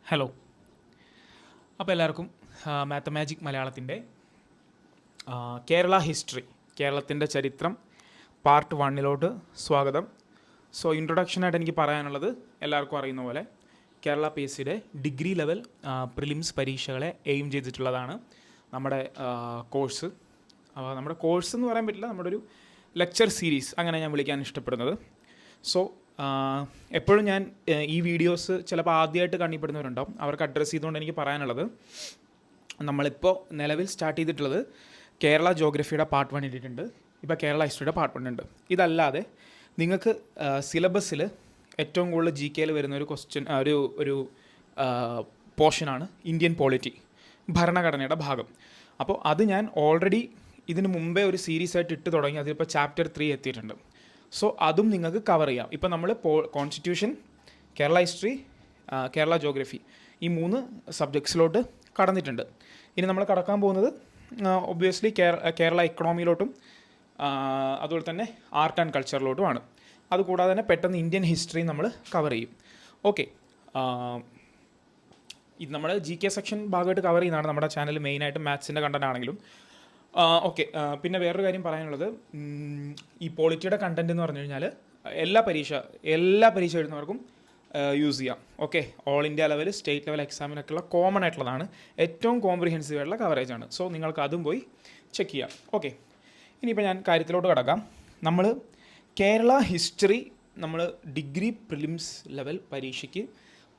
Hello. അപ്പോൾ എല്ലാവർക്കും മാത്തമാജിക് മലയാളത്തിൻ്റെ കേരള ഹിസ്റ്ററി, കേരളത്തിൻ്റെ ചരിത്രം പാർട്ട് 1 സ്വാഗതം. സോ ഇൻട്രൊഡക്ഷനായിട്ട് എനിക്ക് പറയാനുള്ളത്, എല്ലാവർക്കും അറിയുന്ന പോലെ കേരള പി എസ് സിയുടെ ഡിഗ്രി ലെവൽ പ്രിലിംസ് പരീക്ഷകളെ എയിം ചെയ്തിട്ടുള്ളതാണ് നമ്മുടെ കോഴ്സ്. നമ്മുടെ കോഴ്സ് എന്ന് പറയാൻ പറ്റില്ല, നമ്മുടെ ഒരു ലെക്ചർ സീരീസ്, അങ്ങനെ ഞാൻ വിളിക്കാൻ ഇഷ്ടപ്പെടുന്നത്. സോ എപ്പോഴും ഞാൻ ഈ വീഡിയോസ് ചിലപ്പോൾ ആദ്യമായിട്ട് കണ്ടിപ്പെടുന്നവരുണ്ടാവും, അവർക്ക് അഡ്രസ്സ് ചെയ്തുകൊണ്ട് എനിക്ക് പറയാനുള്ളത്, നമ്മളിപ്പോൾ നിലവിൽ സ്റ്റാർട്ട് ചെയ്തിട്ടുള്ളത് കേരള ജോഗ്രഫിയുടെ പാർട്ട് 1 ഇട്ടിട്ടുണ്ട്, ഇപ്പോൾ കേരള ഹിസ്റ്ററിയുടെ പാർട്ട് 1 ഉണ്ട്. ഇതല്ലാതെ നിങ്ങൾക്ക് സിലബസിൽ ഏറ്റവും കൂടുതൽ GK വരുന്ന ഒരു ക്വസ്റ്റ്യൻ, ഒരു പോർഷനാണ് ഇന്ത്യൻ പോളിറ്റി, ഭരണഘടനയുടെ ഭാഗം. അപ്പോൾ അത് ഞാൻ ഓൾറെഡി ഇതിന് മുമ്പേ ഒരു സീരീസ് ആയിട്ട് ഇട്ട് തുടങ്ങി, അതിലിപ്പോൾ ചാപ്റ്റർ 3 എത്തിയിട്ടുണ്ട്. സോ അതും നിങ്ങൾക്ക് കവർ ചെയ്യാം. ഇപ്പോൾ നമ്മൾ constitution, Kerala history, Kerala geography, ഈ 3 സബ്ജക്ട്സിലോട്ട് കടന്നിട്ടുണ്ട്. ഇനി നമ്മൾ കടക്കാൻ പോകുന്നത് ഒബ്വിയസ്ലി കേരള ഇക്കണോമിയിലോട്ടും അതുപോലെ തന്നെ ആർട്ട് ആൻഡ് കൾച്ചറിലോട്ടുമാണ്. അതുകൂടാതെ തന്നെ പെട്ടെന്ന് ഇന്ത്യൻ ഹിസ്റ്ററി നമ്മൾ കവർ ചെയ്യും. ഓക്കെ, ഇത് നമ്മൾ GK സെക്ഷൻ ഭാഗമായിട്ട് കവർ ചെയ്യുന്നതാണ് നമ്മുടെ ചാനൽ. മെയിനായിട്ട് മാത്സിൻ്റെ കണ്ടന്റ് ആണെങ്കിലും ഓക്കെ. പിന്നെ വേറൊരു കാര്യം പറയാനുള്ളത്, ഈ പോളിറ്റിയുടെ കണ്ടന്റ് എന്ന് പറഞ്ഞു കഴിഞ്ഞാൽ എല്ലാ പരീക്ഷ എഴുതുന്നവർക്കും യൂസ് ചെയ്യാം. Okay, all India level, state level എക്സാമിനൊക്കെയുള്ള കോമൺ ആയിട്ടുള്ളതാണ്, ഏറ്റവും കോംപ്രിഹെൻസീവ് ആയിട്ടുള്ള കവറേജാണ്. സോ നിങ്ങൾക്ക് അതും പോയി ചെക്ക് ചെയ്യാം. ഓക്കെ, ഇനിയിപ്പോൾ ഞാൻ കാര്യത്തിലോട്ട് കടക്കാം. നമ്മൾ കേരള ഹിസ്റ്ററി നമ്മൾ ഡിഗ്രി പ്രിലിംസ് ലെവൽ പരീക്ഷയ്ക്ക്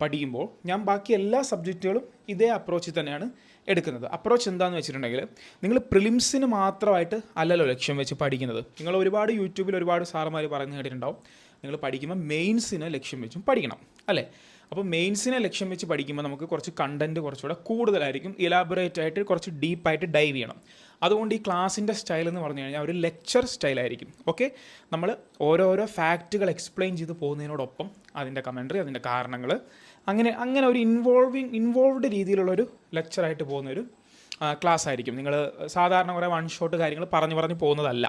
പഠിക്കുമ്പോൾ ഞാൻ ബാക്കി എല്ലാ സബ്ജക്റ്റുകളും ഇതേ അപ്രോച്ചിൽ തന്നെയാണ് എടുക്കുന്നത്. അപ്രോച്ച് എന്താണെന്ന് വെച്ചിട്ടുണ്ടെങ്കിൽ, നിങ്ങൾ പ്രിലിംസിന് മാത്രമായിട്ട് അല്ലല്ലോ ലക്ഷ്യം വെച്ച് പഠിക്കുന്നത്. നിങ്ങൾ ഒരുപാട് യൂട്യൂബിൽ ഒരുപാട് സാറുമാർ പറഞ്ഞു കേട്ടിട്ടുണ്ടാവും, നിങ്ങൾ പഠിക്കുമ്പോൾ മെയിൻസിനെ ലക്ഷ്യം വെച്ചും പഠിക്കണം, അല്ലേ? അപ്പോൾ മെയിൻസിനെ ലക്ഷ്യം വെച്ച് പഠിക്കുമ്പോൾ നമുക്ക് കുറച്ച് കണ്ടൻറ്റ് കുറച്ചുകൂടെ കൂടുതലായിരിക്കും, ഇലാബറേറ്റ് ആയിട്ട് കുറച്ച് ഡീപ്പായിട്ട് ഡൈവ് ചെയ്യണം. അതുകൊണ്ട് ഈ ക്ലാസ്സിൻ്റെ സ്റ്റൈൽ എന്ന് പറഞ്ഞു കഴിഞ്ഞാൽ ഒരു ലെക്ചർ സ്റ്റൈലായിരിക്കും. ഓക്കെ, നമ്മൾ ഓരോരോ ഫാക്റ്റുകൾ എക്സ്പ്ലെയിൻ ചെയ്ത് പോകുന്നതിനോടൊപ്പം അതിൻ്റെ കമൻട്രി, അതിൻ്റെ കാരണങ്ങൾ, അങ്ങനെ ഒരു ഇൻവോൾവ്ഡ് രീതിയിലുള്ളൊരു ലെക്ചറായിട്ട് പോകുന്നൊരു ക്ലാസ് ആയിരിക്കും. നിങ്ങൾ സാധാരണ കുറേ വൺ ഷോട്ട് കാര്യങ്ങൾ പറഞ്ഞു പോകുന്നതല്ല.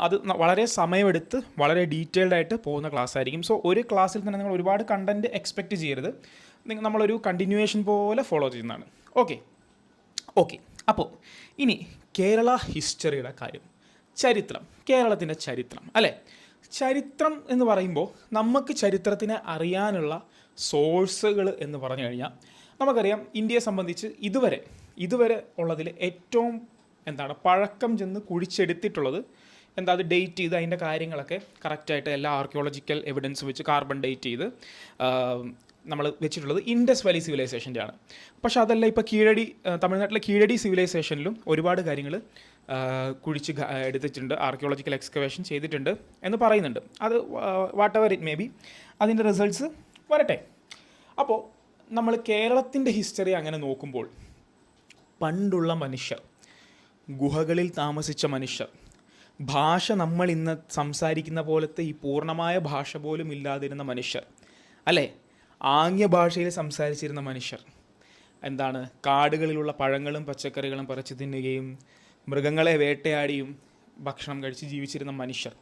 അത് വളരെ സമയമെടുത്ത് വളരെ ഡീറ്റെയിൽഡ് ആയിട്ട് പോകുന്ന ക്ലാസ് ആയിരിക്കും. സോ ഒരു ക്ലാസ്സിൽ തന്നെ നിങ്ങൾ ഒരുപാട് കണ്ടൻറ്റ് എക്സ്പെക്റ്റ് ചെയ്യരുത്, നമ്മളൊരു കണ്ടിന്യൂവേഷൻ പോലെ ഫോളോ ചെയ്യുന്നതാണ്. ഓക്കെ. അപ്പോൾ ഇനി കേരള ഹിസ്റ്ററിയുടെ കാര്യം, ചരിത്രം, കേരളത്തിൻ്റെ ചരിത്രം, അല്ലേ? ചരിത്രം എന്ന് പറയുമ്പോൾ നമുക്ക് ചരിത്രത്തിനെ അറിയാനുള്ള സോഴ്സുകൾ എന്ന് പറഞ്ഞു കഴിഞ്ഞാൽ നമുക്കറിയാം, ഇന്ത്യയെ സംബന്ധിച്ച് ഇതുവരെ ഉള്ളതിൽ ഏറ്റവും പഴക്കം ചെന്ന് കുഴിച്ചെടുത്തിട്ടുള്ളത് അത് ഡേറ്റ് ചെയ്ത് അതിൻ്റെ കാര്യങ്ങളൊക്കെ കറക്റ്റായിട്ട് എല്ലാ ആർക്കിയോളജിക്കൽ എവിഡൻസ് വെച്ച് കാർബൺ ഡേറ്റ് ചെയ്ത് നമ്മൾ വെച്ചിട്ടുള്ളത് ഇൻഡസ് വാലി സിവിലൈസേഷൻ്റെ ആണ്. പക്ഷെ അതല്ല, ഇപ്പോൾ തമിഴ്നാട്ടിലെ കീഴടി സിവിലൈസേഷനിലും ഒരുപാട് കാര്യങ്ങൾ കുഴിച്ച് എടുത്തിട്ടുണ്ട്, ആർക്കിയോളജിക്കൽ എക്സ്കവേഷൻ ചെയ്തിട്ടുണ്ട് എന്ന് പറയുന്നുണ്ട്. അത് what ever it may be, അതിൻ്റെ റിസൾട്ട്സ് വരട്ടെ. അപ്പോൾ നമ്മൾ കേരളത്തിൻ്റെ ഹിസ്റ്ററി അങ്ങനെ നോക്കുമ്പോൾ, പണ്ടുള്ള മനുഷ്യർ, ഗുഹകളിൽ താമസിച്ച മനുഷ്യർ, ഭാഷ നമ്മൾ ഇന്ന് സംസാരിക്കുന്ന പോലത്തെ ഈ പൂർണ്ണമായ ഭാഷ പോലും ഇല്ലാതിരുന്ന മനുഷ്യർ, അല്ലേ? ആംഗ്യ ഭാഷയിൽ സംസാരിച്ചിരുന്ന മനുഷ്യർ, കാടുകളിലുള്ള പഴങ്ങളും പച്ചക്കറികളും പറിച്ചു തിന്നുകയും മൃഗങ്ങളെ വേട്ടയാടിയും ഭക്ഷണം കഴിച്ച് ജീവിച്ചിരുന്ന മനുഷ്യർ,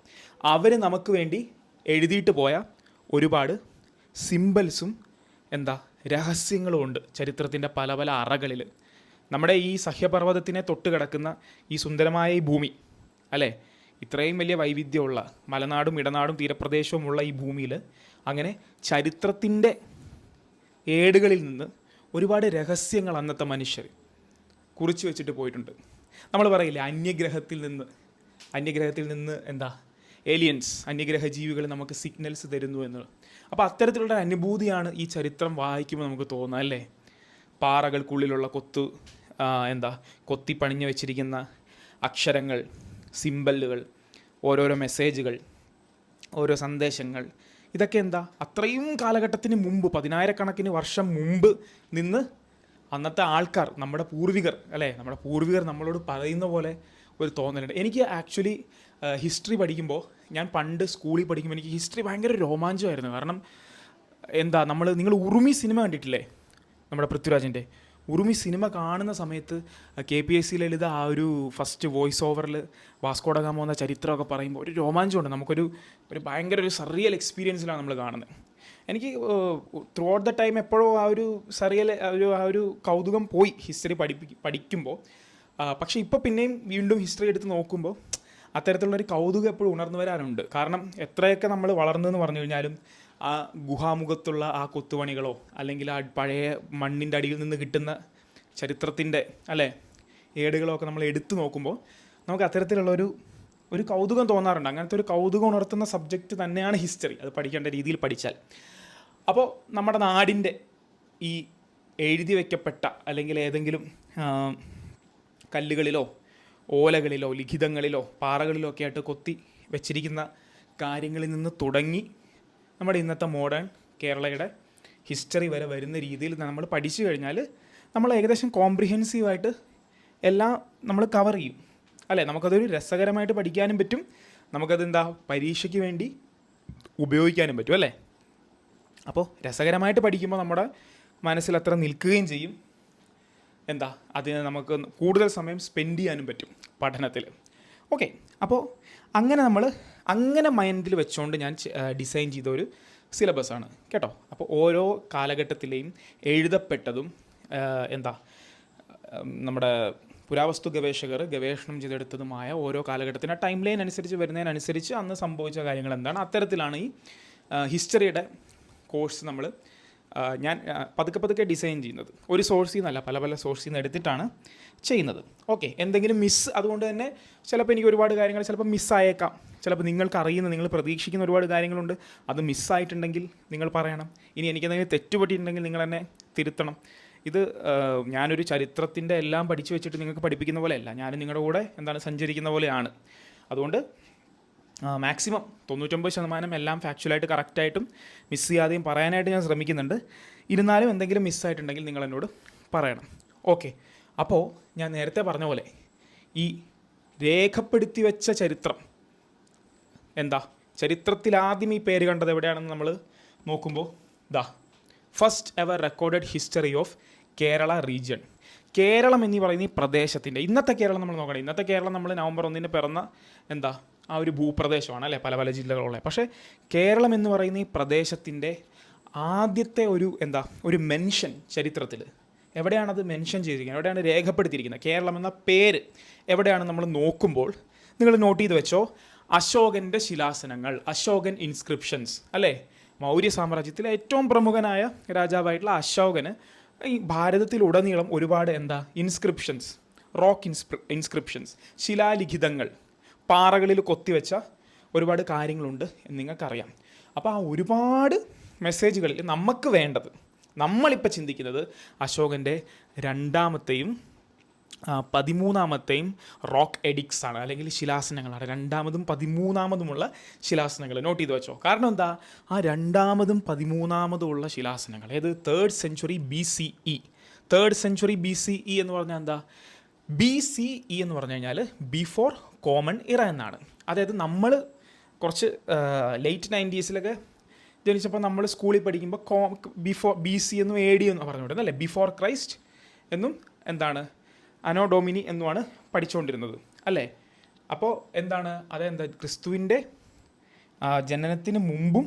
അവർ നമുക്ക് വേണ്ടി എഴുതിയിട്ട് പോയ ഒരുപാട് സിംബൽസും രഹസ്യങ്ങളും ഉണ്ട് ചരിത്രത്തിൻ്റെ പല പല അറകളിൽ. നമ്മുടെ ഈ സഹ്യപർവ്വതത്തിനെ തൊട്ട് കിടക്കുന്ന ഈ സുന്ദരമായ ഈ ഭൂമി, അല്ലേ? ഇത്രയും വലിയ വൈവിധ്യമുള്ള മലനാടും ഇടനാടും തീരപ്രദേശവുമുള്ള ഈ ഭൂമിയിൽ അങ്ങനെ ചരിത്രത്തിൻ്റെ ഏടുകളിൽ നിന്ന് ഒരുപാട് രഹസ്യങ്ങൾ അന്നത്തെ മനുഷ്യർ കുറിച്ച് വെച്ചിട്ട് പോയിട്ടുണ്ട്. നമ്മൾ പറയില്ലേ, അന്യഗ്രഹത്തിൽ നിന്ന് ഏലിയൻസ്, അന്യഗ്രഹ ജീവികൾ നമുക്ക് സിഗ്നൽസ് തരുന്നു എന്ന്. അപ്പോൾ അത്തരത്തിലുള്ള അനുഭൂതിയാണ് ഈ ചരിത്രം വായിക്കുമ്പോൾ നമുക്ക് തോന്നുക, അല്ലേ? പാറകൾക്കുള്ളിലുള്ള കൊത്തി പണിഞ്ഞു വെച്ചിരിക്കുന്ന അക്ഷരങ്ങൾ, സിംബലുകൾ, ഓരോരോ മെസ്സേജുകൾ, ഓരോ സന്ദേശങ്ങൾ, ഇതൊക്കെ അത്രയും കാലഘട്ടത്തിന് മുമ്പ്, 10,000 വർഷം മുമ്പ് നിന്ന് അന്നത്തെ ആൾക്കാർ, നമ്മുടെ പൂർവികർ, അല്ലേ? നമ്മുടെ പൂർവികർ നമ്മളോട് പറയുന്ന പോലെ ഒരു തോന്നലുണ്ട്. എനിക്ക് ആക്ച്വലി ഹിസ്റ്ററി പഠിക്കുമ്പോൾ, ഞാൻ പണ്ട് സ്കൂളിൽ പഠിക്കുമ്പോൾ എനിക്ക് ഹിസ്റ്ററി ഭയങ്കര രോമാഞ്ചമായിരുന്നു. കാരണം നിങ്ങൾ ഉറുമി സിനിമ കണ്ടിട്ടില്ലേ? നമ്മുടെ പൃഥ്വിരാജിൻ്റെ ഉറുമി സിനിമ കാണുന്ന സമയത്ത് KPSC ലളിത ആ ഒരു ഫസ്റ്റ് വോയിസ് ഓവറിൽ വാസ്കോ ഡ ഗാമ എന്ന ചരിത്രമൊക്കെ പറയുമ്പോൾ ഒരു രോമാഞ്ചമുണ്ട്. നമുക്കൊരു ഭയങ്കര ഒരു സർറിയൽ എക്സ്പീരിയൻസിലാണ് നമ്മൾ കാണുന്നത്. എനിക്ക് ത്രൂ ഔട്ട് ദ ടൈം എപ്പോഴും ആ ഒരു ആ ഒരു കൗതുകം പോയി ഹിസ്റ്ററി പഠിക്കുമ്പോൾ. പക്ഷേ ഇപ്പോൾ പിന്നെയും വീണ്ടും ഹിസ്റ്ററി എടുത്ത് നോക്കുമ്പോൾ അത്തരത്തിലുള്ളൊരു കൗതുകം എപ്പോഴും ഉണർന്നു വരാറുണ്ട്. കാരണം എത്രയൊക്കെ നമ്മൾ വളർന്നതെന്ന് പറഞ്ഞു കഴിഞ്ഞാലും ആ ഗുഹാമുഖത്തുള്ള ആ കൊത്തുപണികളോ അല്ലെങ്കിൽ ആ പഴയ മണ്ണിൻ്റെ അടിയിൽ നിന്ന് കിട്ടുന്ന ചരിത്രത്തിൻ്റെ അല്ലേ ഏടുകളോ ഒക്കെ നമ്മൾ എടുത്തു നോക്കുമ്പോൾ നമുക്ക് അത്തരത്തിലുള്ളൊരു കൗതുകം തോന്നാറുണ്ട്. അങ്ങനത്തെ ഒരു കൗതുകം ഉണർത്തുന്ന സബ്ജക്റ്റ് തന്നെയാണ് ഹിസ്റ്ററി, അത് പഠിക്കേണ്ട രീതിയിൽ പഠിച്ചാൽ. അപ്പോൾ നമ്മുടെ നാടിൻ്റെ ഈ എഴുതി വയ്ക്കപ്പെട്ട അല്ലെങ്കിൽ ഏതെങ്കിലും കല്ലുകളിലോ ഓലകളിലോ ലിഖിതങ്ങളിലോ പാറകളിലോ ഒക്കെ ആയിട്ട് കൊത്തി വെച്ചിരിക്കുന്ന കാര്യങ്ങളിൽ നിന്ന് തുടങ്ങി നമ്മുടെ ഇന്നത്തെ മോഡേൺ കേരളയുടെ ഹിസ്റ്ററി വരെ വരുന്ന രീതിയിൽ നമ്മൾ പഠിച്ചു കഴിഞ്ഞാൽ നമ്മൾ ഏകദേശം കോംപ്രിഹെൻസീവായിട്ട് എല്ലാം നമ്മൾ കവർ ചെയ്യും അല്ലേ. നമുക്കതൊരു രസകരമായിട്ട് പഠിക്കാനും പറ്റും, നമുക്കതെന്താ പരീക്ഷയ്ക്ക് വേണ്ടി ഉപയോഗിക്കാനും പറ്റും അല്ലേ. അപ്പോൾ രസകരമായിട്ട് പഠിക്കുമ്പോൾ നമ്മുടെ മനസ്സിൽ അത്ര നിൽക്കുകയും ചെയ്യും. എന്താ അതിന് നമുക്ക് കൂടുതൽ സമയം സ്പെൻഡ് ചെയ്യാനും പറ്റും പഠനത്തിൽ. ഓക്കെ, അപ്പോൾ അങ്ങനെ മൈൻഡിൽ വെച്ചുകൊണ്ട് ഞാൻ ഡിസൈൻ ചെയ്ത ഒരു സിലബസാണ് കേട്ടോ. അപ്പോൾ ഓരോ കാലഘട്ടത്തിലെയും എഴുതപ്പെട്ടതും നമ്മുടെ പുരാവസ്തു ഗവേഷകർ ഗവേഷണം ചെയ്തെടുത്തതുമായ ഓരോ കാലഘട്ടത്തിന് ടൈം ലൈൻ അനുസരിച്ച് വരുന്നതിനനുസരിച്ച് അന്ന് സംഭവിച്ച കാര്യങ്ങൾ എന്താണ്, അത്തരത്തിലാണ് ഈ ഹിസ്റ്ററിയുടെ കോഴ്സ് ഞാൻ പതുക്കെ ഡിസൈൻ ചെയ്യുന്നത്. ഒരു സോഴ്സിൽ നിന്നല്ല, പല സോഴ്സിൽ നിന്ന് എടുത്തിട്ടാണ് ചെയ്യുന്നത്. ഓക്കെ, എന്തെങ്കിലും അതുകൊണ്ട് തന്നെ ചിലപ്പോൾ എനിക്ക് ഒരുപാട് കാര്യങ്ങൾ ചിലപ്പോൾ മിസ്സായേക്കാം. ചിലപ്പോൾ നിങ്ങൾക്ക് അറിയുന്ന, നിങ്ങൾ പ്രതീക്ഷിക്കുന്ന ഒരുപാട് കാര്യങ്ങളുണ്ട്, അത് മിസ്സായിട്ടുണ്ടെങ്കിൽ നിങ്ങൾ പറയണം. ഇനി എനിക്കെന്തെങ്കിലും തെറ്റുപറ്റിയിട്ടുണ്ടെങ്കിൽ നിങ്ങൾ എന്നെ തിരുത്തണം. ഇത് ഞാനൊരു ചരിത്രത്തിൻ്റെ എല്ലാം പഠിച്ചു വെച്ചിട്ട് നിങ്ങൾക്ക് പഠിപ്പിക്കുന്ന പോലെയല്ല, ഞാൻ നിങ്ങളുടെ കൂടെ സഞ്ചരിക്കുന്ന പോലെയാണ്. അതുകൊണ്ട് മാക്സിമം 99% എല്ലാം ഫാക്ച്വലായിട്ട് കറക്റ്റായിട്ടും മിസ് ചെയ്യാതെയും പറയാനായിട്ട് ഞാൻ ശ്രമിക്കുന്നുണ്ട്. ഇരുന്നാലും എന്തെങ്കിലും മിസ്സായിട്ടുണ്ടെങ്കിൽ നിങ്ങൾ എന്നോട് പറയണം. ഓക്കെ, അപ്പോൾ ഞാൻ നേരത്തെ പറഞ്ഞ പോലെ ഈ രേഖപ്പെടുത്തി വെച്ച ചരിത്രം ചരിത്രത്തിൽ ആദ്യം ഈ പേര് കണ്ടത് എവിടെയാണെന്ന് നമ്മൾ നോക്കുമ്പോൾ first ever recorded history of Kerala region. Keralam എന്ന് പറയുന്ന ഈ പ്രദേശത്തിൻ്റെ ഇന്നത്തെ കേരളം നമ്മൾ നോക്കണം. ഇന്നത്തെ കേരളം നമ്മൾ നവംബർ 1 പിറന്ന ആ ഒരു ഭൂപ്രദേശമാണ് അല്ലേ, പല ജില്ലകളുള്ള. പക്ഷേ കേരളം എന്ന് പറയുന്ന ഈ പ്രദേശത്തിൻ്റെ ആദ്യത്തെ ഒരു മെൻഷൻ ചരിത്രത്തിൽ എവിടെയാണത് മെൻഷൻ ചെയ്തിരിക്കുന്നത്, എവിടെയാണ് രേഖപ്പെടുത്തിയിരിക്കുന്നത്, കേരളം എന്ന പേര് എവിടെയാണ് നമ്മൾ നോക്കുമ്പോൾ നിങ്ങൾ നോട്ട് ചെയ്ത് വെച്ചോ, അശോകൻ്റെ ശിലാസനങ്ങൾ, അശോകൻ ഇൻസ്ക്രിപ്ഷൻസ് അല്ലേ. മൗര്യ സാമ്രാജ്യത്തിലെ ഏറ്റവും പ്രമുഖനായ രാജാവായിട്ടുള്ള അശോകന് ഈ ഭാരതത്തിലുടനീളം ഒരുപാട് ഇൻസ്ക്രിപ്ഷൻസ്, റോക്ക് ഇൻസ്ക്രിപ്ഷൻസ്, ശിലാലിഖിതങ്ങൾ, പാറകളിൽ കൊത്തിവെച്ച ഒരുപാട് കാര്യങ്ങളുണ്ട് എന്ന് നിങ്ങൾക്കറിയാം. അപ്പോൾ ആ ഒരുപാട് മെസ്സേജുകളിൽ നമുക്ക് വേണ്ടത്, നമ്മളിപ്പോൾ ചിന്തിക്കുന്നത് അശോകൻ്റെ 2ാമത്തെയും 13ാമത്തെയും റോക്ക് എഡിക്സ് ആണ്, അല്ലെങ്കിൽ ശിലാസനങ്ങളാണ്. 2ാമതും 13ാമതുമുള്ള ശിലാസനങ്ങൾ നോട്ട് ചെയ്ത് വെച്ചോ. കാരണം ആ 2ാമതും 13ാമതും ഉള്ള ശിലാസനങ്ങൾ 3rd century BCE. 3rd century BCE എന്ന് പറഞ്ഞാൽ BCE എന്ന് പറഞ്ഞു കഴിഞ്ഞാൽ ബിഫോർ കോമൺ ഇറ എന്നാണ്. അതായത് നമ്മൾ കുറച്ച് ലേറ്റ് 90s ജനിച്ചപ്പോൾ നമ്മൾ സ്കൂളിൽ പഠിക്കുമ്പോൾ ബിഫോർ BC എന്നും AD എന്നും പറഞ്ഞുകൊണ്ടിരുന്നത് അല്ലേ. ബിഫോർ ക്രൈസ്റ്റ് എന്നും അനോ ഡോമിനി എന്നുമാണ് പഠിച്ചുകൊണ്ടിരുന്നത് അല്ലേ. അപ്പോൾ ക്രിസ്തുവിൻ്റെ ജനനത്തിന് മുമ്പും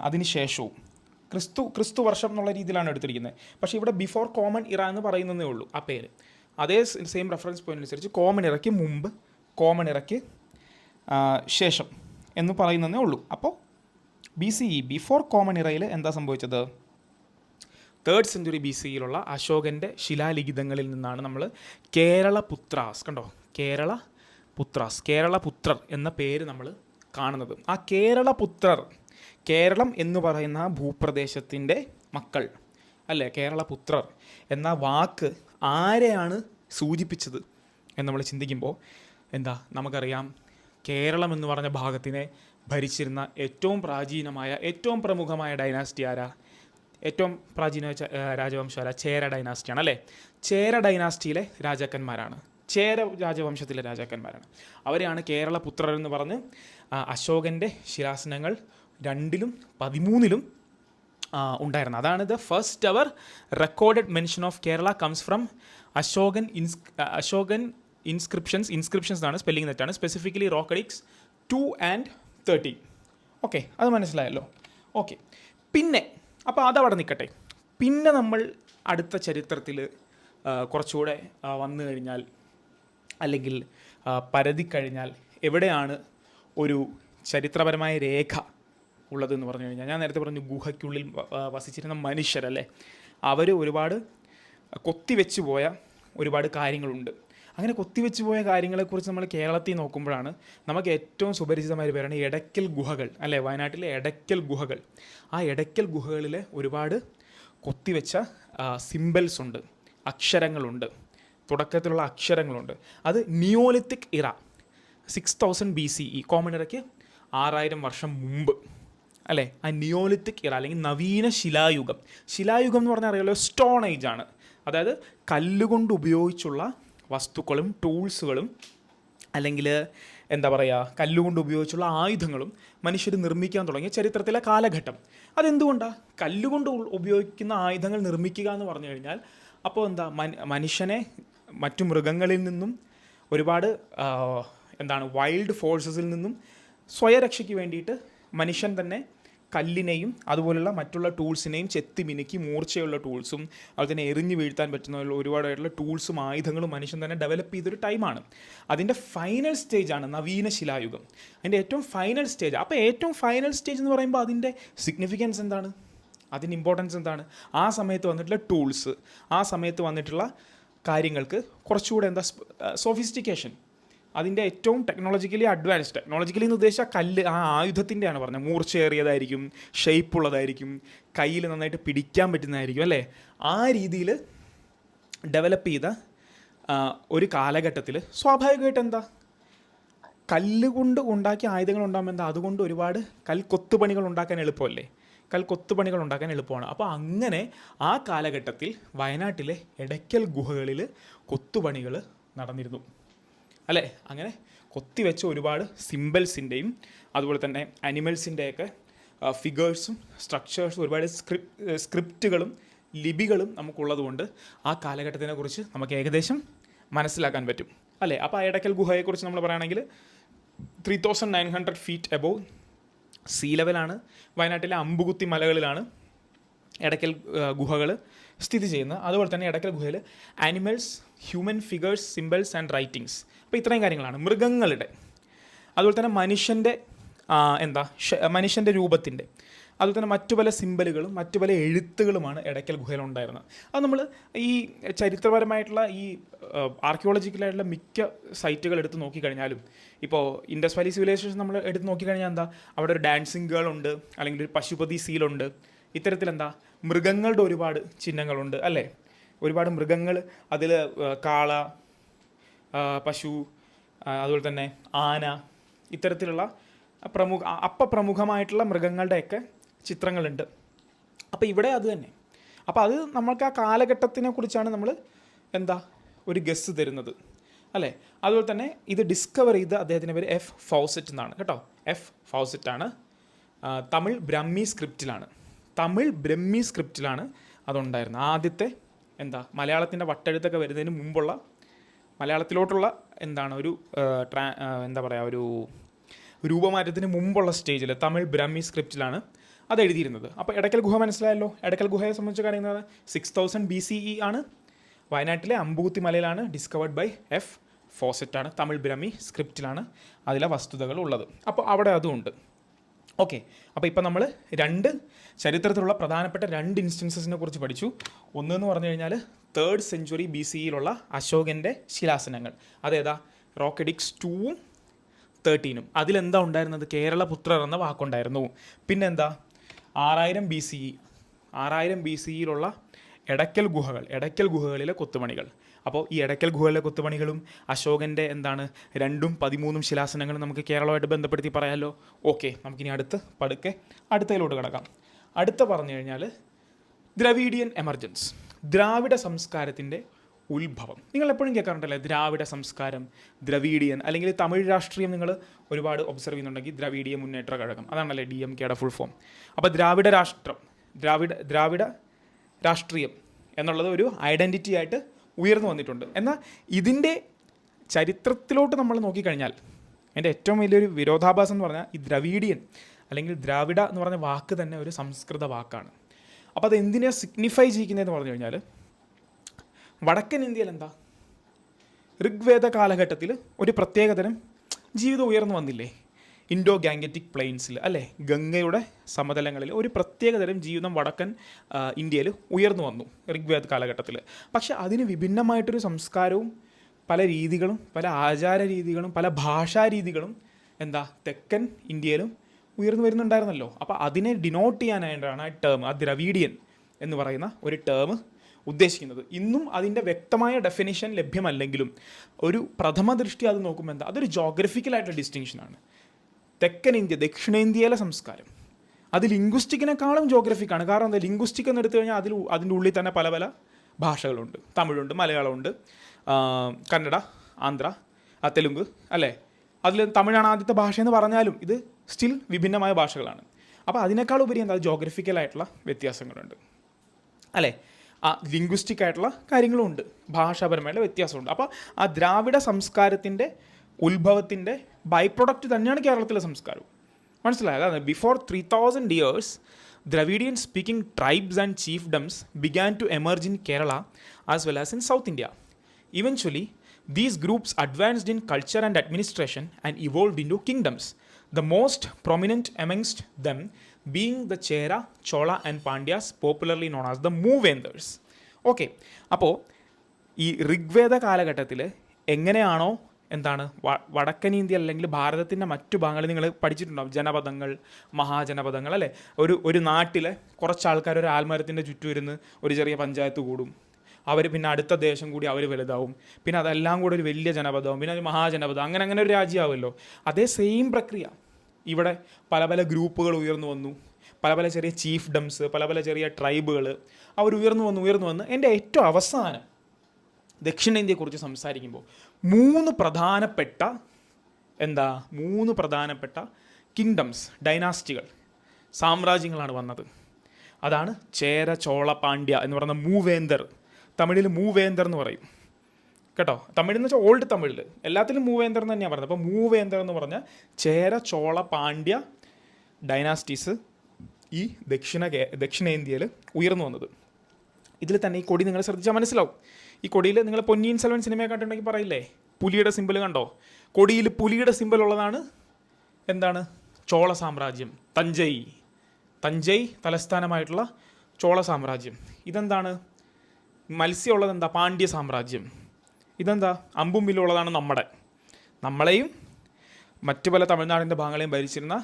അതിന് ശേഷവും ക്രിസ്തു വർഷം എന്നുള്ള രീതിയിലാണ് എടുത്തിരിക്കുന്നത്. പക്ഷേ ഇവിടെ ബിഫോർ കോമൺ ഇറ എന്ന് പറയുന്നതേ ഉള്ളൂ ആ പേര്. അതേ സെയിം റെഫറൻസ് പോയിന്റ് അനുസരിച്ച് കോമൺ ഇറയ്ക്ക് മുമ്പ്, കോമൺ ഇറയ്ക്ക് ശേഷം എന്ന് പറയുന്നതേ ഉള്ളൂ. അപ്പോൾ BCE ബിഫോർ കോമൺ ഇറയിൽ സംഭവിച്ചത് 3rd century BCEയിലുള്ള അശോകൻ്റെ ശിലാലിഖിതങ്ങളിൽ നിന്നാണ് നമ്മൾ കേരളപുത്രാസ് കേരളപുത്രർ എന്ന പേര് നമ്മൾ കാണുന്നത്. ആ കേരളം എന്ന് പറയുന്ന ഭൂപ്രദേശത്തിൻ്റെ മക്കൾ അല്ലേ, കേരളപുത്രർ എന്ന വാക്ക് ആരെയാണ് സൂചിപ്പിച്ചത് എന്ന് നമ്മൾ ചിന്തിക്കുമ്പോൾ നമുക്കറിയാം, കേരളം എന്ന് പറഞ്ഞ ഭാഗത്തിനെ ഭരിച്ചിരുന്ന ഏറ്റവും പ്രാചീനമായ, ഏറ്റവും പ്രമുഖമായ ഡൈനാസ്റ്റി ആരാ? ഏറ്റവും പ്രാചീന രാജവംശം ചേര ഡൈനാസ്റ്റിയാണ് അല്ലേ. ചേര ഡൈനാസ്റ്റിയിലെ രാജാക്കന്മാരാണ്, ചേര രാജവംശത്തിലെ രാജാക്കന്മാരാണ്. അവരെയാണ് കേരളപുത്രർ എന്ന് പറഞ്ഞ് അശോകൻ്റെ ശിലാസനങ്ങൾ 2ലും 13ലും ഉണ്ടായിരുന്നത്. അതാണ് the first ever recorded mention of Kerala comes from Ashokan inscriptions എന്നാണ് സ്പെല്ലിംഗ് തെറ്റാണ്. Specifically rock edicts 2 and 13. Okay, അത് മനസ്സിലായല്ലോ. ഓക്കെ, പിന്നെ അപ്പോൾ അതവിടെ നിൽക്കട്ടെ. പിന്നെ നമ്മൾ അടുത്ത ചരിത്രത്തിൽ കുറച്ചുകൂടെ വന്നു കഴിഞ്ഞാൽ, അല്ലെങ്കിൽ പരതിക്കഴിഞ്ഞാൽ എവിടെയാണ് ഒരു ചരിത്രപരമായ രേഖ ഉള്ളതെന്ന് പറഞ്ഞു കഴിഞ്ഞാൽ, ഞാൻ നേരത്തെ പറഞ്ഞു ഗുഹയ്ക്കുള്ളിൽ വസിച്ചിരുന്ന മനുഷ്യരല്ലേ, അവർ ഒരുപാട് കൊത്തിവെച്ച് പോയ ഒരുപാട് കാര്യങ്ങളുണ്ട്. അങ്ങനെ കൊത്തിവെച്ച് പോയ കാര്യങ്ങളെക്കുറിച്ച് നമ്മൾ കേരളത്തിൽ നോക്കുമ്പോഴാണ് നമുക്ക് ഏറ്റവും സുപരിചിതമായ ഒരു പേരാണ് എടയ്ക്കൽ ഗുഹകൾ അല്ലേ, വയനാട്ടിലെ എടയ്ക്കൽ ഗുഹകൾ. ആ എടയ്ക്കൽ ഗുഹകളിൽ ഒരുപാട് കൊത്തിവെച്ച സിംബൽസ് ഉണ്ട്, അക്ഷരങ്ങളുണ്ട്, തുടക്കത്തിലുള്ള അക്ഷരങ്ങളുണ്ട്. അത് നിയോലിത്തിക് ഇറ 6000 BCE, കോമൺ ഇറയ്ക്ക് 6000 വർഷം മുമ്പ് അല്ലേ, ആ നിയോലിത്തിക് ഇറ അല്ലെങ്കിൽ നവീന ശിലായുഗം. ശിലായുഗം എന്ന് പറഞ്ഞാൽ അറിയാലോ, സ്റ്റോൺ ഏജ് ആണ്. അതായത് കല്ലുകൊണ്ട് ഉപയോഗിച്ചുള്ള വസ്തുക്കളും ടൂൾസുകളും, അല്ലെങ്കിൽ എന്താ പറയുക, കല്ലുകൊണ്ട് ഉപയോഗിച്ചുള്ള ആയുധങ്ങളും മനുഷ്യർ നിർമ്മിക്കാൻ തുടങ്ങിയ ചരിത്രത്തിലെ കാലഘട്ടം. അതെന്തുകൊണ്ടാണ് കല്ലുകൊണ്ട് ഉപയോഗിക്കുന്ന ആയുധങ്ങൾ നിർമ്മിക്കുക എന്ന് പറഞ്ഞു കഴിഞ്ഞാൽ, അപ്പോൾ എന്താ, മനുഷ്യനെ മറ്റു മൃഗങ്ങളിൽ നിന്നും ഒരുപാട് വൈൽഡ് ഫോഴ്സസിൽ നിന്നും സ്വയരക്ഷയ്ക്ക് വേണ്ടിയിട്ട് മനുഷ്യൻ തന്നെ കല്ലിനെയും അതുപോലുള്ള മറ്റുള്ള ടൂൾസിനെയും ചെത്തി മിനുക്കി മൂർച്ചയുള്ള ടൂൾസും അതുപോലെ തന്നെ എറിഞ്ഞു വീഴ്ത്താൻ പറ്റുന്ന ഒരുപാടായിട്ടുള്ള ടൂൾസും ആയുധങ്ങളും മനുഷ്യൻ തന്നെ ഡെവലപ്പ് ചെയ്തൊരു ടൈമാണ്. അതിൻ്റെ ഫൈനൽ സ്റ്റേജാണ് നവീന ശിലായുഗം, അതിൻ്റെ ഏറ്റവും ഫൈനൽ സ്റ്റേജ്. അപ്പോൾ ഏറ്റവും ഫൈനൽ സ്റ്റേജ് എന്ന് പറയുമ്പോൾ അതിൻ്റെ സിഗ്നിഫിക്കൻസ് എന്താണ്, അതിൻ്റെ ഇമ്പോർട്ടൻസ് എന്താണ്? ആ സമയത്ത് വന്നിട്ടുള്ള ടൂൾസ്, ആ സമയത്ത് വന്നിട്ടുള്ള കാര്യങ്ങൾക്ക് കുറച്ചുകൂടെ സോഫിസ്റ്റിക്കേഷൻ, അതിൻ്റെ ഏറ്റവും ടെക്നോളജിക്കലി അഡ്വാൻസ്ഡ്, ടെക്നോളജിക്കലി എന്ന് ഉദ്ദേശിച്ച കല്ല് ആ ആയുധത്തിൻ്റെയാണ് പറഞ്ഞത്, മൂർച്ചയേറിയതായിരിക്കും, ഷേപ്പുള്ളതായിരിക്കും, കയ്യിൽ നന്നായിട്ട് പിടിക്കാൻ പറ്റുന്നതായിരിക്കും അല്ലേ. ആ രീതിയിൽ ഡെവലപ്പ് ചെയ്ത ഒരു കാലഘട്ടത്തിൽ സ്വാഭാവികമായിട്ട് എന്താ, കല്ലുകൊണ്ട് ഉണ്ടാക്കിയ ആയുധങ്ങൾ ഉണ്ടാകുമ്പോൾ എന്താ, അതുകൊണ്ട് ഒരുപാട് കൽക്കൊത്തുപണികൾ ഉണ്ടാക്കാൻ എളുപ്പമല്ലേ, കൽക്കൊത്തുപണികൾ ഉണ്ടാക്കാൻ എളുപ്പമാണ്. അപ്പോൾ അങ്ങനെ ആ കാലഘട്ടത്തിൽ വയനാട്ടിലെ എടയ്ക്കൽ ഗുഹകളിൽ കൊത്തുപണികൾ നടന്നിരുന്നു അല്ലേ. അങ്ങനെ കൊത്തിവെച്ച ഒരുപാട് സിംബൽസിൻ്റെയും അതുപോലെ തന്നെ അനിമൽസിൻ്റെയൊക്കെ ഫിഗേഴ്സും സ്ട്രക്ചേഴ്സും ഒരുപാട് സ്ക്രിപ്റ്റുകളും ലിപികളും നമുക്കുള്ളതുകൊണ്ട് ആ കാലഘട്ടത്തിനെക്കുറിച്ച് നമുക്ക് ഏകദേശം മനസ്സിലാക്കാൻ പറ്റും അല്ലേ. അപ്പോൾ ആ എടയ്ക്കൽ ഗുഹയെക്കുറിച്ച് നമ്മൾ പറയുകയാണെങ്കിൽ 3900 feet എബോവ് സീ ലെവലാണ്. വയനാട്ടിലെ അമ്പുകുത്തി മലകളിലാണ് എടയ്ക്കൽ ഗുഹകൾ സ്ഥിതി ചെയ്യുന്നത്. അതുപോലെ തന്നെ എടയ്ക്കൽ ഗുഹയിൽ animals, human figures, symbols and writings, അപ്പോൾ ഇത്രയും കാര്യങ്ങളാണ്. മൃഗങ്ങളുടെ, അതുപോലെ തന്നെ മനുഷ്യൻ്റെ രൂപത്തിൻ്റെ, അതുപോലെ തന്നെ മറ്റു പല സിംബലുകളും മറ്റു പല എഴുത്തുകളുമാണ് എടയ്ക്കൽ ഗുഹയിലുണ്ടായിരുന്നത്. അത് നമ്മൾ ഈ ചരിത്രപരമായിട്ടുള്ള ഈ ആർക്കിയോളജിക്കലായിട്ടുള്ള മിക്ക സൈറ്റുകൾ എടുത്ത് നോക്കിക്കഴിഞ്ഞാലും, ഇപ്പോൾ ഇൻഡസ് വാലി സിവിലൈസേഷൻ നമ്മൾ എടുത്ത് നോക്കിക്കഴിഞ്ഞാൽ എന്താ, അവിടെ ഒരു ഡാൻസിങ് ഗേൾ ഉണ്ട്, അല്ലെങ്കിൽ ഒരു പശുപതി സീലുണ്ട്. ഇത്തരത്തിലെന്താ മൃഗങ്ങളുടെ ഒരുപാട് ചിഹ്നങ്ങളുണ്ട് അല്ലേ. ഒരുപാട് മൃഗങ്ങൾ, അതിൽ കാള, പശു, അതുപോലെ തന്നെ ആന, ഇത്തരത്തിലുള്ള പ്രമുഖമായിട്ടുള്ള മൃഗങ്ങളുടെയൊക്കെ ചിത്രങ്ങളുണ്ട്. അപ്പോൾ ഇവിടെ അത് തന്നെ. അപ്പോൾ അത് നമ്മൾക്ക് ആ കാലഘട്ടത്തിനെ കുറിച്ചാണ് നമ്മൾ ഒരു ഗസ് തരുന്നത് അല്ലേ. അതുപോലെ തന്നെ ഇത് ഡിസ്കവർ ചെയ്ത് അദ്ദേഹത്തിൻ്റെ പേര് എഫ് ഫൗസെറ്റ് എന്നാണ് കേട്ടോ. എഫ് ഫൗസെറ്റാണ്. തമിഴ് ബ്രഹ്മി സ്ക്രിപ്റ്റിലാണ് അതുണ്ടായിരുന്നത്. ആദ്യത്തെ മലയാളത്തിൻ്റെ വട്ടെഴുത്തൊക്കെ വരുന്നതിന് മുമ്പുള്ള, മലയാളത്തിലോട്ടുള്ള ഒരു രൂപമാറ്റത്തിന് മുമ്പുള്ള സ്റ്റേജിൽ തമിഴ് ബ്രഹ്മി സ്ക്രിപ്റ്റിലാണ് അത് എഴുതിയിരുന്നത്. അപ്പോൾ എടയ്ക്കൽ ഗുഹ മനസ്സിലായല്ലോ. എടയ്ക്കൽ ഗുഹയെ സംബന്ധിച്ച് പറയുന്നത് 6000 BCE ആണ്. വയനാട്ടിലെ അമ്പുകുത്തി മലയിലാണ്. ഡിസ്കവേർഡ് ബൈ എഫ് ഫോസെറ്റാണ്. തമിഴ് ബ്രഹ്മി സ്ക്രിപ്റ്റിലാണ് അതിലെ വസ്തുതകൾ ഉള്ളത്. അപ്പോൾ അവിടെ അതുമുണ്ട്. ഓക്കെ, അപ്പോൾ ഇപ്പം നമ്മൾ ചരിത്രത്തിലുള്ള പ്രധാനപ്പെട്ട 2 ഇൻസ്റ്റൻസസിനെ കുറിച്ച് പഠിച്ചു. ഒന്നെന്ന് പറഞ്ഞു കഴിഞ്ഞാൽ 3rd century BCEയിലുള്ള അശോകൻ്റെ ശിലാസനങ്ങൾ. അതേതാ, റോക്കഡിക്സ് 2ഉം 13ഉം. അതിലെന്താ ഉണ്ടായിരുന്നത്, കേരളപുത്രർ എന്ന വാക്കുണ്ടായിരുന്നു. പിന്നെന്താ, 6000 BCEയിലുള്ള എടയ്ക്കൽ ഗുഹകളിലെ കൊത്തുപണികൾ. അപ്പോൾ ഈ എടയ്ക്കൽ ഗുഹകളിലെ കൊത്തുപണികളും അശോകൻ്റെ 2ഉം 13ഉം ശിലാസനങ്ങളും നമുക്ക് കേരളമായിട്ട് ബന്ധപ്പെടുത്തി പറയാമല്ലോ. ഓക്കെ, നമുക്കിനി അടുത്തതിലോട്ട് കിടക്കാം. പറഞ്ഞു കഴിഞ്ഞാൽ ദ്രവീഡിയൻ എമർജൻസ്, ദ്രാവിഡ സംസ്കാരത്തിൻ്റെ ഉത്ഭവം. നിങ്ങൾ എപ്പോഴും കേൾക്കാറുണ്ടല്ലേ, ദ്രാവിഡ സംസ്കാരം, ദ്രവീഡിയൻ, അല്ലെങ്കിൽ തമിഴ് രാഷ്ട്രീയം നിങ്ങൾ ഒരുപാട് ഒബ്സർവ് ചെയ്യുന്നുണ്ടെങ്കിൽ ദ്രവീഡിയ മുന്നേറ്റ കഴകം, അതാണല്ലേ DMKയുടെ ഫുൾ ഫോം. അപ്പോൾ ദ്രാവിഡ രാഷ്ട്രീയം എന്നുള്ളത് ഒരു ഐഡൻറ്റിറ്റി ആയിട്ട് ഉയർന്നു വന്നിട്ടുണ്ട്. എന്നാൽ ഇതിൻ്റെ ചരിത്രത്തിലോട്ട് നമ്മൾ നോക്കിക്കഴിഞ്ഞാൽ എൻ്റെ ഏറ്റവും വലിയൊരു വിരോധാഭാസം എന്ന് പറഞ്ഞാൽ ഈ ദ്രവീഡിയൻ അല്ലെങ്കിൽ ദ്രാവിഡ എന്ന് പറഞ്ഞ വാക്ക് തന്നെ ഒരു സംസ്കൃത വാക്കാണ്. അപ്പോൾ അത് എന്തിനെ സിഗ്നിഫൈ ചെയ്യിക്കുന്നതെന്ന് പറഞ്ഞു കഴിഞ്ഞാൽ, വടക്കൻ ഇന്ത്യയിൽ എന്താ ഋഗ്വേദ കാലഘട്ടത്തിൽ ഒരു പ്രത്യേകതരം ജീവിതം ഉയർന്നു വന്നില്ലേ? ഇൻഡോ ഗാംഗറ്റിക് പ്ലെയിൻസിൽ അല്ലേ, ഗംഗയുടെ സമതലങ്ങളിൽ ഒരു പ്രത്യേകതരം ജീവിതം വടക്കൻ ഇന്ത്യയിൽ ഉയർന്നു വന്നു ഋഗ്വേദ കാലഘട്ടത്തിൽ. പക്ഷെ അതിന് വിഭിന്നമായിട്ടൊരു സംസ്കാരവും പല രീതികളും പല ആചാര രീതികളും പല ഭാഷാ രീതികളും എന്താ തെക്കൻ ഇന്ത്യയിലും ഉയർന്നു വരുന്നുണ്ടായിരുന്നല്ലോ. അപ്പോൾ അതിനെ ഡിനോട്ട് ചെയ്യാനായിട്ടാണ് ആ ടേം, ആ ദ്രവീഡിയൻ എന്ന് പറയുന്ന ഒരു ടേം ഉദ്ദേശിക്കുന്നത്. ഇന്നും അതിൻ്റെ വ്യക്തമായ ഡെഫിനിഷൻ ലഭ്യമല്ലെങ്കിലും ഒരു പ്രഥമ ദൃഷ്ടി അത് നോക്കുമ്പോൾ എന്താ, അതൊരു ജോഗ്രഫിക്കലായിട്ടുള്ള ഡിസ്റ്റിങ്ഷനാണ്. തെക്കൻ ഇന്ത്യ, ദക്ഷിണേന്ത്യയിലെ സംസ്കാരം അത് ലിംഗ്വിസ്റ്റിക്കിനേക്കാളും ജോഗ്രഫിക്കാണ്. കാരണം എന്താ, ലിംഗ്വിസ്റ്റിക് എന്ന് എടുത്തു കഴിഞ്ഞാൽ അതിൻ്റെ ഉള്ളിൽ തന്നെ പല പല ഭാഷകളുണ്ട്. തമിഴുണ്ട്, മലയാളമുണ്ട്, കന്നഡ, ആന്ധ്ര, തെലുങ്ക് അല്ലേ. അതിൽ തമിഴാണ് ആദ്യത്തെ ഭാഷയെന്ന് പറഞ്ഞാലും ഇത് സ്റ്റിൽ വിഭിന്നമായ ഭാഷകളാണ്. അപ്പോൾ അതിനേക്കാൾ ഉപരി എന്താ, ജോഗ്രഫിക്കലായിട്ടുള്ള വ്യത്യാസങ്ങളുണ്ട് അല്ലേ. ആ ലിംഗ്വിസ്റ്റിക് ആയിട്ടുള്ള കാര്യങ്ങളും ഉണ്ട്, ഭാഷാപരമായിട്ടുള്ള വ്യത്യാസമുണ്ട്. അപ്പോൾ ആ ദ്രാവിഡ സംസ്കാരത്തിൻ്റെ ഉത്ഭവത്തിൻ്റെ ബൈ പ്രൊഡക്റ്റ് തന്നെയാണ് കേരളത്തിലെ സംസ്കാരവും. മനസ്സിലായത്? അതാണ് before 3000 years Dravidian speaking tribes and chiefdoms began to emerge in Kerala as well as in South India. Eventually, these groups advanced in culture and administration and evolved into kingdoms, the most prominent amongst them being the Chera, Chola and Pandyas, popularly known as the Moovendars. Okay, അപ്പോൾ ഈ ഋഗ്വേദ കാലഘട്ടത്തിൽ എങ്ങനെയാണോ എന്താണ് വടക്കൻ India അല്ലെങ്കിൽ ഭാരതത്തിൻ്റെ മറ്റു ഭാഗങ്ങളിൽ നിങ്ങൾ പഠിച്ചിട്ടുണ്ടാവും, ജനപദങ്ങൾ, മഹാജനപദങ്ങൾ അല്ലേ. ഒരു നാട്ടിലെ കുറച്ച് ആൾക്കാർ ഒരു ആൽമരത്തിൻ്റെ ചുറ്റും ഇരുന്ന് ഒരു ചെറിയ പഞ്ചായത്ത് കൂടും. അവർ പിന്നെ അടുത്ത ദേശം കൂടി അവർ വലുതാവും, പിന്നെ അതെല്ലാം കൂടെ ഒരു വലിയ ജനപദവും, പിന്നെ ഒരു മഹാജനപദം, അങ്ങനെ ഒരു രാജ്യമാവുമല്ലോ. അതേ സെയിം പ്രക്രിയ ഇവിടെ പല പല ഗ്രൂപ്പുകൾ ഉയർന്നു വന്നു, പല പല ചെറിയ ചീഫ്ഡംസ്, പല പല ചെറിയ ട്രൈബുകൾ അവർ ഉയർന്നു വന്ന് എൻ്റെ ഏറ്റവും അവസാനം ദക്ഷിണേന്ത്യയെക്കുറിച്ച് സംസാരിക്കുമ്പോൾ മൂന്ന് പ്രധാനപ്പെട്ട കിങ്ഡംസ്, ഡൈനാസ്റ്റികൾ, സാമ്രാജ്യങ്ങളാണ് വന്നത്. അതാണ് ചേര, ചോള, പാണ്ഡ്യ എന്ന് പറയുന്ന മൂവേന്ദർ. തമിഴിൽ മൂവേന്ദർ എന്ന് പറയും കേട്ടോ. തമിഴ് എന്ന് വെച്ചാൽ ഓൾഡ് തമിഴിൽ എല്ലാത്തിലും മൂവേന്ദർ എന്ന് തന്നെയാണ് പറയുന്നത്. അപ്പോൾ മൂവേന്ദർ എന്ന് പറഞ്ഞാൽ ചേര, ചോള, പാണ്ഡ്യ ഡൈനാസ്റ്റീസ് ഈ ദക്ഷിണേന്ത്യയിൽ ഉയർന്നു വന്നത്. ഇതിൽ തന്നെ ഈ കൊടി നിങ്ങൾ ശ്രദ്ധിച്ചാൽ മനസ്സിലാവും. ഈ കൊടിയിൽ നിങ്ങൾ പൊന്നിയിൻ സെൽവൻ സിനിമയെ കണ്ടിട്ടുണ്ടെങ്കിൽ പറയില്ലേ, പുലിയുടെ സിമ്പിൾ കണ്ടോ? കൊടിയിൽ പുലിയുടെ സിമ്പിൾ ഉള്ളതാണ് എന്താണ്, ചോള സാമ്രാജ്യം. തഞ്ചൈ തലസ്ഥാനമായിട്ടുള്ള ചോള സാമ്രാജ്യം. ഇതെന്താണ്, മത്സ്യമുള്ളത് എന്താ, പാണ്ഡ്യ സാമ്രാജ്യം. ഇതെന്താ, അമ്പും വില്ലുള്ളതാണ് നമ്മളെയും മറ്റു പല തമിഴ്നാടിൻ്റെ ഭാഗങ്ങളെയും ഭരിച്ചിരുന്ന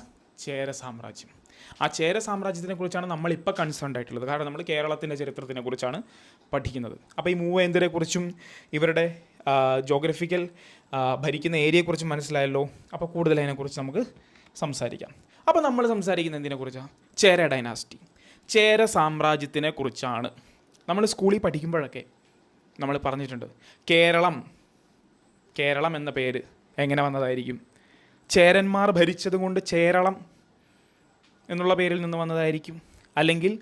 ചേര സാമ്രാജ്യം. ആ ചേര സാമ്രാജ്യത്തിനെ കുറിച്ചാണ് നമ്മളിപ്പോൾ കൺസേൺഡ് ആയിട്ടുള്ളത്. കാരണം നമ്മൾ കേരളത്തിൻ്റെ ചരിത്രത്തിനെ കുറിച്ചാണ് പഠിക്കുന്നത്. അപ്പോൾ ഈ മൂവേന്ദരെക്കുറിച്ചും ഇവരുടെ ജോഗ്രഫിക്കൽ ഭരിക്കുന്ന ഏരിയയെക്കുറിച്ചും മനസ്സിലായല്ലോ. അപ്പോൾ കൂടുതൽ അതിനെക്കുറിച്ച് നമുക്ക് സംസാരിക്കാം. അപ്പോൾ നമ്മൾ സംസാരിക്കുന്നത് എന്തിനെക്കുറിച്ചാണ്? ചേര ഡൈനാസ്റ്റി, ചേര സാമ്രാജ്യത്തിനെ കുറിച്ചാണ്. നമ്മൾ സ്കൂളിൽ പഠിക്കുമ്പോഴൊക്കെ നമ്മൾ പറഞ്ഞിട്ടുണ്ട്, കേരളം എന്ന പേര് എങ്ങനെ വന്നതായിരിക്കും? ചേരന്മാർ ഭരിച്ചത് കൊണ്ട് ചേരളം എന്നുള്ള പേരിൽ നിന്ന് വന്നതായിരിക്കും, അല്ലെങ്കിൽ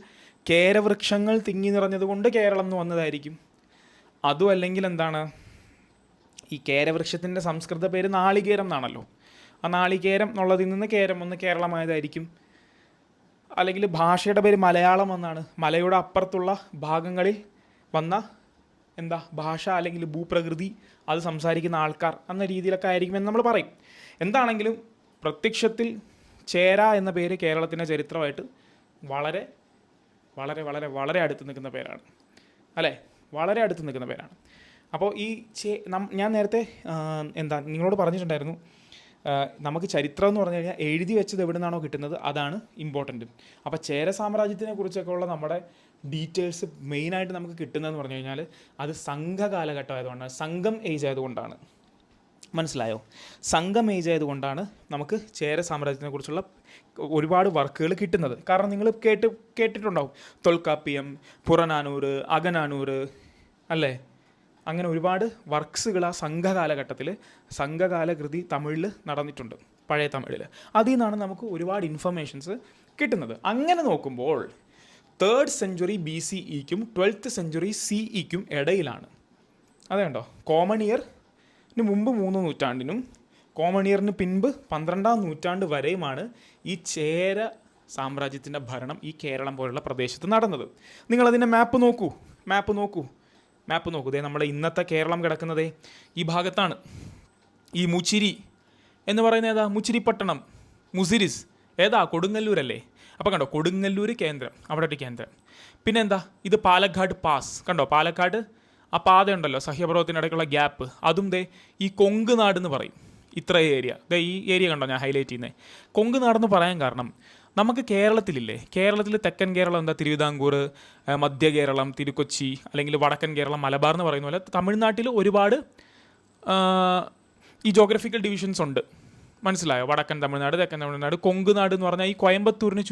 കേരവൃക്ഷങ്ങൾ തിങ്ങി നിറഞ്ഞതുകൊണ്ട് കേരളം എന്ന് വന്നതായിരിക്കും. അതും അല്ലെങ്കിൽ എന്താണ്, ഈ കേരവൃക്ഷത്തിൻ്റെ സംസ്കൃത പേര് നാളികേരം എന്നാണല്ലോ. ആ നാളികേരം എന്നുള്ളതിൽ നിന്ന് കേരം ഒന്ന് കേരളമായതായിരിക്കും. അല്ലെങ്കിൽ ഭാഷയുടെ പേര് മലയാളം എന്നാണ്. മലയുടെ അപ്പുറത്തുള്ള ഭാഗങ്ങളിൽ വന്ന ഭാഷ അല്ലെങ്കിൽ ഭൂപ്രകൃതി, അത് സംസാരിക്കുന്ന ആൾക്കാർ എന്ന രീതിയിലൊക്കെ ആയിരിക്കുമെന്ന് നമ്മൾ പറയും. എന്താണെങ്കിലും പ്രത്യക്ഷത്തിൽ ചേര എന്ന പേര് കേരളത്തിൻ്റെ ചരിത്രമായിട്ട് വളരെ വളരെ വളരെ വളരെ അടുത്ത് നിൽക്കുന്ന പേരാണ് അല്ലേ, വളരെ അടുത്ത് നിൽക്കുന്ന പേരാണ്. അപ്പോൾ ഈ ഞാൻ നേരത്തെ നിങ്ങളോട് പറഞ്ഞിട്ടുണ്ടായിരുന്നു, നമുക്ക് ചരിത്രം എന്ന് പറഞ്ഞു കഴിഞ്ഞാൽ എഴുതി വെച്ചത് എവിടെ നിന്നാണോ കിട്ടുന്നത് അതാണ് ഇമ്പോർട്ടൻറ്റ്. അപ്പോൾ ചേര സാമ്രാജ്യത്തിനെ കുറിച്ചൊക്കെ ഉള്ള നമ്മുടെ ഡീറ്റെയിൽസ് മെയിനായിട്ട് നമുക്ക് കിട്ടുന്നതെന്ന് പറഞ്ഞു കഴിഞ്ഞാൽ അത് സംഘ കാലഘട്ടം ആയതുകൊണ്ടാണ്, സംഘം ഏജ് ആയതുകൊണ്ടാണ്. മനസ്സിലായോ? സംഘം ഏജ് ആയതുകൊണ്ടാണ് നമുക്ക് ചേര സാമ്രാജ്യത്തിനെ കുറിച്ചുള്ള ഒരുപാട് വർക്കുകൾ കിട്ടുന്നത്. കാരണം നിങ്ങൾ കേട്ടിട്ടുണ്ടാവും, തൊൽക്കാപ്പിയം, പുറനാനൂറ്, അകനാനൂറ് അല്ലേ, അങ്ങനെ ഒരുപാട് വർക്ക്സുകൾ ആ സംഘകാലഘട്ടത്തിൽ, സംഘകാല കൃതി തമിഴിൽ നടന്നിട്ടുണ്ട്, പഴയ തമിഴിൽ. അതിൽ നിന്നാണ് നമുക്ക് ഒരുപാട് ഇൻഫർമേഷൻസ് കിട്ടുന്നത്. അങ്ങനെ നോക്കുമ്പോൾ 3rd century BCEക്കും 12th century CEക്കും ഇടയിലാണ്. അതുകൊണ്ടോ, കോമൺ ഇയറിന് മുമ്പ് 3 നൂറ്റാണ്ടിനും കോമണിയറിന് പിൻപ് 12-ാം നൂറ്റാണ്ട് വരെയുമാണ് ഈ ചേര സാമ്രാജ്യത്തിൻ്റെ ഭരണം ഈ കേരളം പോലുള്ള പ്രദേശത്ത് നടന്നത്. നിങ്ങളതിൻ്റെ മാപ്പ് നോക്കൂ. ദേ നമ്മുടെ ഇന്നത്തെ കേരളം കിടക്കുന്നതേ ഈ ഭാഗത്താണ്. ഈ മുച്ചിരി എന്ന് പറയുന്നത് ഏതാ? മുച്ചിരിപ്പട്ടണം, മുസിരിസ് ഏതാ? കൊടുങ്ങല്ലൂരല്ലേ? അപ്പോൾ കണ്ടോ, കൊടുങ്ങല്ലൂർ കേന്ദ്രം, അവിടെ ഒരു കേന്ദ്രം. പിന്നെ എന്താ, ഇത് പാലക്കാട് പാസ്, കണ്ടോ പാലക്കാട് ആ പാതയുണ്ടല്ലോ, സഹ്യപർവ്വതത്തിനിടയ്ക്കുള്ള ഗ്യാപ്പ്, അതും ദേ ഈ കൊങ്ക് നാട് എന്ന് പറയും. ഇത്ര ഏരിയ, ദേ ഈ ഏരിയ കണ്ടോ ഞാൻ ഹൈലൈറ്റ് ചെയ്യുന്നത്. കൊങ്ക് നാടെന്ന് പറയാൻ കാരണം, നമുക്ക് കേരളത്തിൽ തെക്കൻ കേരളം എന്താ തിരുവിതാംകൂർ, മധ്യ കേരളം തിരുക്കൊച്ചി, അല്ലെങ്കിൽ വടക്കൻ കേരളം മലബാർ എന്ന് പറയുന്ന പോലെ തമിഴ്നാട്ടിൽ ഒരുപാട് ഈ ജോഗ്രഫിക്കൽ ഡിവിഷൻസ് ഉണ്ട്. മനസ്സിലായോ? വടക്കൻ തമിഴ്നാട്, തെക്കൻ തമിഴ്നാട്, കൊങ്ക് നാട് എന്ന് പറഞ്ഞാൽ ഈ കോയമ്പത്തൂരിന്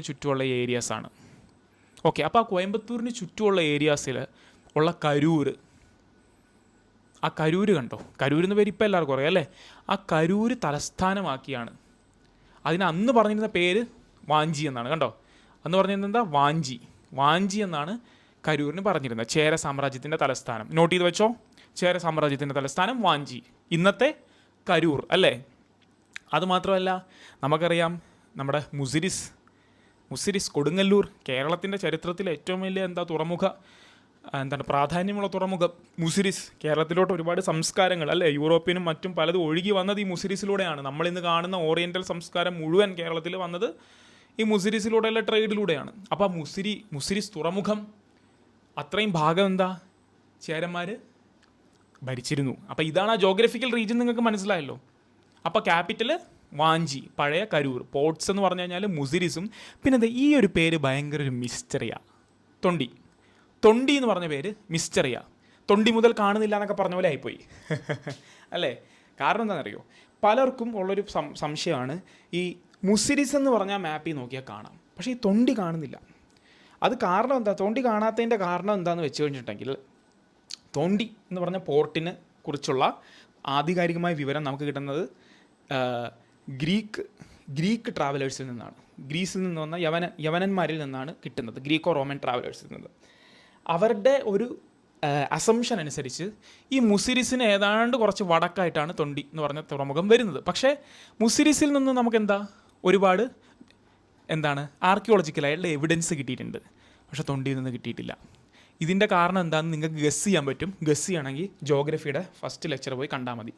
ചുറ്റുമുള്ള ഏരിയാസാണ്. ഓക്കെ, അപ്പോൾ ആ കോയമ്പത്തൂരിന് ചുറ്റുമുള്ള ഏരിയാസിൽ ഉള്ള കരൂര്, ആ കരൂര് കണ്ടോ, കരൂരെന്ന് പേര് ഇപ്പോൾ എല്ലാവർക്കും അറിയാം അല്ലേ? ആ കരൂര് തലസ്ഥാനമാക്കിയാണ്. അതിന് അന്ന് പറഞ്ഞിരുന്ന പേര് വാഞ്ചി എന്നാണ്. കണ്ടോ, അന്ന് പറഞ്ഞിരുന്നത് എന്താ? വാഞ്ചി എന്നാണ് കരൂരിന് പറഞ്ഞിരുന്നത്. ചേര സാമ്രാജ്യത്തിൻ്റെ തലസ്ഥാനം നോട്ട് ചെയ്ത് വെച്ചോ. ചേര സാമ്രാജ്യത്തിൻ്റെ തലസ്ഥാനം വാഞ്ചി, ഇന്നത്തെ കരൂർ അല്ലേ? അതുമാത്രമല്ല, നമുക്കറിയാം നമ്മുടെ മുസിരിസ് കൊടുങ്ങല്ലൂർ, കേരളത്തിൻ്റെ ചരിത്രത്തിലെ ഏറ്റവും വലിയ പ്രാധാന്യമുള്ള തുറമുഖം മുസിരിസ്. കേരളത്തിലോട്ട് ഒരുപാട് സംസ്കാരങ്ങൾ അല്ലേ, യൂറോപ്യനും മറ്റും പലതും ഒഴുകി വന്നത് ഈ മുസിരിസിലൂടെയാണ്. നമ്മളിന്ന് കാണുന്ന ഓറിയൻ്റൽ സംസ്കാരം മുഴുവൻ കേരളത്തിൽ വന്നത് ഈ മുസിരിസിലൂടെയുള്ള ട്രേഡിലൂടെയാണ്. അപ്പോൾ ആ മുസിരിസ് തുറമുഖം അത്രയും ഭാഗം എന്താ ചേരന്മാർ ഭരിച്ചിരുന്നു. അപ്പോൾ ഇതാണ് ആ ജോഗ്രഫിക്കൽ റീജിയൻ, നിങ്ങൾക്ക് മനസ്സിലായല്ലോ. അപ്പോൾ ക്യാപിറ്റൽ വാഞ്ചി, പഴയ കരൂർ. പോർട്സ് എന്ന് പറഞ്ഞു കഴിഞ്ഞാൽ മുസിരിസും. പിന്നെ ഈ ഒരു പേര് ഭയങ്കര ഒരു മിസ്റ്ററിയാണ്, തൊണ്ടി എന്ന് പറഞ്ഞ പേര് മിസ്റ്ററിയാണ്. തൊണ്ടി മുതൽ കാണുന്നില്ല എന്നൊക്കെ പറഞ്ഞ പോലെ ആയിപ്പോയി അല്ലേ? കാരണം എന്താണെന്നറിയോ, പലർക്കും ഉള്ളൊരു സംശയമാണ്, ഈ മുസിരിസ് എന്ന് പറഞ്ഞാൽ മാപ്പിൽ നോക്കിയാൽ കാണാം, പക്ഷേ ഈ തൊണ്ടി കാണുന്നില്ല. അത് കാരണം എന്താ? തൊണ്ടി കാണാത്തതിൻ്റെ കാരണം എന്താണെന്ന് വെച്ച് കഴിഞ്ഞിട്ടുണ്ടെങ്കിൽ, തൊണ്ടി എന്ന് പറഞ്ഞ പോർട്ടിനെ കുറിച്ചുള്ള ആധികാരികമായ വിവരം നമുക്ക് കിട്ടുന്നത് ഗ്രീക്ക് ട്രാവലേഴ്സിൽ നിന്നാണ്. ഗ്രീസിൽ നിന്ന് വന്ന യവനന്മാരിൽ നിന്നാണ് കിട്ടുന്നത്, ഗ്രീക്കോ റോമൻ ട്രാവലേഴ്സിൽ നിന്ന്. അവരുടെ ഒരു അസംഷൻ അനുസരിച്ച് ഈ മുസിരിസിന് ഏതാണ്ട് കുറച്ച് വടക്കായിട്ടാണ് തൊണ്ടി എന്ന് പറഞ്ഞ തുറമുഖം വരുന്നത്. പക്ഷേ മുസിരിസിൽ നിന്ന് നമുക്കെന്താ ഒരുപാട് ആർക്കിയോളജിക്കലായിട്ടുള്ള എവിഡൻസ് കിട്ടിയിട്ടുണ്ട്, പക്ഷേ തൊണ്ടിയിൽ നിന്ന് കിട്ടിയിട്ടില്ല. ഇതിൻ്റെ കാരണം എന്താണെന്ന് നിങ്ങൾക്ക് ഗസ് ചെയ്യാൻ പറ്റും. ഗസ് ചെയ്യണമെങ്കിൽ ജോഗ്രഫിയുടെ ഫസ്റ്റ് ലെക്ചർ പോയി കണ്ടാൽ മതി.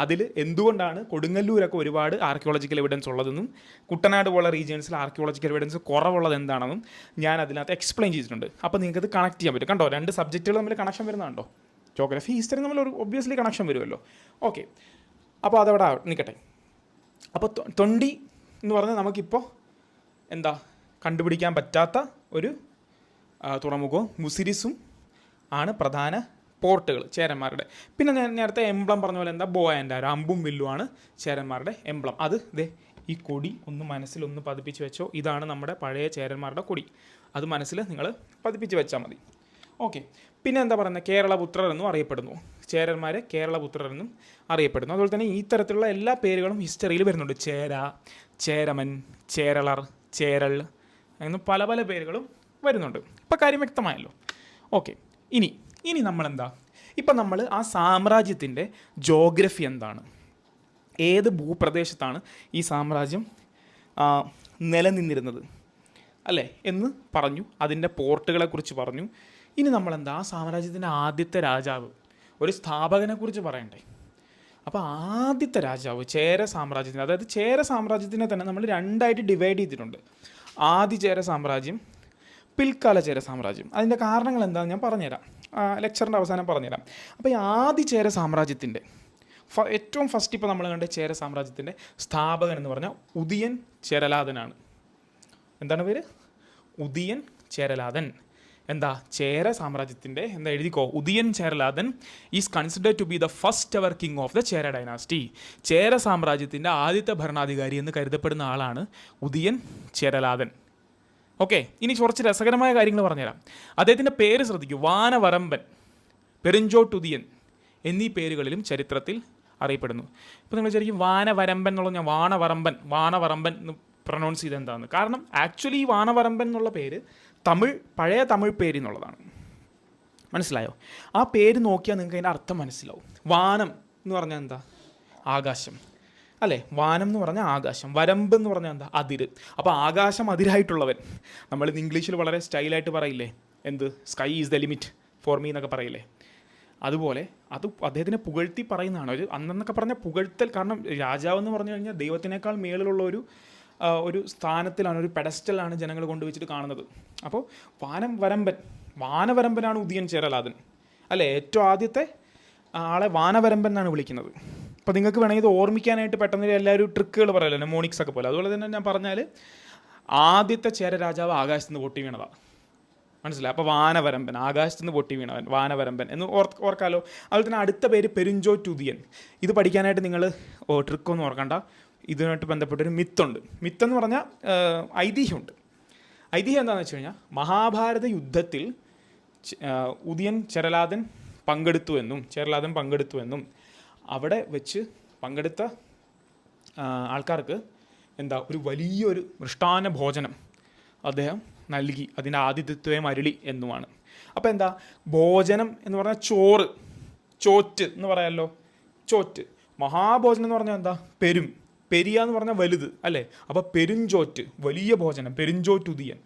അതിൽ എന്തുകൊണ്ടാണ് കൊടുങ്ങല്ലൂരൊക്കെ ഒരുപാട് ആർക്കിയോളജിക്കൽ എവിഡൻസ് ഉള്ളതെന്നും കുട്ടനാട് പോലുള്ള റീജിയൻസിൽ ആർക്കിയോളജിക്കൽ എവിഡൻസ് കുറവുള്ളത് എന്താണെന്നും ഞാൻ അതിനകത്ത് എക്സ്പ്ലെയിൻ ചെയ്തിട്ടുണ്ട്. അപ്പോൾ നിങ്ങൾക്കത് കണക്ട് ചെയ്യാൻ പറ്റും. കണ്ടോ, രണ്ട് സബ്ജക്റ്റുകൾ തമ്മിൽ കണക്ഷൻ വരുന്നുണ്ടോ? ജോഗ്രഫി ഹിസ്റ്ററി തമ്മിൽ ഒരു ഒബ്വിയസ്ലി കണക്ഷൻ വരുമല്ലോ. ഓക്കെ, അപ്പോൾ അതവിടെ നിൽക്കട്ടെ. അപ്പോൾ തൊണ്ടി എന്ന് പറഞ്ഞാൽ നമുക്കിപ്പോൾ കണ്ടുപിടിക്കാൻ പറ്റാത്ത ഒരു തുറമുഖവും മുസിരിസും ആണ് പ്രധാന പോർട്ടുകൾ ചേരന്മാരുടെ. പിന്നെ ഞാൻ നേരത്തെ എംബ്ലം പറഞ്ഞ പോലെ ബോ ആൻഡ് ആരോ, അമ്പും വില്ലുമാണ് ചേരന്മാരുടെ എംബ്ലം. അത് ഈ കൊടി മനസ്സിലൊന്ന് പതിപ്പിച്ച് വെച്ചോ. ഇതാണ് നമ്മുടെ പഴയ ചേരന്മാരുടെ കൊടി. അത് മനസ്സിൽ നിങ്ങൾ പതിപ്പിച്ച് വെച്ചാൽ മതി. ഓക്കെ, പിന്നെ പറയുന്നത് കേരളപുത്രർ എന്നും അറിയപ്പെടുന്നു. ചേരന്മാരെ കേരളപുത്രർ എന്നും അറിയപ്പെടുന്നു. അതുപോലെ തന്നെ ഈ തരത്തിലുള്ള എല്ലാ പേരുകളും ഹിസ്റ്ററിയിൽ വരുന്നുണ്ട്. ചേര, ചേരമൻ, ചേരളർ, ചേരൾ അങ്ങനെ പല പല പേരുകളും വരുന്നുണ്ട്. ഇപ്പോൾ കാര്യം വ്യക്തമായല്ലോ. ഓക്കെ, ഇനി ഇപ്പം നമ്മൾ ആ സാമ്രാജ്യത്തിൻ്റെ ജോഗ്രഫി എന്താണ്, ഏത് ഭൂപ്രദേശത്താണ് ഈ സാമ്രാജ്യം നിലനിന്നിരുന്നത് അല്ലേ എന്ന് പറഞ്ഞു. അതിൻ്റെ പോർട്ടുകളെക്കുറിച്ച് പറഞ്ഞു. ഇനി ആ സാമ്രാജ്യത്തിൻ്റെ ആദ്യത്തെ രാജാവ്, ഒരു സ്ഥാപകനെക്കുറിച്ച് പറയണ്ടേ. അപ്പോൾ ആദ്യത്തെ രാജാവ് ചേര സാമ്രാജ്യത്തിന്, അതായത് ചേര സാമ്രാജ്യത്തിനെ തന്നെ നമ്മൾ രണ്ടായിട്ട് ഡിവൈഡ് ചെയ്തിട്ടുണ്ട്. ആദ്യ ചേര സാമ്രാജ്യം, പിൽക്കാല ചേര സാമ്രാജ്യം. അതിൻ്റെ കാരണങ്ങൾ എന്താണെന്ന് ഞാൻ പറഞ്ഞുതരാം, ലെക്ചറിൻ്റെ അവസാനം പറഞ്ഞുതരാം. അപ്പോൾ ഈ ആദ്യ ചേര സാമ്രാജ്യത്തിൻ്റെ ഏറ്റവും ഫസ്റ്റ് ഇപ്പോൾ നമ്മൾ കണ്ട ചേര സാമ്രാജ്യത്തിൻ്റെ സ്ഥാപകൻ എന്ന് പറഞ്ഞാൽ ഉദിയൻ ചേരലാതനാണ്. എന്താണ് പേര്? ഉദിയൻ ചേരലാതൻ. ചേര സാമ്രാജ്യത്തിൻ്റെ എഴുതിക്കോ, Udiyan Cheralathan is considered to be the first ever king of the Chera dynasty. Chera സാമ്രാജ്യത്തിൻ്റെ ആദ്യത്തെ ഭരണാധികാരി എന്ന് കരുതപ്പെടുന്ന ആളാണ് ഉദിയൻ ചേരലാതൻ. ഓക്കെ, ഇനി കുറച്ച് രസകരമായ കാര്യങ്ങൾ പറഞ്ഞുതരാം. അദ്ദേഹത്തിൻ്റെ പേര് ശ്രദ്ധിക്കൂ. വാനവരമ്പൻ, പെരുഞ്ചോട്ടുദിയൻ എന്നീ പേരുകളിലും ചരിത്രത്തിൽ അറിയപ്പെടുന്നു. ഇപ്പോൾ നിങ്ങൾ വിചാരിക്കും വാനവരമ്പൻ എന്നുള്ളത് ഞാൻ വാനവറമ്പൻ എന്ന് പ്രൊനൗൺസ് ചെയ്ത് എന്താണെന്ന്. കാരണം ആക്ച്വലി ഈ വാനവരമ്പൻ എന്നുള്ള പേര് പഴയ തമിഴ് പേര് എന്നുള്ളതാണ്. മനസ്സിലായോ? ആ പേര് നോക്കിയാൽ നിങ്ങൾക്ക് അതിൻ്റെ അർത്ഥം മനസ്സിലാവും. വാനം എന്ന് പറഞ്ഞാൽ ആകാശം, അല്ലേ? വാനം എന്ന് പറഞ്ഞാൽ ആകാശം, വരമ്പ് എന്ന് പറഞ്ഞാൽ എന്താ? അതിര്. അപ്പോൾ ആകാശം അതിരായിട്ടുള്ളവൻ. നമ്മളിന്ന് ഇംഗ്ലീഷിൽ വളരെ സ്റ്റൈലായിട്ട് പറയില്ലേ, എന്ത്, sky is the limit for me എന്നൊക്കെ പറയില്ലേ? അതുപോലെ അത് അദ്ദേഹത്തിനെ പുകഴ്ത്തി പറയുന്നതാണ്. ഒരു അന്നെന്നൊക്കെ പറഞ്ഞാൽ പുകഴ്ത്തൽ. കാരണം രാജാവ് എന്ന് പറഞ്ഞു കഴിഞ്ഞാൽ ദൈവത്തിനേക്കാൾ മേളിലുള്ള ഒരു സ്ഥാനത്തിലാണ്, ഒരു പെഡസ്റ്റലാണ് ജനങ്ങൾ കൊണ്ടുവച്ചിട്ട് കാണുന്നത്. അപ്പോൾ വാനവരമ്പനാണ് ഉദയൻ ചേരലാതൻ, അല്ലേ? ഏറ്റവും ആദ്യത്തെ ആളെ വാനവരമ്പൻ എന്നാണ് വിളിക്കുന്നത്. അപ്പോൾ നിങ്ങൾക്ക് വേണമെങ്കിൽ ഇത് ഓർമ്മിക്കാനായിട്ട് പെട്ടെന്ന് എല്ലാവരും ട്രിക്കുകൾ പറയല്ലോ, നെമോണിക്സ് ഒക്കെ പോലെ. അതുപോലെ തന്നെ ഞാൻ പറഞ്ഞാൽ ആദ്യത്തെ ചേര രാജാവ് ആകാശത്ത് നിന്ന് പൊട്ടി വീണതാണ്, മനസ്സിലായി? അപ്പോൾ വാനവരമ്പൻ, ആകാശത്ത് നിന്ന് പൊട്ടി വീണവൻ, വാനവരമ്പൻ എന്ന് ഓർക്കാലോ. അതുപോലെ തന്നെ അടുത്ത പേര് പെരുഞ്ചോറ്റുതിയൻ. ഇത് പഠിക്കാനായിട്ട് നിങ്ങൾ ട്രിക്കൊന്നും ഓർക്കണ്ട. ഇതിനായിട്ട് ബന്ധപ്പെട്ടൊരു മിത്തുണ്ട്. മിത്തെന്ന് പറഞ്ഞാൽ ഐതിഹ്യമുണ്ട്. ഐതിഹ്യം എന്താണെന്ന് വെച്ച് കഴിഞ്ഞാൽ മഹാഭാരത യുദ്ധത്തിൽ ഉദയൻ ചേരലാതൻ പങ്കെടുത്തു എന്നും അവിടെ വെച്ച് പങ്കെടുത്ത ആൾക്കാർക്ക് എന്താ ഒരു വലിയൊരു മൃഷ്ടാന്ന ഭോജനം അദ്ദേഹം നൽകി, അതിൻ്റെ ആതിഥ്യത്വം അരുളി എന്നുമാണ്. അപ്പോൾ എന്താ ഭോജനം എന്ന് പറഞ്ഞാൽ ചോറ്റ് എന്ന് പറയാമല്ലോ, ചോറ്റ്. മഹാഭോജനം എന്ന് പറഞ്ഞാൽ എന്താ? പെരിയ എന്ന് പറഞ്ഞാൽ വലുത്, അല്ലേ? അപ്പോൾ പെരുഞ്ചോറ്റ്, വലിയ ഭോജനം, പെരുഞ്ചോറ്റുതിയൻ.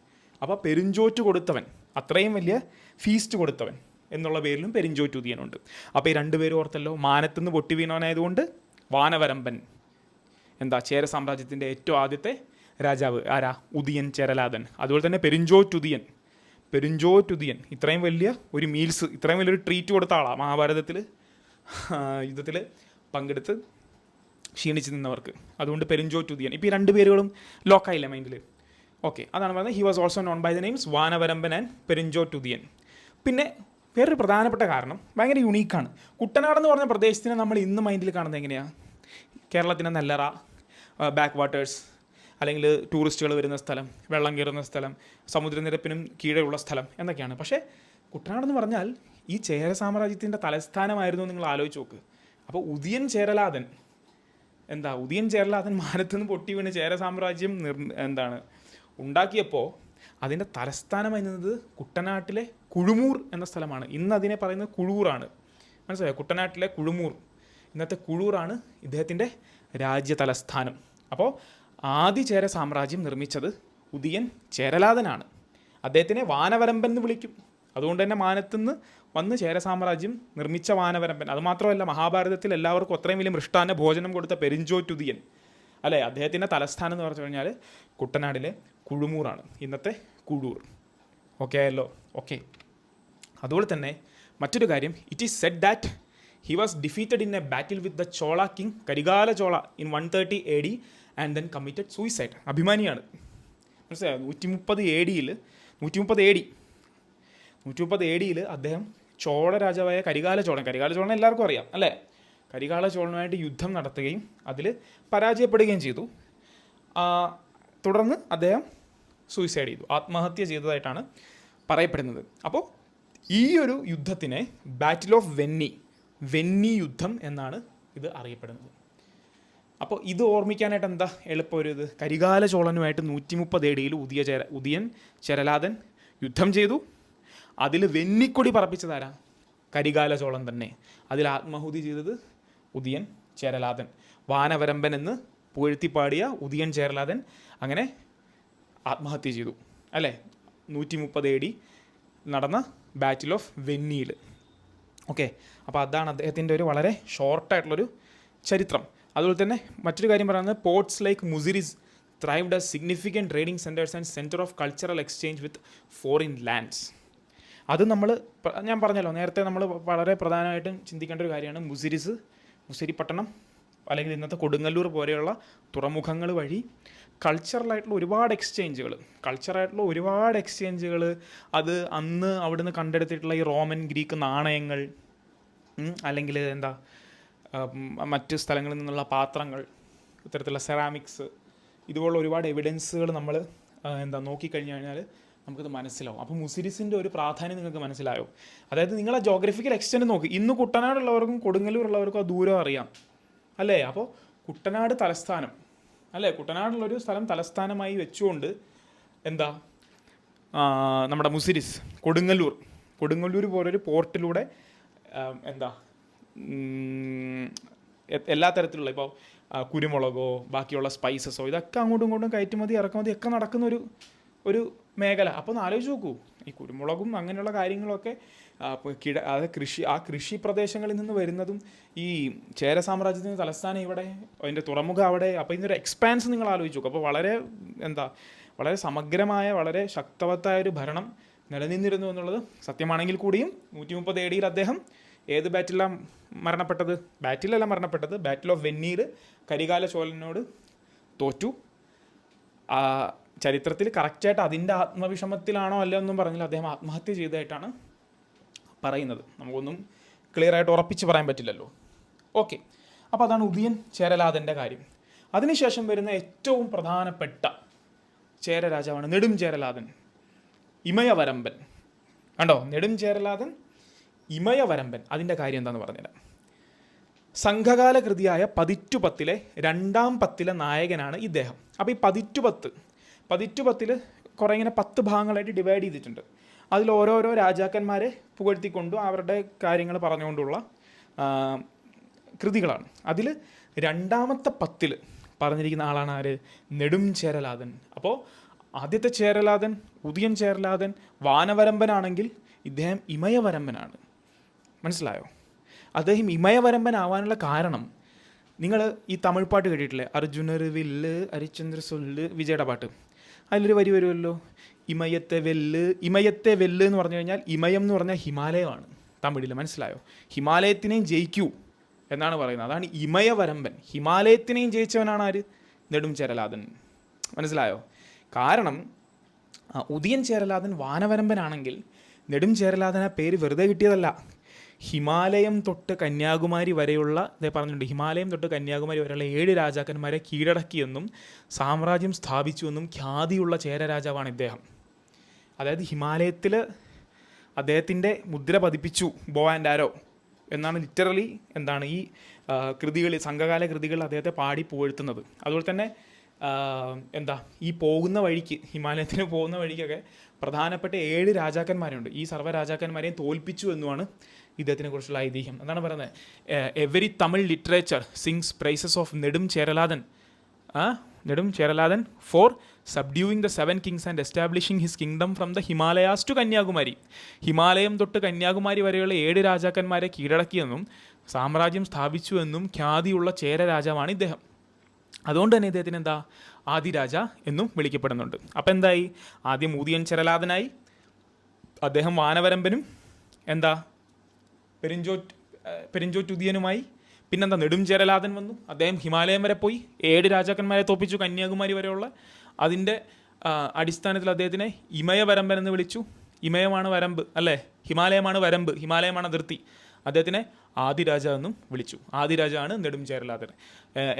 അപ്പോൾ പെരുഞ്ചോറ്റ് കൊടുത്തവൻ, അത്രയും വലിയ ഫീസ്റ്റ് കൊടുത്തവൻ എന്നുള്ള പേരിലും പെരുഞ്ചോറ്റുതിയനുണ്ട്. അപ്പോൾ ഈ രണ്ടുപേരും ഓർത്തല്ലോ. മാനത്തുനിന്ന് പൊട്ടി വീണവനായതുകൊണ്ട് വാനവരമ്പൻ, എന്താ, ചേര സാമ്രാജ്യത്തിൻ്റെ ഏറ്റവും ആദ്യത്തെ രാജാവ് ആരാ? ഉദയൻ ചേരലാതൻ. അതുപോലെ തന്നെ പെരുഞ്ചോറ്റുതിയൻ ഇത്രയും വലിയ ഒരു മീൽസ്, ഇത്രയും വലിയൊരു ട്രീറ്റ് കൊടുത്ത ആളാണ് മഹാഭാരതത്തിൽ യുദ്ധത്തിൽ പങ്കെടുത്ത് ക്ഷീണിച്ച് നിന്നവർക്ക്. അതുകൊണ്ട് പെരുഞ്ചോറ്റുതിയൻ. ഇപ്പോൾ ഈ രണ്ട് പേരുകളും ലോക്കായില്ല മൈൻഡിൽ. ഓക്കെ, അതാണ് പറയുന്നത്. He was also known by the names Vanavaramban and Perunchottuthiyan. പിന്നെ വേറൊരു പ്രധാനപ്പെട്ട കാരണം ഭയങ്കര യുണീക്കാണ്. കുട്ടനാട് എന്ന് പറഞ്ഞ പ്രദേശത്തിനെ നമ്മൾ ഇന്ന് മൈൻഡിൽ കാണുന്നത് എങ്ങനെയാണ്? കേരളത്തിൻ്റെ നെല്ലറ, ബാക്ക് വാട്ടേഴ്സ്, അല്ലെങ്കിൽ ടൂറിസ്റ്റുകൾ വരുന്ന സ്ഥലം, വെള്ളം കയറുന്ന സ്ഥലം, സമുദ്രനിരപ്പിനും കീഴെയുള്ള സ്ഥലം എന്നൊക്കെയാണ്. പക്ഷേ കുട്ടനാടെന്ന് പറഞ്ഞാൽ ഈ ചേര സാമ്രാജ്യത്തിൻ്റെ തലസ്ഥാനമായിരുന്നു. നിങ്ങൾ ആലോചിച്ച് നോക്ക്. അപ്പോൾ ഉദയൻ ചേരലാതൻ മാനത്തുനിന്ന് പൊട്ടി വീണ് ചേര സാമ്രാജ്യം ഉണ്ടാക്കിയപ്പോൾ അതിൻ്റെ തലസ്ഥാനമായി നിന്നത് കുട്ടനാട്ടിലെ കുഴുമൂർ എന്ന സ്ഥലമാണ്. ഇന്ന് അതിനെ പറയുന്നത് കുഴൂറാണ്, മനസ്സിലായോ? കുട്ടനാട്ടിലെ കുഴുമൂർ, ഇന്നത്തെ കുഴൂറാണ് ഇദ്ദേഹത്തിൻ്റെ രാജ്യ തലസ്ഥാനം. അപ്പോൾ ആദ്യ ചേര സാമ്രാജ്യം നിർമ്മിച്ചത് ഉദയൻ ചേരലാതനാണ്. അദ്ദേഹത്തിനെ വാനവരമ്പൻ എന്ന് വിളിക്കും. അതുകൊണ്ട് തന്നെ മാനത്തുനിന്ന് വന്ന് ചേര സാമ്രാജ്യം നിർമ്മിച്ച വാനവരമ്പൻ. അതുമാത്രമല്ല, മഹാഭാരതത്തിൽ എല്ലാവർക്കും അത്രയും വലിയ മൃഷ്ടാന്ന ഭോജനം കൊടുത്ത പെരുഞ്ചോറ്റുതിയൻ, അല്ലേ? അദ്ദേഹത്തിൻ്റെ തലസ്ഥാനം എന്ന് പറഞ്ഞു കഴിഞ്ഞാൽ കുട്ടനാടിലെ കുഴുമൂറാണ്, ഇന്നത്തെ കുഴൂർ. ഓക്കെ ആയല്ലോ? ഓക്കെ. അതുപോലെ തന്നെ മറ്റൊരു കാര്യം, it is said that he was defeated in a battle with the Chola king Karikala Chola in 130 AD and then committed suicide. അഭിമാനിയാണ്, മനസ്സിലായോ? 130 AD അദ്ദേഹം ചോള രാജാവായ കരികാല ചോളൻ എല്ലാവർക്കും അറിയാം, അല്ലേ? കരികാല ചോളനുമായിട്ട് യുദ്ധം നടത്തുകയും അതിൽ പരാജയപ്പെടുകയും ചെയ്തു. തുടർന്ന് അദ്ദേഹം സൂയിസൈഡ് ചെയ്തു, ആത്മഹത്യ ചെയ്തതായിട്ടാണ് പറയപ്പെടുന്നത്. അപ്പോൾ ഈ ഒരു യുദ്ധത്തിനെ ബാറ്റിൽ ഓഫ് വെന്നി യുദ്ധം എന്നാണ് ഇത് അറിയപ്പെടുന്നത്. അപ്പോൾ ഇത് ഓർമ്മിക്കാനായിട്ട് എന്താ എളുപ്പം ഒരു ഇത്? കരികാല ചോളനുമായിട്ട് 130 AD ഉദയൻ ചേരലാതൻ യുദ്ധം ചെയ്തു. അതിൽ വെന്നിക്കൊടി പറപ്പിച്ചതാരാ? കരികാല ചോളൻ തന്നെ. അതിൽ ആത്മാഹുതി ചെയ്തത് ഉദയൻ ചേരലാതൻ. വാനവരമ്പൻ എന്ന് പുകഴ്ത്തിപ്പാടിയ ഉദയൻ ചേരലാതൻ അങ്ങനെ ആത്മഹത്യ ചെയ്തു, അല്ലേ? 130 AD നടന്ന ബാറ്റിൽ ഓഫ് വെന്നിയിൽ. ഓക്കെ, അപ്പോൾ അതാണ് അദ്ദേഹത്തിൻ്റെ ഒരു വളരെ ഷോർട്ടായിട്ടുള്ളൊരു ചരിത്രം. അതുപോലെ തന്നെ മറ്റൊരു കാര്യം പറയുന്നത്, ports like Muziris thrived as significant trading centers and center of cultural exchange with foreign lands. അത് ഞാൻ പറഞ്ഞല്ലോ നേരത്തെ, നമ്മൾ വളരെ പ്രധാനമായിട്ടും ചിന്തിക്കേണ്ട ഒരു കാര്യമാണ് മുസിരിപ്പട്ടണം, അല്ലെങ്കിൽ ഇന്നത്തെ കൊടുങ്ങല്ലൂർ പോലെയുള്ള തുറമുഖങ്ങൾ വഴി കൾച്ചറായിട്ടുള്ള ഒരുപാട് എക്സ്ചേഞ്ചുകൾ അത് അന്ന് അവിടുന്ന് കണ്ടെടുത്തിട്ടുള്ള ഈ റോമൻ ഗ്രീക്ക് നാണയങ്ങൾ, അല്ലെങ്കിൽ മറ്റ് സ്ഥലങ്ങളിൽ നിന്നുള്ള പാത്രങ്ങൾ, ഇത്തരത്തിലുള്ള സെറാമിക്സ്, ഇതുപോലുള്ള ഒരുപാട് എവിഡൻസുകൾ നമ്മൾ നോക്കിക്കഴിഞ്ഞു കഴിഞ്ഞാൽ നമുക്കത് മനസ്സിലാവും. അപ്പോൾ മുസിരിസിൻ്റെ ഒരു പ്രാധാന്യം നിങ്ങൾക്ക് മനസ്സിലായോ? അതായത് നിങ്ങൾ ആ ജോഗ്രഫിക്കൽ എക്സ്റ്റെൻറ്റ് നോക്കി. ഇന്ന് കുട്ടനാടുള്ളവർക്കും കൊടുങ്ങല്ലൂരുള്ളവർക്കും ആ ദൂരം അറിയാം, അല്ലേ? അപ്പോൾ കുട്ടനാട് തലസ്ഥാനം, അല്ലേ? കുട്ടനാടുള്ളൊരു സ്ഥലം തലസ്ഥാനമായി വെച്ചുകൊണ്ട് നമ്മുടെ മുസിരിസ്, കൊടുങ്ങല്ലൂർ പോലൊരു പോർട്ടിലൂടെ എല്ലാ തരത്തിലുള്ള ഇപ്പോൾ കുരുമുളകോ ബാക്കിയുള്ള സ്പൈസസോ ഇതൊക്കെ അങ്ങോട്ടും ഇങ്ങോട്ടും കയറ്റുമതി ഇറക്കുമതി ഒക്കെ നടക്കുന്ന ഒരു മേഖല. അപ്പോൾ ഒന്ന് ആലോചിച്ച് നോക്കൂ, ഈ കുരുമുളകും അങ്ങനെയുള്ള കാര്യങ്ങളൊക്കെ അത് കൃഷി പ്രദേശങ്ങളിൽ നിന്ന് വരുന്നതും ഈ ചേര സാമ്രാജ്യത്തിൻ്റെ തലസ്ഥാനം ഇവിടെ, അതിൻ്റെ തുറമുഖം അവിടെ. അപ്പോൾ ഇതിൻ്റെ ഒരു എക്സ്പാൻസ് നിങ്ങൾ ആലോചിച്ച് നോക്കും. അപ്പോൾ വളരെ സമഗ്രമായ വളരെ ശക്തവത്തായ ഒരു ഭരണം നിലനിന്നിരുന്നു എന്നുള്ളത് സത്യമാണെങ്കിൽ കൂടിയും 130 AD അദ്ദേഹം ഏത് ബാറ്റിലാണ് മരണപ്പെട്ടത്? ബാറ്റിൽ ഓഫ് വെന്നീർ കരികാല ചോലനോട് തോറ്റു. ചരിത്രത്തിൽ കറക്റ്റായിട്ട് അതിൻ്റെ ആത്മവിഷമത്തിലാണോ അല്ല എന്നും പറഞ്ഞാൽ അദ്ദേഹം ആത്മഹത്യ ചെയ്തതായിട്ടാണ് പറയുന്നത്. നമുക്കൊന്നും ക്ലിയറായിട്ട് ഉറപ്പിച്ച് പറയാൻ പറ്റില്ലല്ലോ. ഓക്കെ, അപ്പോൾ അതാണ് ഉദയൻ ചേരലാതൻ്റെ കാര്യം. അതിനുശേഷം വരുന്ന ഏറ്റവും പ്രധാനപ്പെട്ട ചേര രാജാവാണ് നെടും ചേരലാതൻ, ഇമയവരമ്പൻ. കണ്ടോ, നെടും ചേരലാതൻ, ഇമയവരമ്പൻ. അതിൻ്റെ കാര്യം എന്താണെന്ന് പറഞ്ഞുതരാം. സംഘകാല കൃതിയായ പതിറ്റുപത്തിലെ 2ാം പത്തിലെ നായകനാണ് ഇദ്ദേഹം. അപ്പോൾ ഈ പതിറ്റുപത്തിൽ കുറേ ഇങ്ങനെ 10 ഭാഗങ്ങളായിട്ട് ഡിവൈഡ് ചെയ്തിട്ടുണ്ട്. അതിൽ ഓരോരോ രാജാക്കന്മാരെ പുകഴ്ത്തിക്കൊണ്ടും അവരുടെ കാര്യങ്ങൾ പറഞ്ഞുകൊണ്ടുള്ള കൃതികളാണ്. അതിൽ 2ാമത്തെ 10 പറഞ്ഞിരിക്കുന്ന ആളാണ് ആര്? നെടും ചേരലാതൻ. അപ്പോൾ ആദ്യത്തെ ചേരലാതൻ ഉദയൻ ചേരലാതൻ വാനവരമ്പനാണെങ്കിൽ ഇദ്ദേഹം ഇമയവരമ്പനാണ്. മനസ്സിലായോ? അദ്ദേഹം ഇമയവരമ്പനാവാനുള്ള കാരണം, നിങ്ങൾ ഈ തമിഴ് പാട്ട് കേട്ടിട്ടില്ലേ? അർജുനർ വില്ല് ഹരിചന്ദ്ര സൊല്ല്, വിജയുടെ പാട്ട്. അതിലൊരു വരി വരുമല്ലോ, ഇമയത്തെ വെല്ല് എന്ന് പറഞ്ഞു കഴിഞ്ഞാൽ ഇമയം എന്ന് പറഞ്ഞാൽ ഹിമാലയമാണ് തമിഴിൽ. മനസ്സിലായോ? ഹിമാലയത്തിനെയും ജയിക്കൂ എന്നാണ് പറയുന്നത്. അതാണ് ഇമയവരമ്പൻ. ഹിമാലയത്തിനെയും ജയിച്ചവനാണ് ആര്? നെടും ചേരലാതൻ. മനസ്സിലായോ? കാരണം ഉദയൻ ചേരലാതൻ വാനവരമ്പനാണെങ്കിൽ നെടും ചേരലാതൻ ആ പേര് വെറുതെ കിട്ടിയതല്ല. ഹിമാലയം തൊട്ട് കന്യാകുമാരി വരെയുള്ള, ഇതേ പറഞ്ഞിട്ടുണ്ട്, ഹിമാലയം തൊട്ട് കന്യാകുമാരി വരെയുള്ള 7 രാജാക്കന്മാരെ കീഴടക്കിയെന്നും സാമ്രാജ്യം സ്ഥാപിച്ചുവെന്നും ഖ്യാതിയുള്ള ചേര രാജാവാണ് ഇദ്ദേഹം. അതായത് ഹിമാലയത്തിൽ അദ്ദേഹത്തിൻ്റെ മുദ്ര പതിപ്പിച്ചു, ബോ ആൻഡ് ആരോ എന്നാണ് ലിറ്ററലി എന്താണ് ഈ സംഘകാല കൃതികൾ അദ്ദേഹത്തെ പാടി പുകഴ്ത്തുന്നത്. അതുപോലെ തന്നെ ഈ പോകുന്ന വഴിക്ക്, ഹിമാലയത്തിന് പോകുന്ന വഴിക്കൊക്കെ പ്രധാനപ്പെട്ട 7 രാജാക്കന്മാരുണ്ട്. ഈ സർവ്വ രാജാക്കന്മാരെയും തോൽപ്പിച്ചു എന്നുമാണ് ഇദ്ദേഹത്തിനെ കുറിച്ചുള്ള ഐതിഹ്യം. എന്താണ് പറയുന്നത്? Every Tamil literature sings praises of Nedum Cheralathan for subduing the 7 kings and establishing his kingdom from the Himalayas to Kanyakumari. Himalayam തൊട്ട് കന്യാകുമാരി വരെയുള്ള 7 രാജാക്കന്മാരെ കീഴടക്കിയെന്നും സാമ്രാജ്യം സ്ഥാപിച്ചു എന്നും ഖ്യാതിയുള്ള ചേര രാജാവാണ് ഇദ്ദേഹം. അതുകൊണ്ട് തന്നെ ഇദ്ദേഹത്തിന് ആദിരാജ എന്നും വിളിക്കപ്പെടുന്നുണ്ട്. അപ്പം എന്തായി? ആദ്യം ഉദയൻ ചേരലാതനായി, അദ്ദേഹം വാനവരമ്പനും പെരിഞ്ചോറ്റുദയനുമായി. നെടും ചേരലാതൻ വന്നു, അദ്ദേഹം ഹിമാലയം വരെ പോയി 7 രാജാക്കന്മാരെ തോപ്പിച്ചു, കന്യാകുമാരി വരെയുള്ള. അതിൻ്റെ അടിസ്ഥാനത്തിൽ അദ്ദേഹത്തിനെ ഇമയവരമ്പൻ എന്ന് വിളിച്ചു. ഇമയമാണ് വരമ്പ് അല്ലേ, ഹിമാലയമാണ് വരമ്പ്, ഹിമാലയമാണ് അതിർത്തി. അദ്ദേഹത്തിനെ ആദിരാജ എന്നും വിളിച്ചു. ആദിരാജാണ് നെടും ചേരലാതൻ.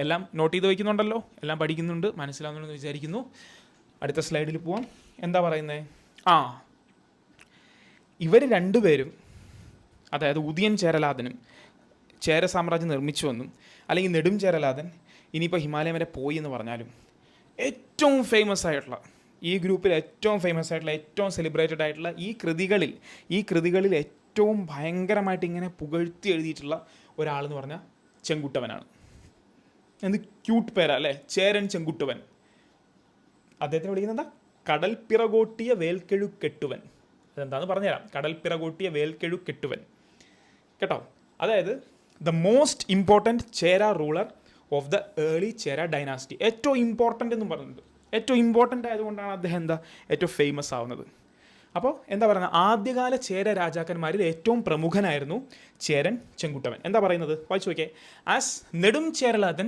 എല്ലാം നോട്ട് ചെയ്ത് വയ്ക്കുന്നുണ്ടല്ലോ, എല്ലാം പഠിക്കുന്നുണ്ട്, മനസ്സിലാവുന്നുണ്ടെന്ന് വിചാരിക്കുന്നു. അടുത്ത സ്ലൈഡിൽ പോവാം. എന്താ പറയുന്നത്? ഇവർ രണ്ടുപേരും, അതായത് ഉദയൻ ചേരലാതനും ചേര സാമ്രാജ്യം നിർമ്മിച്ചുവെന്നും അല്ലെങ്കിൽ നെടും ചേരലാതൻ ഇനിയിപ്പോൾ ഹിമാലയം വരെ പോയി എന്ന് പറഞ്ഞാലും ഏറ്റവും ഫേമസ് ആയിട്ടുള്ള, ഈ ഗ്രൂപ്പിൽ ഏറ്റവും ഫേമസ് ആയിട്ടുള്ള, ഏറ്റവും സെലിബ്രേറ്റഡ് ആയിട്ടുള്ള ഈ കൃതികളിൽ ഏറ്റവും ഭയങ്കരമായിട്ട് ഇങ്ങനെ പുകഴ്ത്തി എഴുതിയിട്ടുള്ള ഒരാളെന്ന് പറഞ്ഞാൽ ചെങ്കുട്ടവനാണ്. എന്ത് ക്യൂട്ട് പേരാ അല്ലേ, ചേരൻ ചെങ്കുട്ടുവൻ. അദ്ദേഹത്തിന് വിളിക്കുന്നത് കടൽപ്പിറകോട്ടിയ വേൽക്കെഴുക്കെട്ടുവൻ. അതെന്താണെന്ന് പറഞ്ഞുതരാം. കടൽപ്പിറകോട്ടിയ വേൽക്കെഴുക്കെട്ടുവൻ കേട്ടോ. അതായത് the most important Chera ruler of the early Chera dynasty. ഏറ്റവും ഇമ്പോർട്ടൻ്റ് എന്നും പറഞ്ഞിട്ടുണ്ട്. ഏറ്റവും ഇമ്പോർട്ടൻ്റ് ആയതുകൊണ്ടാണ് അദ്ദേഹം ഏറ്റവും ഫേമസ് ആവുന്നത്. അപ്പോൾ പറയുന്നത്, ആദ്യകാല ചേര രാജാക്കന്മാരിൽ ഏറ്റവും പ്രമുഖനായിരുന്നു ചേരൻ ചെങ്കുട്ടവൻ. പറയുന്നത് വായിച്ചു നോക്കിയേ. As Nedum Cheralathan,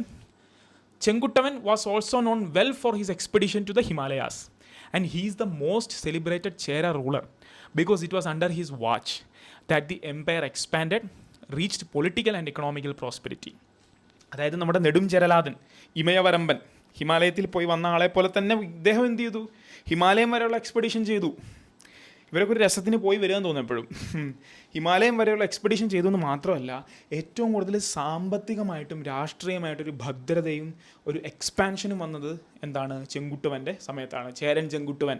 Chenkuttavan was also known well for his expedition to the Himalayas and he is the most celebrated Chera ruler because it was under his watch that the empire expanded, reached political and economical prosperity. അതായത് നമ്മുടെ നെടും ചേരലാതൻ, ഇമയവരമ്പൻ, ഹിമാലയത്തിൽ പോയി വന്ന ആളെ പോലെ തന്നെ ഇദ്ദേഹം എന്ത് ചെയ്തു? ഹിമാലയം വരെയുള്ള എക്സ്പെഡിഷൻ ചെയ്തു. ഇവരൊക്കെ ഒരു രസത്തിന് പോയി വരികയെന്ന് തോന്നുന്നു എപ്പോഴും. ഹിമാലയം വരെയുള്ള എക്സ്പെഡിഷൻ ചെയ്തു എന്ന് മാത്രമല്ല, ഏറ്റവും കൂടുതൽ സാമ്പത്തികമായിട്ടും രാഷ്ട്രീയമായിട്ടൊരു ഭദ്രതയും ഒരു എക്സ്പാൻഷനും വന്നത് ചെങ്കുട്ടുവൻ്റെ സമയത്താണ്. ചേരൻ ചെങ്കുട്ടുവൻ,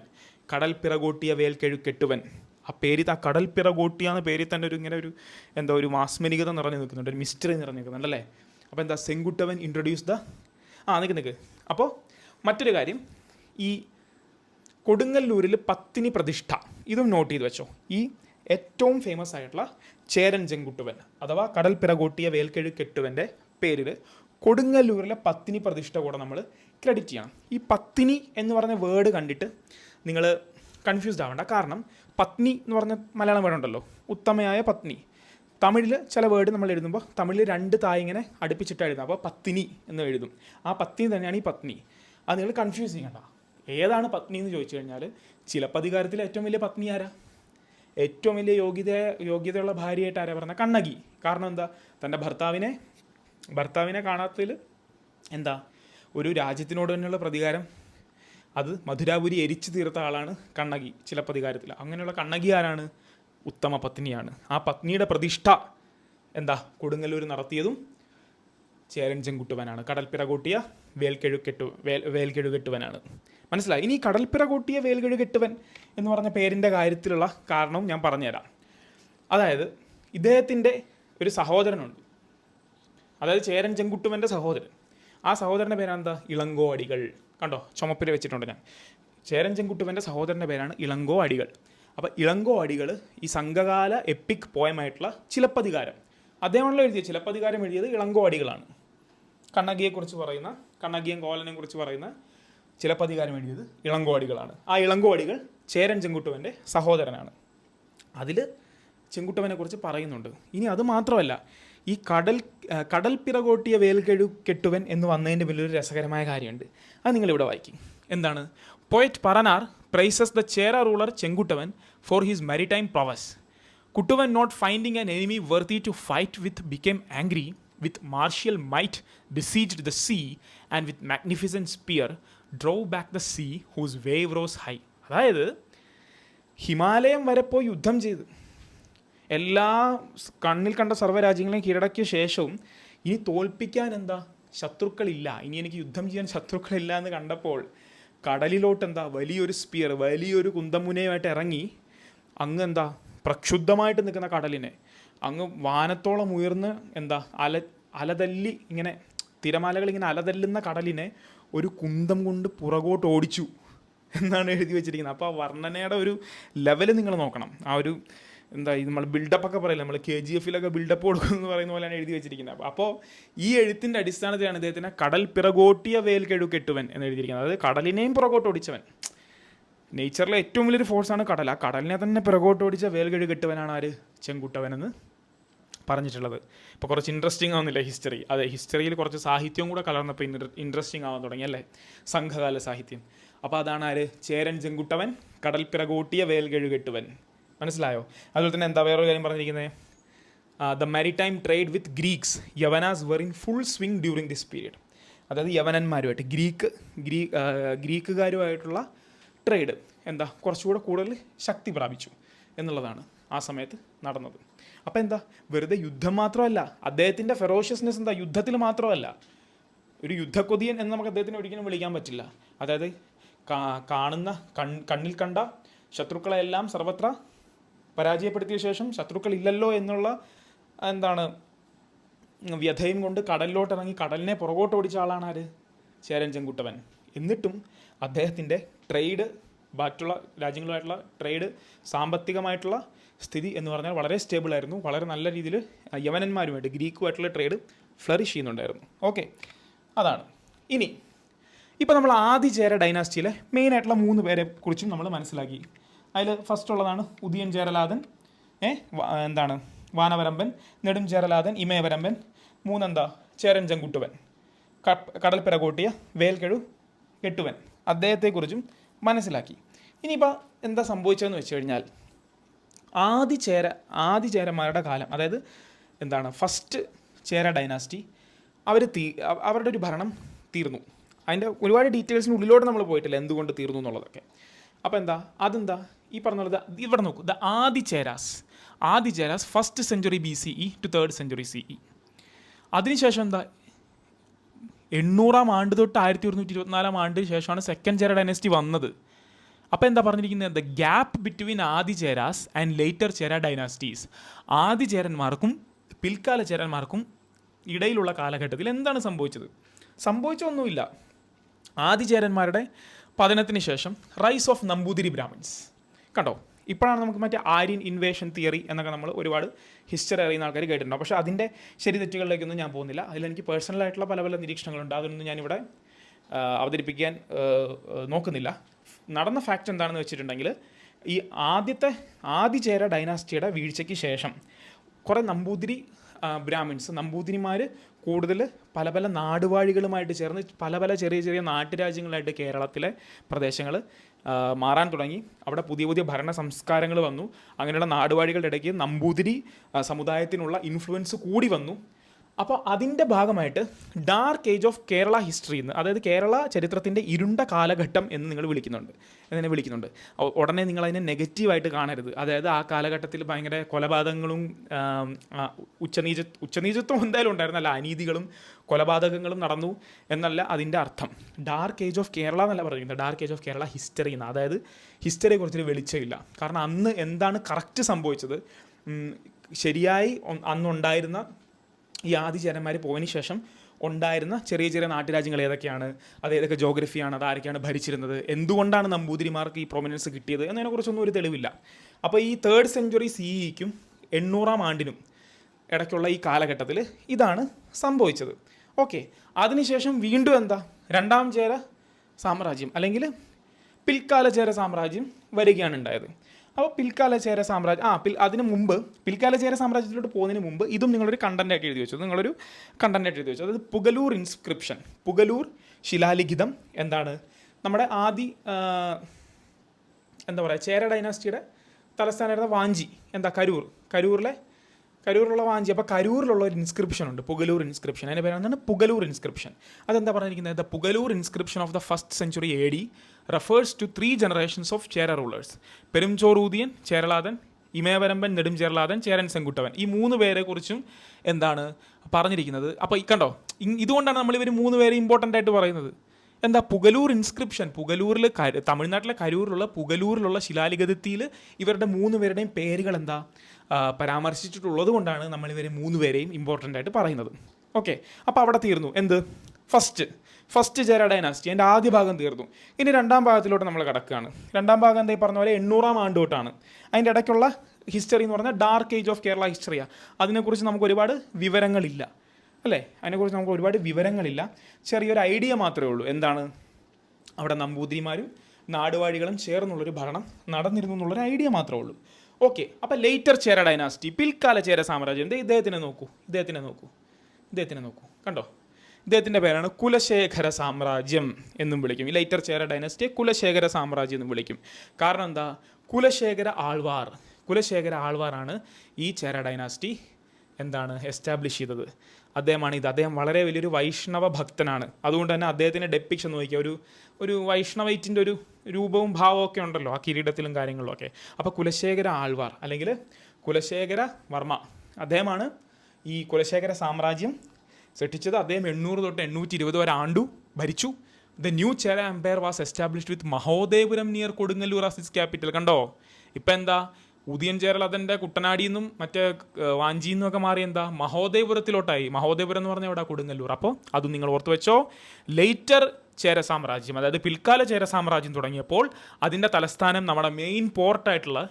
കടൽ പിറകോട്ടിയ വേൽക്കെഴുക്കെട്ടുവൻ. ആ കടൽ പിറകോട്ടിയ എന്ന പേരിൽ തന്നെ ഒരു മാസ്മരികത നിറഞ്ഞു നിൽക്കുന്നുണ്ട്, ഒരു മിസ്റ്ററി നിറഞ്ഞു നിൽക്കുന്നുണ്ടല്ലേ. അപ്പോൾ എന്താ ചെങ്കുട്ടുവൻ ഇൻട്രൊഡ്യൂസ് ദ നിൽക്ക്. അപ്പോൾ മറ്റൊരു കാര്യം, ഈ കൊടുങ്ങല്ലൂരിൽ പത്തിനി പ്രതിഷ്ഠ, ഇതും നോട്ട് ചെയ്ത് വെച്ചോ. ഈ ഏറ്റവും ഫേമസ് ആയിട്ടുള്ള ചേരൻ ചെങ്കുട്ടുവൻ അഥവാ കടൽ പിറകോട്ടിയ വേൽക്കെഴു കെട്ടുവൻ്റെ പേരിൽ കൊടുങ്ങല്ലൂരിലെ പത്തിനി പ്രതിഷ്ഠ കൂടെ നമ്മൾ ക്രെഡിറ്റ് ചെയ്യണം. ഈ പത്തിനി എന്ന് പറഞ്ഞ വേർഡ് കണ്ടിട്ട് നിങ്ങൾ കൺഫ്യൂസ്ഡ് ആവേണ്ട. കാരണം പത്നി എന്ന് പറഞ്ഞ മലയാളം വേർഡ് ഉണ്ടല്ലോ, ഉത്തമയായ പത്നി. തമിഴിൽ ചില വേർഡ് നമ്മൾ എഴുതുമ്പോൾ തമിഴിൽ 2 തായ് ഇങ്ങനെ അടുപ്പിച്ചിട്ട് എഴുതാം. അപ്പോൾ പത്തിനി എന്ന് എഴുതും. ആ പത്നി തന്നെയാണ് ഈ പത്നി. അത് നിങ്ങൾ കൺഫ്യൂസ് ചെയ്യണ്ട. ഏതാണ് പത്നി എന്ന് ചോദിച്ചു കഴിഞ്ഞാൽ ചിലപ്പതികാരത്തിലെ ഏറ്റവും വലിയ പത്നി ആരാ? ഏറ്റവും വലിയ യോഗ്യതയുള്ള ഭാര്യയായിട്ട് ആരാ പറഞ്ഞാൽ കണ്ണകി. കാരണം എന്താ? തൻ്റെ ഭർത്താവിനെ കാണാത്തതിൽ എന്താ ഒരു രാജ്യത്തിനോട് തന്നെയുള്ള പ്രതികാരം, അത് മധുരാപുരി എരിച്ചു തീർത്ത ആളാണ് കണ്ണകി ചിലപ്പതികാരത്തിൽ. അങ്ങനെയുള്ള കണ്ണകി ആരാണ്? ഉത്തമ പത്നിയാണ്. ആ പത്നിയുടെ പ്രതിഷ്ഠ എന്താ കൊടുങ്ങല്ലൂർ നടത്തിയതും ചേരൻ ചെങ്കുട്ടുവനാണ്. കടൽപ്പിറകോട്ടിയ വേൽക്കെഴുകെട്ടുവനാണ്. മനസ്സിലായി? ഇനി കടൽപ്പിറകോട്ടിയ വേൽക്കെഴുകെട്ടുവൻ എന്ന് പറഞ്ഞ പേരിൻ്റെ കാര്യത്തിലുള്ള കാരണവും ഞാൻ പറഞ്ഞുതരാം. അതായത് ഇദ്ദേഹത്തിൻ്റെ ഒരു സഹോദരനുണ്ട്, അതായത് ചേരൻ ചെങ്കുട്ടുവൻ്റെ സഹോദരൻ. ആ സഹോദരൻ്റെ പേരാണ് എന്താ? ഇളങ്കോ അടികൾ. കണ്ടോ, ചുമപ്പിൽ വെച്ചിട്ടുണ്ട് ഞാൻ. ചേരൻ ചെങ്കുട്ടുവൻ്റെ സഹോദരൻ്റെ പേരാണ് ഇളങ്കോ അടികൾ. അപ്പോൾ ഇളങ്കോ അടികൾ ഈ സംഘകാല എപ്പിക് പോയമായിട്ടുള്ള ചിലപ്പതികാരം, അദ്ദേഹമാണല്ലോ എഴുതിയത്. ചിലപ്പതികാരം എഴുതിയത് ഇളങ്കോ അടികളാണ്. കണ്ണകിയെക്കുറിച്ച് പറയുന്ന, കണ്ണകിയും കോലനെയും കുറിച്ച് പറയുന്ന ചിലപ്പതികാരം എഴുതിയത് ഇളങ്കോ അടികളാണ്. ആ ഇളങ്കോ അടികൾ ചേരൻ ചെങ്കുട്ടുവൻ്റെ സഹോദരനാണ്. അതിൽ ചെങ്കുട്ടുവനെ കുറിച്ച് പറയുന്നുണ്ട്. ഇനി അത് മാത്രമല്ല, ഈ കടൽ പിറകോട്ടിയ വേൽക്കെഴുകെട്ടുവൻ എന്ന് വന്നതിൻ്റെ വലിയൊരു രസകരമായ കാര്യമുണ്ട്. അത് നിങ്ങളിവിടെ വായിക്കും. എന്താണ്? Poet Paranar praises the Chera ruler Chenkuttavan for his maritime prowess. Kuttuvan not finding an enemy worthy to fight with became angry with martial might besieged the sea and with magnificent spear drove back the sea whose wave rose high. അതായത് ഹിമാലയം വരെ പോയി യുദ്ധം ചെയ്ത് എല്ലാ കണ്ണിൽ കണ്ട സർവ്വരാജ്യങ്ങളെയും കീഴടക്കിയ ശേഷവും ഇനി തോൽപ്പിക്കാൻ എന്താ ശത്രുക്കളില്ല, ഇനി എനിക്ക് യുദ്ധം ചെയ്യാൻ ശത്രുക്കളില്ല എന്ന് കണ്ടപ്പോൾ കടലിലോട്ട് എന്താ വലിയൊരു സ്പിയർ, വലിയൊരു കുന്തമുനയുമായിട്ട് ഇറങ്ങി അങ്ങ് എന്താ പ്രക്ഷുബ്ധമായിട്ട് നിൽക്കുന്ന കടലിനെ അങ്ങ് വാനത്തോളം ഉയർന്ന് എന്താ അലതല്ലി ഇങ്ങനെ തിരമാലകൾ ഇങ്ങനെ അലതല്ലുന്ന കടലിനെ ഒരു കുന്തം കൊണ്ട് പുറകോട്ട് ഓടിച്ചു എന്നാണ് എഴുതി വെച്ചിരിക്കുന്നത്. അപ്പോൾ ആ വർണ്ണനയുടെ ഒരു ലെവൽ നിങ്ങൾ നോക്കണം. ആ ഒരു എന്താ ഇത് നമ്മൾ ബിൽഡപ്പൊക്കെ പറയില്ല, നമ്മൾ KGF ബിൽഡപ്പ് കൊടുക്കുമെന്ന് പറയുന്ന പോലെയാണ് എഴുതി വെച്ചിരിക്കുന്നത്. അപ്പോൾ ഈ എഴുത്തിൻ്റെ അടിസ്ഥാനത്തിലാണ് ഇദ്ദേഹത്തിന് കടൽ പിറകോട്ടിയ വേൽക്കെഴുകെട്ടുവൻ എന്ന് എഴുതിയിരിക്കുന്നത്. അതായത് കടലിനെയും പുറകോട്ട് ഓടിച്ചവൻ. നേച്ചറിലെ ഏറ്റവും വലിയൊരു ഫോഴ്സാണ് കടൽ. ആ കടലിനെ തന്നെ പിറകോട്ട് ഓടിച്ച വേൽക്കെഴുകെട്ടുവനാണ് ആര്? ചെങ്കുട്ടവനെന്ന് പറഞ്ഞിട്ടുള്ളത്. ഇപ്പോൾ കുറച്ച് ഇൻട്രസ്റ്റിംഗ് ആവുന്നില്ല ഹിസ്റ്ററി? അതെ, ഹിസ്റ്ററിയിൽ കുറച്ച് സാഹിത്യവും കൂടെ കലർന്നപ്പോൾ ഇൻട്രസ്റ്റിംഗ് ആവാൻ തുടങ്ങി അല്ലേ, സംഘകാല സാഹിത്യം. അപ്പോൾ അതാണ് ആര്? ചേരൻ ചെങ്കുട്ടവൻ, കടൽ പിറകോട്ടിയ വേൽക്കെഴുകെട്ടുവൻ. മനസ്സിലായോ? അതുപോലെ തന്നെ എന്താ വേറൊരു കാര്യം പറഞ്ഞിരിക്കുന്നത്? The maritime trade with Greeks Yavanas were in full swing during this period. അതായത് യവനന്മാരുമായിട്ട് ഗ്രീക്കുകാരുമായിട്ടുള്ള ട്രേഡ് എന്താ കുറച്ചുകൂടെ കൂടുതൽ ശക്തി പ്രാപിച്ചു എന്നുള്ളതാണ് ആ സമയത്ത് നടന്നത്. അപ്പോൾ എന്താ വെറുതെ യുദ്ധം മാത്രമല്ല, അദ്ദേഹത്തിൻ്റെ ഫെറോഷ്യസ്നെസ് എന്താ യുദ്ധത്തിൽ മാത്രമല്ല. ഒരു യുദ്ധക്കൊതിയൻ എന്ന് നമുക്ക് അദ്ദേഹത്തിനെ ഒരിക്കലും വിളിക്കാൻ പറ്റില്ല. അതായത് കണ്ണിൽ കണ്ട ശത്രുക്കളെല്ലാം സർവത്ര പരാജയപ്പെടുത്തിയ ശേഷം ശത്രുക്കളില്ലല്ലോ എന്നുള്ള എന്താണ് വ്യഥയും കൊണ്ട് കടലിലോട്ടിറങ്ങി കടലിനെ പുറകോട്ട് ഓടിച്ച ആളാണ് ആര്? ചേരൻ ചെങ്കുട്ടവൻ. എന്നിട്ടും അദ്ദേഹത്തിൻ്റെ ട്രേഡ്, മറ്റുള്ള രാജ്യങ്ങളുമായിട്ടുള്ള ട്രേഡ്, സാമ്പത്തികമായിട്ടുള്ള സ്ഥിതി എന്ന് പറഞ്ഞാൽ വളരെ സ്റ്റേബിളായിരുന്നു. വളരെ നല്ല രീതിയിൽ യവനന്മാരുമായിട്ട് ഗ്രീക്കുമായിട്ടുള്ള ട്രേഡ് ഫ്ലറിഷ് ചെയ്യുന്നുണ്ടായിരുന്നു. ഓക്കെ, അതാണ്. ഇനി ഇപ്പോൾ നമ്മൾ ആദിചേര ഡൈനാസ്റ്റിയിലെ മെയിനായിട്ടുള്ള 3 പേരെ കുറിച്ചും നമ്മൾ മനസ്സിലാക്കി. അതിൽ ഫസ്റ്റ് ഉള്ളതാണ് ഉദിയൻ ചേരലാതൻ, എന്താണ് വാനവരമ്പൻ, നെടും ചേരലാതൻ, ഇമയവരമ്പൻ, 3 എന്താ ചേരൻ ചെങ്കുട്ടുവൻ, കടൽ പിറകോട്ടിയ വേൽക്കെഴുകെട്ടുവൻ. അദ്ദേഹത്തെക്കുറിച്ചും മനസ്സിലാക്കി. ഇനിയിപ്പോൾ എന്താ സംഭവിച്ചതെന്ന് വെച്ച് കഴിഞ്ഞാൽ ആദിചേരന്മാരുടെ കാലം, അതായത് എന്താണ് ഫസ്റ്റ് ചേര ഡൈനാസ്റ്റി, അവരുടെ ഒരു ഭരണം തീർന്നു. അതിൻ്റെ ഒരുപാട് ഡീറ്റെയിൽസിന് ഉള്ളിലോട്ട് നമ്മൾ പോയിട്ടില്ല എന്തുകൊണ്ട് തീർന്നു എന്നുള്ളതൊക്കെ. അപ്പോൾ അതെന്താ ഈ പറഞ്ഞത്? ഇവിടെ നോക്കൂ, the ആദിചേരാസ് 1st century BCE to 3rd century CE. അതിനുശേഷം എന്താ 800-ാം ആണ്ട് തൊട്ട് 1124-ാം ആണ്ടിന് ശേഷമാണ് സെക്കൻഡ് ചേര ഡൈനസ്റ്റി വന്നത്. അപ്പോൾ എന്താ പറഞ്ഞിരിക്കുന്നത്? The gap between Adicheras and later Chera dynasties. ആദിചേരന്മാർക്കും പിൽക്കാല ചേരന്മാർക്കും ഇടയിലുള്ള കാലഘട്ടത്തിൽ എന്താണ് സംഭവിച്ചത്? സംഭവിച്ചൊന്നുമില്ല. ആദിചേരന്മാരുടെ പതനത്തിന് ശേഷം റൈസ് ഓഫ് നമ്പൂതിരി ബ്രാഹ്മിൻസ്. കണ്ടോ, ഇപ്പോഴാണ് നമുക്ക് മറ്റേ ആര്യൻ ഇൻവേഷൻ തിയറി എന്നൊക്കെ നമ്മൾ ഒരുപാട് ഹിസ്റ്ററി അറിയുന്ന ആൾക്കാർ കേട്ടിട്ടുണ്ടോ. പക്ഷേ അതിൻ്റെ ശരി തെറ്റുകളിലേക്കൊന്നും ഞാൻ പോകുന്നില്ല. അതിലെനിക്ക് പേഴ്സണലായിട്ടുള്ള പല പല നിരീക്ഷണങ്ങളുണ്ട്. അതൊന്നും ഞാനിവിടെ അവതരിപ്പിക്കാൻ നോക്കുന്നില്ല. നടന്ന ഫാക്റ്റ് എന്താണെന്ന് വെച്ചിട്ടുണ്ടെങ്കിൽ, ഈ ആദിചേര ഡൈനാസ്റ്റിയുടെ വീഴ്ചയ്ക്ക് ശേഷം കുറേ നമ്പൂതിരി ബ്രാഹ്മിൻസ്, നമ്പൂതിരിമാർ കൂടുതൽ പല പല നാടുവാഴികളുമായിട്ട് ചേർന്ന് പല പല ചെറിയ ചെറിയ നാട്ടുരാജ്യങ്ങളായിട്ട് കേരളത്തിലെ പ്രദേശങ്ങൾ മാറാൻ തുടങ്ങി. അവിടെ പുതിയ പുതിയ ഭരണ സംസ്കാരങ്ങൾ വന്നു. അങ്ങനെയുള്ള നാടുവാഴികളുടെ ഇടയ്ക്ക് നമ്പൂതിരി സമുദായത്തിനുള്ള ഇൻഫ്ലുവൻസ് കൂടി വന്നു. അപ്പോൾ അതിൻ്റെ ഭാഗമായിട്ട് dark age of Kerala history എന്ന്, അതായത് കേരള ചരിത്രത്തിൻ്റെ ഇരുണ്ട കാലഘട്ടം എന്ന് നിങ്ങൾ വിളിക്കുന്നുണ്ട്. ഉടനെ നിങ്ങളതിനെ നെഗറ്റീവായിട്ട് കാണരുത്. അതായത് ആ കാലഘട്ടത്തിൽ ഭയങ്കര കൊലപാതകങ്ങളും ഉച്ചനീചത്വം എന്തായാലും ഉണ്ടായിരുന്നല്ല, അനീതികളും കൊലപാതകങ്ങളും നടന്നു എന്നല്ല അതിൻ്റെ അർത്ഥം. ഡാർക്ക് ഏജ് ഓഫ് കേരള എന്നല്ല പറയുന്നത്, dark age of Kerala history എന്ന്. അതായത് ഹിസ്റ്ററിയെക്കുറിച്ചൊരു വെളിച്ചമില്ല. കാരണം അന്ന് എന്താണ് കറക്റ്റ് സംഭവിച്ചത്, ശരിയായി അന്നുണ്ടായിരുന്ന ഈ ആദിചേരന്മാർ പോയതിന് ശേഷം ഉണ്ടായിരുന്ന ചെറിയ ചെറിയ നാട്ടുരാജ്യങ്ങൾ ഏതൊക്കെയാണ്, അത് ഏതൊക്കെ ജോഗ്രഫിയാണ്, അത് ആരൊക്കെയാണ് ഭരിച്ചിരുന്നത്, എന്തുകൊണ്ടാണ് നമ്പൂതിരിമാർക്ക് ഈ പ്രൊമിനൻസ് കിട്ടിയത് എന്നതിനെക്കുറിച്ചൊന്നും ഒരു തെളിവില്ല. അപ്പോൾ ഈ 3rd സെഞ്ച്വറി CEക്കും 800-ാം ആണ്ടിനും ഇടയ്ക്കുള്ള ഈ കാലഘട്ടത്തിൽ ഇതാണ് സംഭവിച്ചത്. ഓക്കെ, അതിനുശേഷം വീണ്ടും എന്താ, 2ാം ചേര സാമ്രാജ്യം അല്ലെങ്കിൽ പിൽക്കാല ചേര സാമ്രാജ്യം വരികയാണ് ഉണ്ടായത്. അപ്പോൾ പിൽക്കാല ചേര സാമ്രാജ്യം അതിന് മുമ്പ്, പിൽക്കാല ചേര സാമ്രാജ്യത്തിലോട്ട് പോകുന്നതിന് മുമ്പ് ഇതും നിങ്ങളൊരു കണ്ടൻറ്റായിട്ട് എഴുതി വെച്ചു. അതായത് പുഗലൂർ ഇൻസ്ക്രിപ്ഷൻ, പുഗലൂർ ശിലാലിഖിതം എന്താണ്, നമ്മുടെ എന്താ പറയുക, ചേര ഡൈനാസ്റ്റിയുടെ തലസ്ഥാനമായിരുന്ന വാഞ്ചി, എന്താ കരൂറിലുള്ള വാഞ്ചി. അപ്പോൾ കരൂരിലുള്ള ഒരു ഇൻസ്ക്രിപ്ഷൻ ഉണ്ട്, പുഗലൂർ ഇൻസ്ക്രിപ്ഷൻ. അതിൻ്റെ പേര് എന്താണ്, പുഗലൂർ ഇൻസ്ക്രിപ്ഷൻ. അതെന്താ പറഞ്ഞിരിക്കുന്നത്, the Pugalur inscription of the 1st century AD refers to 3 generations of Chera rulers. Perumchoruthiyan, Cheralathan, Imayavaramban, Nedumcheralathan, Cheran Senguttuvan. ഈ 3 പേരെ കുറിച്ചും എന്താണ് പറഞ്ഞിരിക്കുന്നത്. അപ്പോൾ ഇതുകൊണ്ടാണ് നമ്മൾ ഇവർ 3 പേരെ ഇമ്പോർട്ടൻ്റ് ആയിട്ട് പറയുന്നത്. എന്താ, പുഗലൂർ ഇൻസ്ക്രിപ്ഷൻ, പുഗലൂരിൽ തമിഴ്നാട്ടിലെ പുഗലൂരിലുള്ള ശിലാലിഖിതത്തിൽ ഇവരുടെ 3 പേരുടെയും പേരുകൾ എന്താ പരാമർശിച്ചിട്ടുള്ളത് കൊണ്ടാണ് നമ്മൾ ഇവരെ 3 പേരെയും ഇമ്പോർട്ടൻ്റ് ആയിട്ട് പറയുന്നത്. ഓക്കെ, അപ്പോൾ അവിടെ തീർന്നു എന്ത്, ഫസ്റ്റ് ചേര ഡൈനാസ്റ്റി, എൻ്റെ ആദ്യ ഭാഗം തീർന്നു. ഇനി 2ാം ഭാഗത്തിലോട്ട് നമ്മൾ കിടക്കുകയാണ്. 2ാം ഭാഗം എന്താ ഈ പറഞ്ഞ പോലെ 800-ാം ആണ്ട് തൊട്ടാണ്. അതിൻ്റെ ഇടയ്ക്കുള്ള ഹിസ്റ്ററി എന്ന് പറഞ്ഞാൽ ഡാർക്ക് ഏജ് ഓഫ് കേരള ഹിസ്റ്ററിയാണ്. അതിനെക്കുറിച്ച് നമുക്ക് ഒരുപാട് വിവരങ്ങളില്ല, അല്ലേ? അതിനെക്കുറിച്ച് നമുക്ക് ഒരുപാട് വിവരങ്ങളില്ല, ചെറിയൊരു ഐഡിയ മാത്രമേ ഉള്ളൂ. എന്താണ്, അവിടെ നമ്പൂതിരിമാരും നാടുവാഴികളും ചേർന്നുള്ളൊരു ഭരണം നടന്നിരുന്നു എന്നുള്ളൊരു ഐഡിയ മാത്രമേ ഉള്ളൂ. ഓക്കെ, അപ്പോൾ ലേറ്റർ ചേര ഡൈനാസ്റ്റി, പിൽക്കാല ചേര സാമ്രാജ്യം. ഇദ്ദേഹത്തിനെ നോക്കൂ, കണ്ടോ, ഇദ്ദേഹത്തിൻ്റെ പേരാണ് കുലശേഖര സാമ്രാജ്യം എന്നും വിളിക്കും. ഈ ലേറ്റർ ചേര ഡൈനാസ്റ്റിയെ കുലശേഖര സാമ്രാജ്യം എന്നും വിളിക്കും. കാരണം എന്താ, കുലശേഖര ആൾവാറാണ് ഈ ചേര ഡൈനാസ്റ്റി എന്താണ് എസ്റ്റാബ്ലിഷ് ചെയ്തത്. അദ്ദേഹം വളരെ വലിയൊരു വൈഷ്ണവ ഭക്തനാണ്. അതുകൊണ്ട് തന്നെ അദ്ദേഹത്തിൻ്റെ ഡെപ്പിക്ഷൻ നോക്കിയാൽ ഒരു വൈഷ്ണവൈറ്റിൻ്റെ ഒരു രൂപവും ഭാവവും ഒക്കെ ഉണ്ടല്ലോ ആ കിരീടത്തിലും കാര്യങ്ങളിലും ഒക്കെ. അപ്പോൾ കുലശേഖര ആൾവാർ അല്ലെങ്കിൽ കുലശേഖര വർമ്മ, അദ്ദേഹമാണ് ഈ കുലശേഖര സാമ്രാജ്യം സൃഷ്ടിച്ചത്. അദ്ദേഹം 800 തൊട്ട് 820 വരെ ആണ്ടു ഭരിച്ചു. The new Chera empire was established with Mahodayapuram near Kodungallur as its capital. കണ്ടോ, ഇപ്പം എന്താ, ഉദയൻ ചേരലാതൻ്റെ കുട്ടനാടിയിൽ നിന്നും മറ്റേ വാഞ്ചിയിൽ നിന്നൊക്കെ മാറി എന്താ മഹോദയപുരത്തിലോട്ടായി. മഹോദയപുരം എന്ന് പറഞ്ഞാൽ ഇവിടെ കൊടുങ്ങല്ലൂർ. അപ്പോൾ അതും നിങ്ങൾ ഓർത്ത് വെച്ചോ. ലേറ്റർ ചേര സാമ്രാജ്യം, അതായത് പിൽക്കാല ചേര സാമ്രാജ്യം തുടങ്ങിയപ്പോൾ അതിൻ്റെ തലസ്ഥാനം നമ്മുടെ മെയിൻ പോർട്ടായിട്ടുള്ള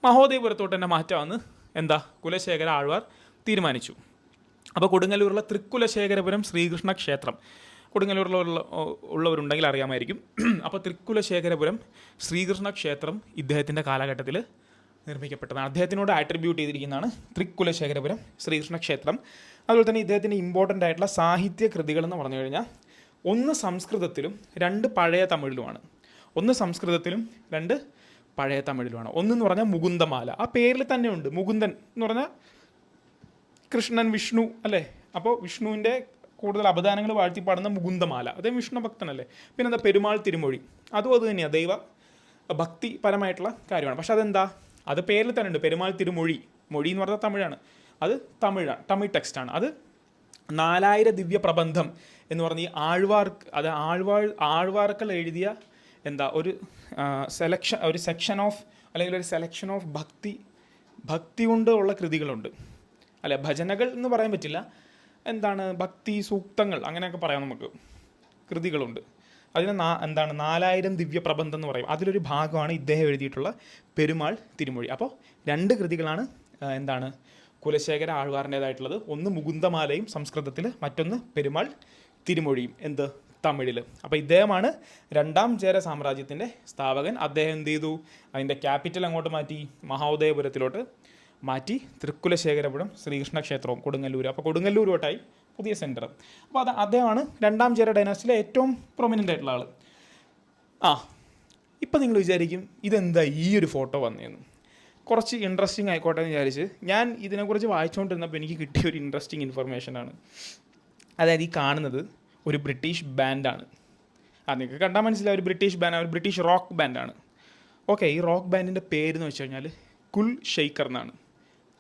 മഹോദയപുരത്തോട്ട് തന്നെ മാറ്റാമെന്ന് എന്താ കുലശേഖര ആൾവാർ തീരുമാനിച്ചു. അപ്പോൾ കൊടുങ്ങല്ലൂരുള്ള തൃക്കുലശേഖരപുരം ശ്രീകൃഷ്ണ ക്ഷേത്രം, കൊടുങ്ങല്ലൂരിലുള്ളവരുണ്ടെങ്കിൽ അറിയാമായിരിക്കും. അപ്പോൾ തൃക്കുലശേഖരപുരം ശ്രീകൃഷ്ണ ക്ഷേത്രം ഇദ്ദേഹത്തിൻ്റെ കാലഘട്ടത്തിൽ നിർമ്മിക്കപ്പെട്ടതാണ്. അദ്ദേഹത്തിനോട് ആട്രിബ്യൂട്ട് ചെയ്തിരിക്കുന്നതാണ് തൃക്കുലശേഖരപുരം ശ്രീകൃഷ്ണ ക്ഷേത്രം. അതുപോലെ തന്നെ ഇദ്ദേഹത്തിൻ്റെ ഇമ്പോർട്ടൻ്റ് ആയിട്ടുള്ള സാഹിത്യ കൃതികൾ എന്ന് പറഞ്ഞു കഴിഞ്ഞാൽ 1 സംസ്കൃതത്തിലും 2 പഴയ തമിഴിലുമാണ്. 1 സംസ്കൃതത്തിലും 2 പഴയ തമിഴിലുമാണ്. ഒന്നെന്ന് പറഞ്ഞാൽ മുകുന്ദമാല, ആ പേരിൽ തന്നെ ഉണ്ട്. മുകുന്ദൻ എന്ന് പറഞ്ഞാൽ കൃഷ്ണൻ, വിഷ്ണു അല്ലേ? അപ്പോൾ വിഷ്ണുവിൻ്റെ കൂടുതൽ അപദാനങ്ങൾ വാഴ്ത്തിപ്പാടുന്ന മുകുന്ദമാല, അദ്ദേഹം വിഷ്ണു ഭക്തനല്ലേ. പിന്നെ എന്താ, പെരുമാൾ തിരുമൊഴി, അതും അത് തന്നെയാണ്, ദൈവ ഭക്തിപരമായിട്ടുള്ള കാര്യമാണ്. പക്ഷെ അതെന്താ, അത് പേരിൽ തന്നെ ഉണ്ട്, പെരുമാൾ തിരുമൊഴി. മൊഴി എന്ന് പറഞ്ഞാൽ തമിഴാണ്, അത് തമിഴ് ടെക്സ്റ്റാണ്. അത് 4000 ദിവ്യ പ്രബന്ധം എന്ന് പറഞ്ഞ് ഈ ആഴ്വാർക്കൾ എഴുതിയ എന്താ ഒരു സെലക്ഷൻ ഓഫ് അല്ലെങ്കിൽ ഒരു സെലക്ഷൻ ഓഫ് ഭക്തി കൊണ്ട് ഉള്ള കൃതികളുണ്ട്, അല്ലെ ഭജനകൾ എന്ന് പറയാൻ പറ്റില്ല, എന്താണ് ഭക്തി സൂക്തങ്ങൾ അങ്ങനെയൊക്കെ പറയാം, നമുക്ക് കൃതികളുണ്ട്. അതിന് എന്താണ് 4000 ദിവ്യപ്രബന്ധം എന്ന് പറയും. അതിലൊരു ഭാഗമാണ് ഇദ്ദേഹം എഴുതിയിട്ടുള്ള പെരുമാൾ തിരുമൊഴി. അപ്പോൾ 2 കൃതികളാണ് എന്താണ് കുലശേഖര ആഴ്വാറിൻ്റേതായിട്ടുള്ളത്. ഒന്ന് മുകുന്ദമാലയും സംസ്കൃതത്തിൽ, മറ്റൊന്ന് പെരുമാൾ തിരുമൊഴിയും തമിഴിൽ. അപ്പോൾ ഇദ്ദേഹമാണ് 2ാം ചേര സാമ്രാജ്യത്തിൻ്റെ സ്ഥാപകൻ. അദ്ദേഹം എന്ത് ചെയ്തു, അതിൻ്റെ ക്യാപിറ്റൽ അങ്ങോട്ട് മാറ്റി, മഹോദയപുരത്തിലോട്ട് മാറ്റി, തൃക്കുലശേഖരപുരം ശ്രീകൃഷ്ണ ക്ഷേത്രവും കൊടുങ്ങല്ലൂർ. അപ്പോൾ കൊടുങ്ങല്ലൂരോട്ടായി പുതിയ സെൻറ്റർ. അപ്പോൾ അദ്ദേഹമാണ് 2ാം ചേര ഡൈനാസ്റ്റിയിലെ ഏറ്റവും പ്രൊമിനൻ്റ് ആയിട്ടുള്ള ആൾ. ഇപ്പം നിങ്ങൾ വിചാരിക്കും ഇതെന്താ ഈ ഒരു ഫോട്ടോ വന്നതെന്ന്. കുറച്ച് ഇൻട്രസ്റ്റിംഗ് ആയിക്കോട്ടെ എന്ന് വിചാരിച്ച് ഞാൻ ഇതിനെക്കുറിച്ച് വായിച്ചുകൊണ്ടിരുന്നപ്പോൾ എനിക്ക് കിട്ടിയ ഒരു ഇൻട്രസ്റ്റിംഗ് ഇൻഫർമേഷനാണ്. അതായത് ഈ കാണുന്നത് ഒരു ബ്രിട്ടീഷ് ബാൻഡാണ്. നിങ്ങൾക്ക് കണ്ടാൽ മനസ്സിലാവും, ഒരു ബ്രിട്ടീഷ് ബാൻഡ്, ഒരു ബ്രിട്ടീഷ് റോക്ക് ബാൻഡാണ്. ഓക്കെ, ഈ റോക്ക് ബാൻഡിൻ്റെ പേരെന്ന് വെച്ച് കഴിഞ്ഞാൽ കുൽ ഷെയ്ക്കർ എന്നാണ്.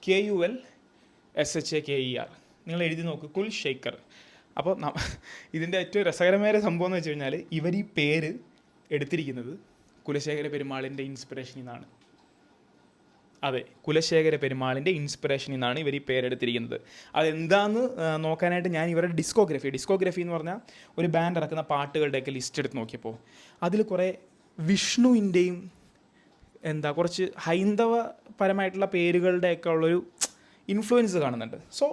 KULSHAKER. നിങ്ങൾ എഴുതി നോക്ക്, കുൽ ഷെയ്ക്കർ. അപ്പോൾ ഇതിൻ്റെ ഏറ്റവും രസകരമായ സംഭവം എന്ന് വെച്ച് കഴിഞ്ഞാൽ ഇവർ ഈ പേര് എടുത്തിരിക്കുന്നത് കുലശേഖര പെരുമാളിൻ്റെ ഇൻസ്പിറേഷനിൽ നിന്നാണ്. അതെ, കുലശേഖര പെരുമാളിൻ്റെ ഇൻസ്പിറേഷനിൽ നിന്നാണ് ഇവർ ഈ പേരെടുത്തിരിക്കുന്നത്. അതെന്താണെന്ന് നോക്കാനായിട്ട് ഞാൻ ഇവരുടെ ഡിസ്കോഗ്രഫി എന്ന് പറഞ്ഞാൽ ഒരു ബാൻഡ് ഇറക്കുന്ന പാട്ടുകളുടെയൊക്കെ ലിസ്റ്റ് എടുത്ത് നോക്കിയപ്പോൾ അതിൽ കുറേ വിഷ്ണുവിൻ്റെയും കുറച്ച് ഹൈന്ദവപരമായിട്ടുള്ള പേരുകളുടെയൊക്കെ ഉള്ളൊരു ഇൻഫ്ലുവൻസ് കാണുന്നുണ്ട്. സോ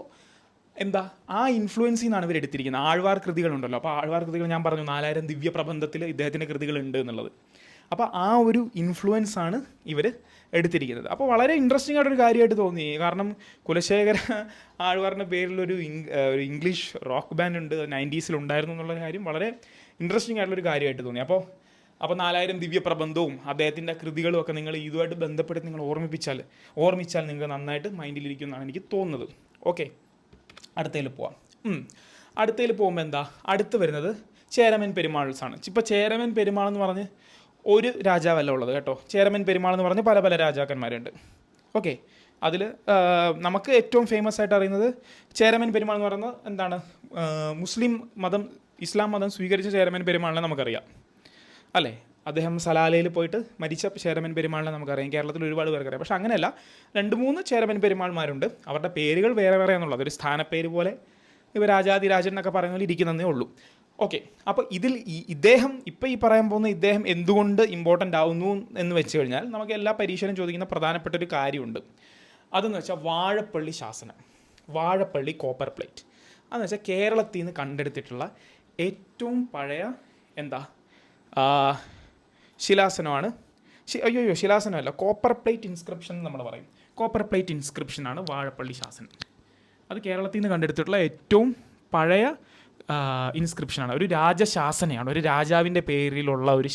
ആ ഇൻഫ്ലുവൻസിൽ നിന്നാണ് ഇവർ എടുത്തിരിക്കുന്നത്. ആഴ്വാർ കൃതികളുണ്ടല്ലോ, അപ്പോൾ ആഴ്വാർ കൃതികൾ ഞാൻ പറഞ്ഞു 4000 ദിവ്യപ്രബന്ധത്തിൽ ഇദ്ദേഹത്തിൻ്റെ കൃതികളുണ്ട് എന്നുള്ളത്. അപ്പോൾ ആ ഒരു ഇൻഫ്ലുവൻസാണ് ഇവർ എടുത്തിരിക്കുന്നത്. അപ്പോൾ വളരെ ഇൻട്രസ്റ്റിംഗ് ആയിട്ടൊരു കാര്യമായിട്ട് തോന്നി. കാരണം കുലശേഖര ആഴ്വാറിൻ്റെ പേരിലൊരു ഇംഗ്ലീഷ് റോക്ക് ബാൻഡ് ഉണ്ട്, 90s ഉണ്ടായിരുന്നു എന്നുള്ള കാര്യം വളരെ ഇൻട്രസ്റ്റിംഗ് ആയിട്ടുള്ളൊരു കാര്യമായിട്ട് തോന്നി. അപ്പോൾ 4000 ദിവ്യപ്രബന്ധവും അദ്ദേഹത്തിൻ്റെ കൃതികളും ഒക്കെ നിങ്ങൾ ഇതുമായിട്ട് ബന്ധപ്പെടുത്തി നിങ്ങൾ ഓർമ്മിച്ചാൽ നിങ്ങൾക്ക് നന്നായിട്ട് മൈൻഡിലിരിക്കുമെന്നാണ് എനിക്ക് തോന്നുന്നത്. ഓക്കെ, അടുത്തതിൽ പോവാം. അടുത്തതിൽ പോകുമ്പോൾ അടുത്ത് വരുന്നത് ചേരമൻ പെരുമാൾസാണ്. ഇപ്പോൾ ചേരമൻ പെരുമാൾ എന്ന് പറഞ്ഞ് ഒരു രാജാവല്ല ഉള്ളത് കേട്ടോ. ചേരമൻ പെരുമാൾ എന്ന് പറഞ്ഞ് പല പല രാജാക്കന്മാരുണ്ട്. ഓക്കെ, അതിൽ നമുക്ക് ഏറ്റവും ഫേമസ് ആയിട്ട് അറിയുന്നത് ചേരമൻ പെരുമാൾ എന്ന് പറയുന്നത് ഇസ്ലാം മതം സ്വീകരിച്ച ചേരമൻ പെരുമാളിനെ നമുക്കറിയാം അല്ലേ. അദ്ദേഹം സലാലയിൽ പോയിട്ട് മരിച്ച ചേരമൻ പെരുമാളിനെ നമുക്കറിയാം. കേരളത്തിൽ ഒരുപാട് പേർക്കറിയാം. പക്ഷേ അങ്ങനെയല്ല, 2-3 ചേരമൻ പെരുമാൾമാരുണ്ട്. അവരുടെ പേരുകൾ വേറെ വേറെ എന്നുള്ളത്, ഒരു സ്ഥാനപ്പേര് പോലെ ഇവ രാജാതിരാജൻ എന്നൊക്കെ പറയുന്ന പോലെ ഇരിക്കുന്നതേ ഉള്ളൂ. ഓക്കെ, അപ്പോൾ ഇതിൽ ഇദ്ദേഹം ഇപ്പോൾ ഈ പറയാൻ പോകുന്ന ഇദ്ദേഹം എന്തുകൊണ്ട് ഇമ്പോർട്ടൻ്റ് ആവുന്നു എന്ന് വെച്ച് കഴിഞ്ഞാൽ നമുക്ക് എല്ലാ പരീക്ഷയിലും ചോദിക്കുന്ന പ്രധാനപ്പെട്ട ഒരു കാര്യമുണ്ട്. അതെന്ന് വെച്ചാൽ വാഴപ്പള്ളി ശാസനം, വാഴപ്പള്ളി കോപ്പർ പ്ലേറ്റ്. അതെന്ന് വെച്ചാൽ കേരളത്തിൽ നിന്ന് കണ്ടെടുത്തിട്ടുള്ള ഏറ്റവും പഴയ ശിലാസനമാണ്. ശിലാസനമല്ല, കോപ്പർ പ്ലേറ്റ് ഇൻസ്ക്രിപ്ഷൻ എന്ന് നമ്മൾ പറയും. കോപ്പർ പ്ലേറ്റ് ഇൻസ്ക്രിപ്ഷനാണ് വാഴപ്പള്ളി ശാസനം. അത് കേരളത്തിൽ നിന്ന് കണ്ടെടുത്തിട്ടുള്ള ഏറ്റവും പഴയ ഇൻസ്ക്രിപ്ഷനാണ്. ഒരു രാജശാസനയാണ്, ഒരു രാജാവിൻ്റെ പേരിലുള്ള ഒരു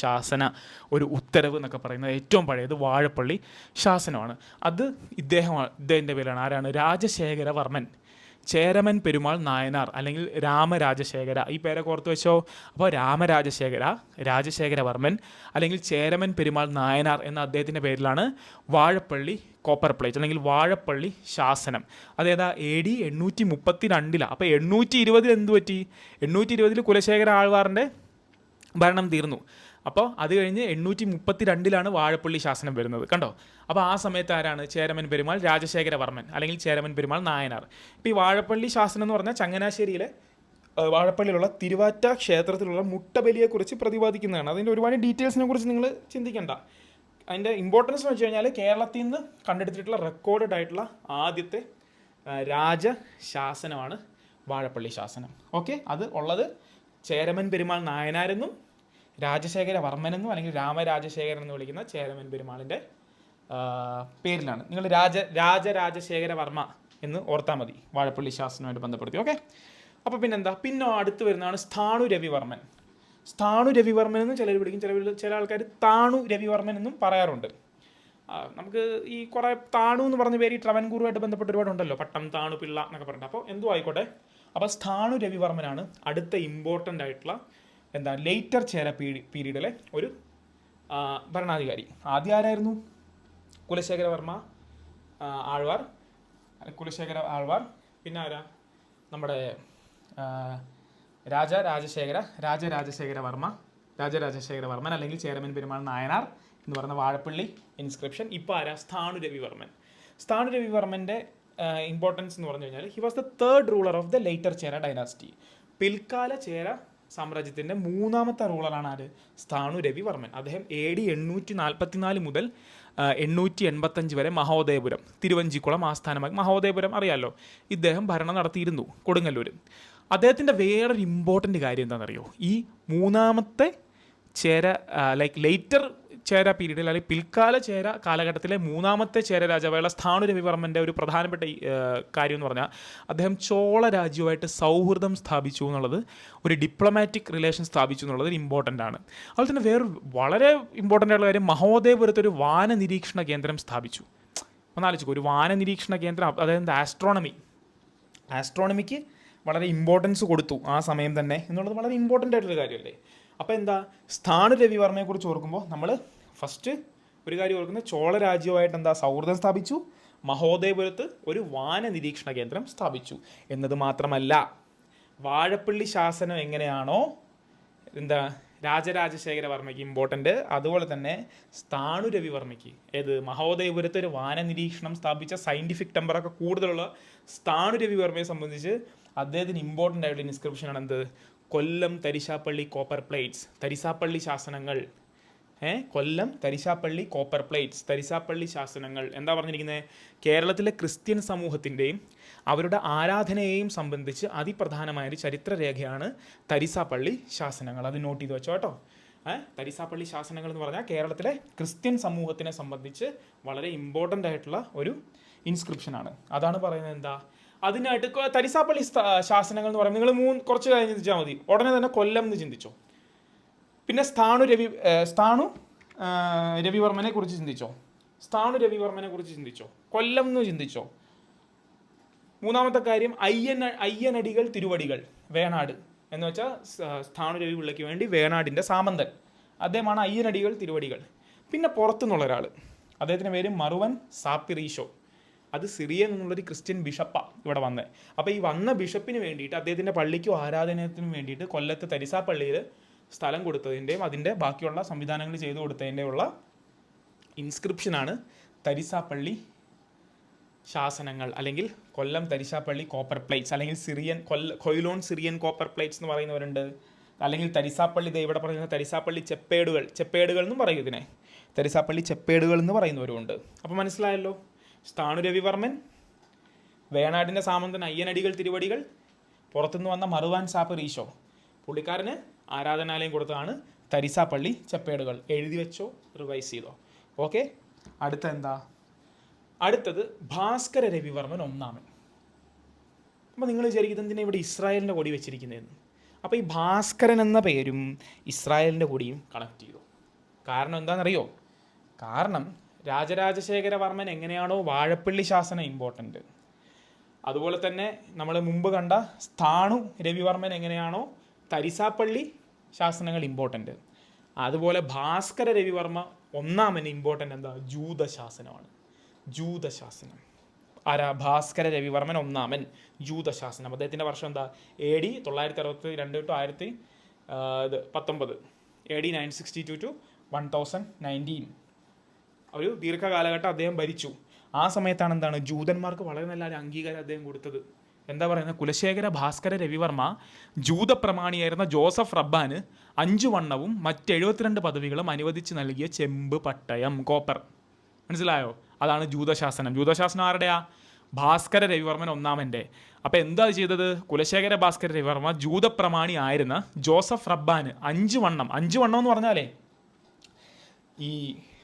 ഒരു ഉത്തരവ് എന്നൊക്കെ പറയുന്നത് ഏറ്റവും പഴയത് വാഴപ്പള്ളി ശാസനമാണ്. അത് ഇദ്ദേഹത്തിൻ്റെ പേരാണ്. ആരാണ്? രാജശേഖരവർമ്മൻ ചേരമൻ പെരുമാൾ നായനാർ അല്ലെങ്കിൽ രാമരാജശേഖര. ഈ പേരൊക്കെ ഓർത്ത് വെച്ചോ. അപ്പോൾ രാജശേഖരവർമ്മൻ അല്ലെങ്കിൽ ചേരമൻ പെരുമാൾ നായനാർ എന്ന അദ്ദേഹത്തിൻ്റെ പേരിലാണ് വാഴപ്പള്ളി കോപ്പർ പ്ലേറ്റ് അല്ലെങ്കിൽ വാഴപ്പള്ളി ശാസനം. അതേതാ AD 832. അപ്പോൾ 820 എന്ത് പറ്റി? 820 കുലശേഖര ആഴ്വാറിൻ്റെ ഭരണം തീർന്നു. അപ്പോൾ അത് കഴിഞ്ഞ് 832 വാഴപ്പള്ളി ശാസനം വരുന്നത്. കണ്ടോ? അപ്പോൾ ആ സമയത്ത് ആരാണ്? ചേരമൻ പെരുമാൾ രാജശേഖരവർമ്മൻ അല്ലെങ്കിൽ ചേരമൻ പെരുമാൾ നായനാർ. ഇപ്പോൾ ഈ വാഴപ്പള്ളി ശാസനം എന്ന് പറഞ്ഞാൽ ചങ്ങനാശ്ശേരിയിലെ വാഴപ്പള്ളിയിലുള്ള തിരുവാറ്റ ക്ഷേത്രത്തിലുള്ള മുട്ടബലിയെക്കുറിച്ച് പ്രതിപാദിക്കുന്നതാണ്. അതിൻ്റെ ഒരുപാട് ഡീറ്റെയിൽസിനെ കുറിച്ച് നിങ്ങൾ ചിന്തിക്കേണ്ട. അതിൻ്റെ ഇമ്പോർട്ടൻസ് എന്ന് വെച്ച് കഴിഞ്ഞാൽ കേരളത്തിൽ നിന്ന് കണ്ടെടുത്തിട്ടുള്ള റെക്കോർഡഡ് ആയിട്ടുള്ള ആദ്യത്തെ രാജശാസനമാണ് വാഴപ്പള്ളി ശാസനം. ഓക്കെ, അത് ഉള്ളത് ചേരമൻ പെരുമാൾ നായനാരെന്നും രാജശേഖരവർമ്മനെന്നും അല്ലെങ്കിൽ രാമരാജശേഖരൻ എന്ന് വിളിക്കുന്ന ചേരമൻ പെരുമാളിൻ്റെ പേരിലാണ്. നിങ്ങൾ രാജരാജശേഖരവർമ്മ എന്ന് ഓർത്താൽ മതി വാഴപ്പള്ളി ശാസനവുമായിട്ട് ബന്ധപ്പെടുത്തി. ഓക്കെ, അപ്പോൾ പിന്നെ അടുത്ത് വരുന്നതാണ് സ്ഥാണു രവിവർമ്മൻ. സ്ഥാണു രവിവർമ്മൻ എന്ന് ചിലർ വിളിക്കും, ചില ആൾക്കാർ താണു രവിവർമ്മൻ എന്നും പറയാറുണ്ട്. നമുക്ക് ഈ കുറേ താണു എന്ന് പറഞ്ഞ പേര് ഈ ട്രവൻകൂറുമായിട്ട് ബന്ധപ്പെട്ട് ഒരുപാടുണ്ടല്ലോ, പട്ടം താണു പിള്ള എന്നൊക്കെ പറഞ്ഞിട്ട്. അപ്പോൾ എന്തും ആയിക്കോട്ടെ. അപ്പോൾ സ്ഥാണു രവിവർമ്മനാണ് അടുത്ത ഇമ്പോർട്ടൻ്റ് ആയിട്ടുള്ള ലേറ്റർ ചേര പീരീഡിലെ ഒരു ഭരണാധികാരി. ആദ്യം ആരായിരുന്നു? കുലശേഖര ആഴ്വാർ. പിന്നെ ആരാ? നമ്മുടെ രാജരാജശേഖരവർമ്മൻ അല്ലെങ്കിൽ ചേരമൻ പെരുമാൾ നായനാർ എന്ന് പറയുന്ന വാഴപ്പള്ളി ഇൻസ്ക്രിപ്ഷൻ. ഇപ്പോൾ ആരാ? സ്ഥാണു രവിവർമ്മൻ. സ്ഥാണു രവിവർമ്മൻ്റെ ഇമ്പോർട്ടൻസ് എന്ന് പറഞ്ഞു കഴിഞ്ഞാൽ he was the third ruler of the later Chera dynasty. പിൽക്കാല ചേര സാമ്രാജ്യത്തിൻ്റെ മൂന്നാമത്തെ റൂളറാണ് ആര്? സ്ഥാണു രവിവർമ്മൻ. അദ്ദേഹം AD 844 മുതൽ 885 വരെ മഹോദയപുരം, തിരുവഞ്ചിക്കുളം ആസ്ഥാനമായി. മഹോദയപുരം അറിയാമല്ലോ, ഇദ്ദേഹം ഭരണം നടത്തിയിരുന്നു, കൊടുങ്ങല്ലൂർ. അദ്ദേഹത്തിൻ്റെ വേറൊരു ഇമ്പോർട്ടൻ്റ് കാര്യം എന്താണെന്നറിയോ? ഈ മൂന്നാമത്തെ ചേര ലേറ്റർ ചേര പീരീഡിൽ, അല്ലെങ്കിൽ പിൽക്കാല ചേര കാലഘട്ടത്തിലെ മൂന്നാമത്തെ ചേര രാജാവായുള്ള സ്ഥാണു രവിവർമ്മൻ്റെ ഒരു പ്രധാനപ്പെട്ട കാര്യം എന്ന് പറഞ്ഞാൽ അദ്ദേഹം ചോള രാജ്യവുമായിട്ട് സൗഹൃദം സ്ഥാപിച്ചു എന്നുള്ളത്, ഒരു ഡിപ്ലോമാറ്റിക് റിലേഷൻ സ്ഥാപിച്ചു എന്നുള്ളത് ഇമ്പോർട്ടൻ്റ് ആണ്. അതുപോലെ തന്നെ വേറൊരു വളരെ ഇമ്പോർട്ടൻ്റ് ആയിട്ടുള്ള കാര്യം, മഹോദയപുരത്ത് ഒരു വാന നിരീക്ഷണ കേന്ദ്രം സ്ഥാപിച്ചു. ഒന്നാലോചിക്കും, ഒരു വാന നിരീക്ഷണ കേന്ദ്രം, അതായത് ആസ്ട്രോണമിക്ക് വളരെ ഇമ്പോർട്ടൻസ് കൊടുത്തു ആ സമയം തന്നെ എന്നുള്ളത് വളരെ ഇമ്പോർട്ടൻ്റ് ആയിട്ടൊരു കാര്യമല്ലേ. അപ്പോൾ എന്താ, സ്ഥാണു രവിവർമ്മയെക്കുറിച്ച് ഓർക്കുമ്പോൾ നമ്മൾ ഫസ്റ്റ് ഒരു കാര്യം ഓർക്കുന്നത്, ചോള രാജ്യവുമായിട്ട് എന്താ സൗഹൃദം സ്ഥാപിച്ചു, മഹോദയപുരത്ത് ഒരു വാന നിരീക്ഷണ കേന്ദ്രം സ്ഥാപിച്ചു എന്നത് മാത്രമല്ല, വാഴപ്പള്ളി ശാസനം എങ്ങനെയാണോ എന്താ രാജരാജശേഖരവർമ്മയ്ക്ക് ഇമ്പോർട്ടൻ്റ്, അതുപോലെ തന്നെ സ്ഥാണു രവിവർമ്മയ്ക്ക് മഹോദയപുരത്ത് ഒരു വാന നിരീക്ഷണം സ്ഥാപിച്ച സയൻറ്റിഫിക് ടെമ്പറൊക്കെ കൂടുതലുള്ള സ്ഥാണു രവിവർമ്മയെ സംബന്ധിച്ച് അദ്ദേഹത്തിന് ഇമ്പോർട്ടൻ്റ് ആയിട്ടുള്ള ഇൻസ്ക്രിപ്ഷനാണ് എന്ത്? കൊല്ലം തരിശാപ്പള്ളി കോപ്പർ പ്ലേറ്റ്സ്, തരിശാപ്പള്ളി ശാസനങ്ങൾ. കൊല്ലം തരിശാപ്പള്ളി കോപ്പർ പ്ലേറ്റ്സ്, തരിശാപ്പള്ളി ശാസനങ്ങൾ. എന്താ പറഞ്ഞിരിക്കുന്നത്? കേരളത്തിലെ ക്രിസ്ത്യൻ സമൂഹത്തിൻ്റെയും അവരുടെ ആരാധനയെയും സംബന്ധിച്ച് അതിപ്രധാനമായൊരു ചരിത്രരേഖയാണ് തരിശാപ്പള്ളി ശാസനങ്ങൾ. അത് നോട്ട് ചെയ്ത് വെച്ചോ കേട്ടോ. തരിശാപ്പള്ളി ശാസനങ്ങൾ എന്ന് പറഞ്ഞാൽ കേരളത്തിലെ ക്രിസ്ത്യൻ സമൂഹത്തിനെ സംബന്ധിച്ച് വളരെ ഇമ്പോർട്ടൻ്റ് ആയിട്ടുള്ള ഒരു ഇൻസ്ക്രിപ്ഷനാണ്. അതാണ് പറയുന്നത് എന്താ, അതിനായിട്ട് തരിശാപ്പള്ളി ശാസനങ്ങൾ എന്ന് പറയുമ്പോൾ നിങ്ങൾ കുറച്ച് കഴിഞ്ഞ് ചിന്തിച്ചാൽ മതി, ഉടനെ തന്നെ കൊല്ലം എന്ന് ചിന്തിച്ചോ. പിന്നെ സ്ഥാണു രവിവർമ്മനെ കുറിച്ച് ചിന്തിച്ചോ, കൊല്ലം എന്ന് ചിന്തിച്ചോ. മൂന്നാമത്തെ കാര്യം അയ്യനടികൾ തിരുവടികൾ, വേണാട് എന്ന് വെച്ചാൽ സ്ഥാണു രവി പിള്ളയ്ക്ക് വേണ്ടി വേണാടിൻ്റെ സാമന്തൻ, അദ്ദേഹമാണ് അയ്യനടികൾ തിരുവടികൾ. പിന്നെ പുറത്തുനിന്നുള്ള ഒരാൾ, അദ്ദേഹത്തിൻ്റെ പേര് മറുവൻ സാപ്പിറീഷോ, അത് സിറിയൻ എന്നുള്ളൊരു ക്രിസ്ത്യൻ ബിഷപ്പാണ് ഇവിടെ വന്നത്. അപ്പോൾ ഈ വന്ന ബിഷപ്പിന് വേണ്ടിയിട്ട് അദ്ദേഹത്തിൻ്റെ പള്ളിക്കും ആരാധനത്തിനും വേണ്ടിയിട്ട് കൊല്ലത്ത് തരിശാപ്പള്ളിയിൽ സ്ഥലം കൊടുത്തതിൻ്റെയും അതിൻ്റെ ബാക്കിയുള്ള സംവിധാനങ്ങൾ ചെയ്തു കൊടുത്തതിൻ്റെയുള്ള ഇൻസ്ക്രിപ്ഷനാണ് തരിശാപ്പള്ളി ശാസനങ്ങൾ, അല്ലെങ്കിൽ കൊല്ലം തരിശാപ്പള്ളി കോപ്പർ പ്ലേറ്റ്സ്, അല്ലെങ്കിൽ കൊയിലോൺ സിറിയൻ കോപ്പർ പ്ലേറ്റ്സ് എന്ന് പറയുന്നവരുണ്ട്. അല്ലെങ്കിൽ തരിശാപ്പള്ളി, ഇവിടെ പറയുന്ന തരിശാപ്പള്ളി ചെപ്പേടുകൾ എന്നും പറയും ഇതിനെ, തരിശാപ്പള്ളി ചെപ്പേടുകൾ എന്ന് പറയുന്നവരുമുണ്ട്. അപ്പോൾ മനസ്സിലായല്ലോ, സ്ഥാണു രവിവർമ്മൻ, വേണാടിൻ്റെ സാമന്തൻ അയ്യനടികൾ തിരുവടികൾ, പുറത്തുനിന്ന് വന്ന മറുവാൻ സാപ്പിറീഷോ, പുള്ളിക്കാരന് ആരാധനാലയം കൊടുത്തതാണ് തരിശാപ്പള്ളി ചെപ്പേടുകൾ. എഴുതി വെച്ചോ, റിവൈസ് ചെയ്തോ. ഓക്കെ, അടുത്തത് ഭാസ്കര രവിവർമ്മൻ ഒന്നാമൻ. അപ്പോൾ നിങ്ങൾ വിചാരിക്കുന്നത് എന്തിനാണ് ഇവിടെ ഇസ്രായേലിൻ്റെ കൊടി വെച്ചിരിക്കുന്നതെന്ന്. അപ്പോൾ ഈ ഭാസ്കരൻ എന്ന പേരും ഇസ്രായേലിൻ്റെ കൊടിയും കണക്ട് ചെയ്തു. കാരണം എന്താണെന്നറിയോ? കാരണം രാജരാജശേഖരവർമ്മൻ എങ്ങനെയാണോ വാഴപ്പള്ളി ശാസനം ഇമ്പോർട്ടൻ്റ്, അതുപോലെ തന്നെ നമ്മൾ മുമ്പ് കണ്ട സ്ഥാണു രവിവർമ്മൻ എങ്ങനെയാണോ തരിശാപ്പള്ളി ശാസനങ്ങൾ ഇമ്പോർട്ടൻ്റ്, അതുപോലെ ഭാസ്കര രവിവർമ്മ ഒന്നാമന് ഇമ്പോർട്ടൻ്റ് എന്താ? ജൂതശാസനമാണ്. ജൂതശാസനം ഭാസ്കര രവിവർമ്മൻ ഒന്നാമൻ, ജൂതശാസനം. അദ്ദേഹത്തിൻ്റെ വർഷം എന്താ? AD 962 to 1019, AD 962 to 1019. ഒരു ദീർഘകാലഘട്ടം അദ്ദേഹം ഭരിച്ചു. ആ സമയത്താണ് എന്താണ് ജൂതന്മാർക്ക് വളരെ നല്ല അംഗീകാരം അദ്ദേഹം കൊടുത്തത്. എന്താ പറയുന്നത്? കുലശേഖര ഭാസ്കര രവിവർമ്മ ജൂതപ്രമാണിയായിരുന്ന ജോസഫ് റബ്ബാന് 5 വണ്ണവും മറ്റ് 72 പദവികളും അനുവദിച്ച് നൽകിയ ചെമ്പ് പട്ടയം, കോപ്പർ. മനസ്സിലായോ? അതാണ് ജൂതശാസനം. ജൂതശാസനം ആരുടെയാ? ഭാസ്കര രവിവർമ്മൻ ഒന്നാമൻ്റെ. അപ്പോൾ എന്താ ചെയ്തത്? കുലശേഖര ഭാസ്കര രവിവർമ്മ ജൂതപ്രമാണി ആയിരുന്ന ജോസഫ് റബ്ബാന് 5 വണ്ണം എന്ന് പറഞ്ഞാലേ ഈ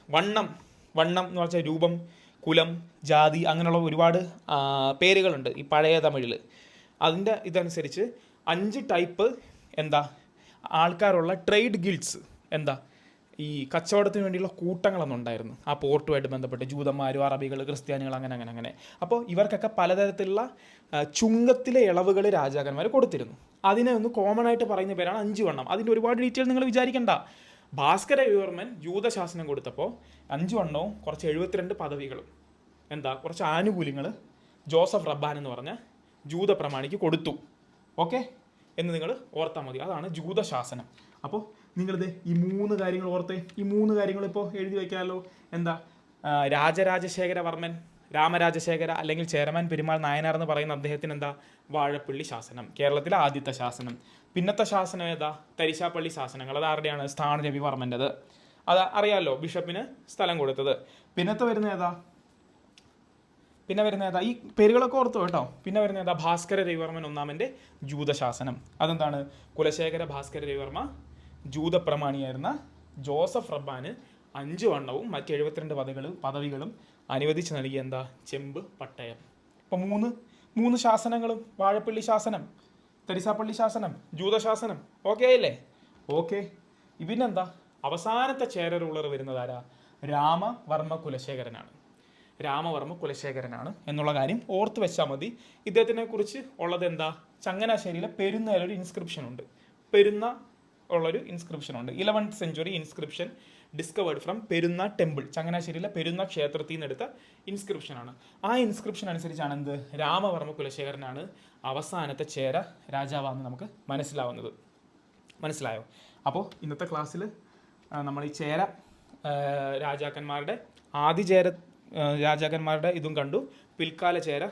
വണ്ണം എന്ന് വെച്ചാൽ രൂപം, കുലം, ജാതി, അങ്ങനെയുള്ള ഒരുപാട് പേരുകളുണ്ട് ഈ പഴയ തമിഴിൽ. അതിൻ്റെ ഇതനുസരിച്ച് 5 ടൈപ്പ് ആൾക്കാരുള്ള ട്രേഡ് ഗിൽഡ്സ്, ഈ കച്ചവടത്തിന് വേണ്ടിയുള്ള കൂട്ടങ്ങളൊന്നും ഉണ്ടായിരുന്നു ആ പോർട്ടുമായിട്ട് ബന്ധപ്പെട്ട്. ജൂതന്മാരും അറബികൾ, ക്രിസ്ത്യാനികൾ, അങ്ങനെ. അപ്പോൾ ഇവർക്കൊക്കെ പലതരത്തിലുള്ള ചുങ്കത്തിലെ ഇളവുകൾ രാജാക്കന്മാർ കൊടുത്തിരുന്നു. അതിനെ ഒന്ന് കോമൺ ആയിട്ട് പറയുന്ന പേരാണ് 5 വണ്ണം. അതിൻ്റെ ഒരുപാട് ഡീറ്റെയിൽ നിങ്ങൾ വിചാരിക്കണ്ട. ഭാസ്കര രവിവർമ്മൻ ജൂതശാസനം കൊടുത്തപ്പോൾ 5 വണ്ണവും കുറച്ച് 72 പദവികളും കുറച്ച് ആനുകൂല്യങ്ങൾ ജോസഫ് റബ്ബാൻ എന്ന് പറഞ്ഞ ജൂതപ്രമാണിക്ക് കൊടുത്തു. ഓക്കെ എന്ന് നിങ്ങൾ ഓർത്താൽ മതി. അതാണ് ജൂതശാസനം. അപ്പോൾ നിങ്ങളിത് ഈ 3 കാര്യങ്ങൾ ഓർത്തേ. ഈ 3 കാര്യങ്ങൾ ഇപ്പോൾ എഴുതി വയ്ക്കാമല്ലോ. രാജരാജശേഖരവർമ്മൻ രാമരാജശേഖര അല്ലെങ്കിൽ ചേരമാൻ പെരുമാൾ നായനാർ എന്ന് പറയുന്ന അദ്ദേഹത്തിന് എന്താ വാഴപ്പള്ളി ശാസനം, കേരളത്തിലെ ആദ്യത്തെ ശാസനം. പിന്നത്തെ ശാസനം ഏതാ? തരിശാപ്പള്ളി ശാസനങ്ങൾ. അത് ആരുടെയാണ്? സ്ഥാന രവിവർമ്മൻ്റെത്. അത് അറിയാമല്ലോ, ബിഷപ്പിന് സ്ഥലം കൊടുത്തത്. പിന്നത്തെ വരുന്ന ഏതാ? ഈ പേരുകളൊക്കെ ഓർത്തു കേട്ടോ. പിന്നെ വരുന്ന ഏതാ? ഭാസ്കര രവിവർമ്മൻ ഒന്നാമൻ്റെ ജൂതശാസനം. അതെന്താണ്? കുലശേഖര ഭാസ്കര രവിവർമ്മ ജൂതപ്രമാണിയായിരുന്ന ജോസഫ് റബ്ബാന് 5 വണ്ണവും മറ്റ് 72 പദവികളും അനുവദിച്ച് നൽകിയ എന്താ? ചെമ്പ് പട്ടയം. ഇപ്പം മൂന്ന് ശാസനങ്ങളും, വാഴപ്പള്ളി ശാസനം, തരിസാപ്പള്ളി ശാസനം, ജൂതശാസനം. ഓക്കെ ആയില്ലേ? ഓക്കെ. പിന്നെന്താ? അവസാനത്തെ ചേര റൂളർ വരുന്നത് ആരാ? രാമവർമ്മ കുലശേഖരനാണ് എന്നുള്ള കാര്യം ഓർത്ത് വെച്ചാൽ മതി. ഇദ്ദേഹത്തിനെ കുറിച്ച് ഉള്ളത് എന്താ? ചങ്ങനാശ്ശേരിയിലെ പെരുന്നയിലൊരു ഇൻസ്ക്രിപ്ഷൻ ഉണ്ട്. 11th century inscription discovered from Perunna temple. ചങ്ങനാശ്ശേരിയിലെ പെരുന്ന ക്ഷേത്രത്തിൽ നിന്ന് എടുത്ത ഇൻസ്ക്രിപ്ഷനാണ്. ആ ഇൻസ്ക്രിപ്ഷൻ അനുസരിച്ചാണ് എന്ത്? രാമവർമ്മ കുലശേഖരനാണ് അവസാനത്തെ ചേര രാജാവാണെന്ന് നമുക്ക് മനസ്സിലായോ? അപ്പോൾ ഇന്നത്തെ ക്ലാസ്സിൽ നമ്മൾ ഈ ചേര രാജാക്കന്മാരുടെ രാജാക്കന്മാരുടെ ഇതും കണ്ടു. പിൽക്കാല ചേര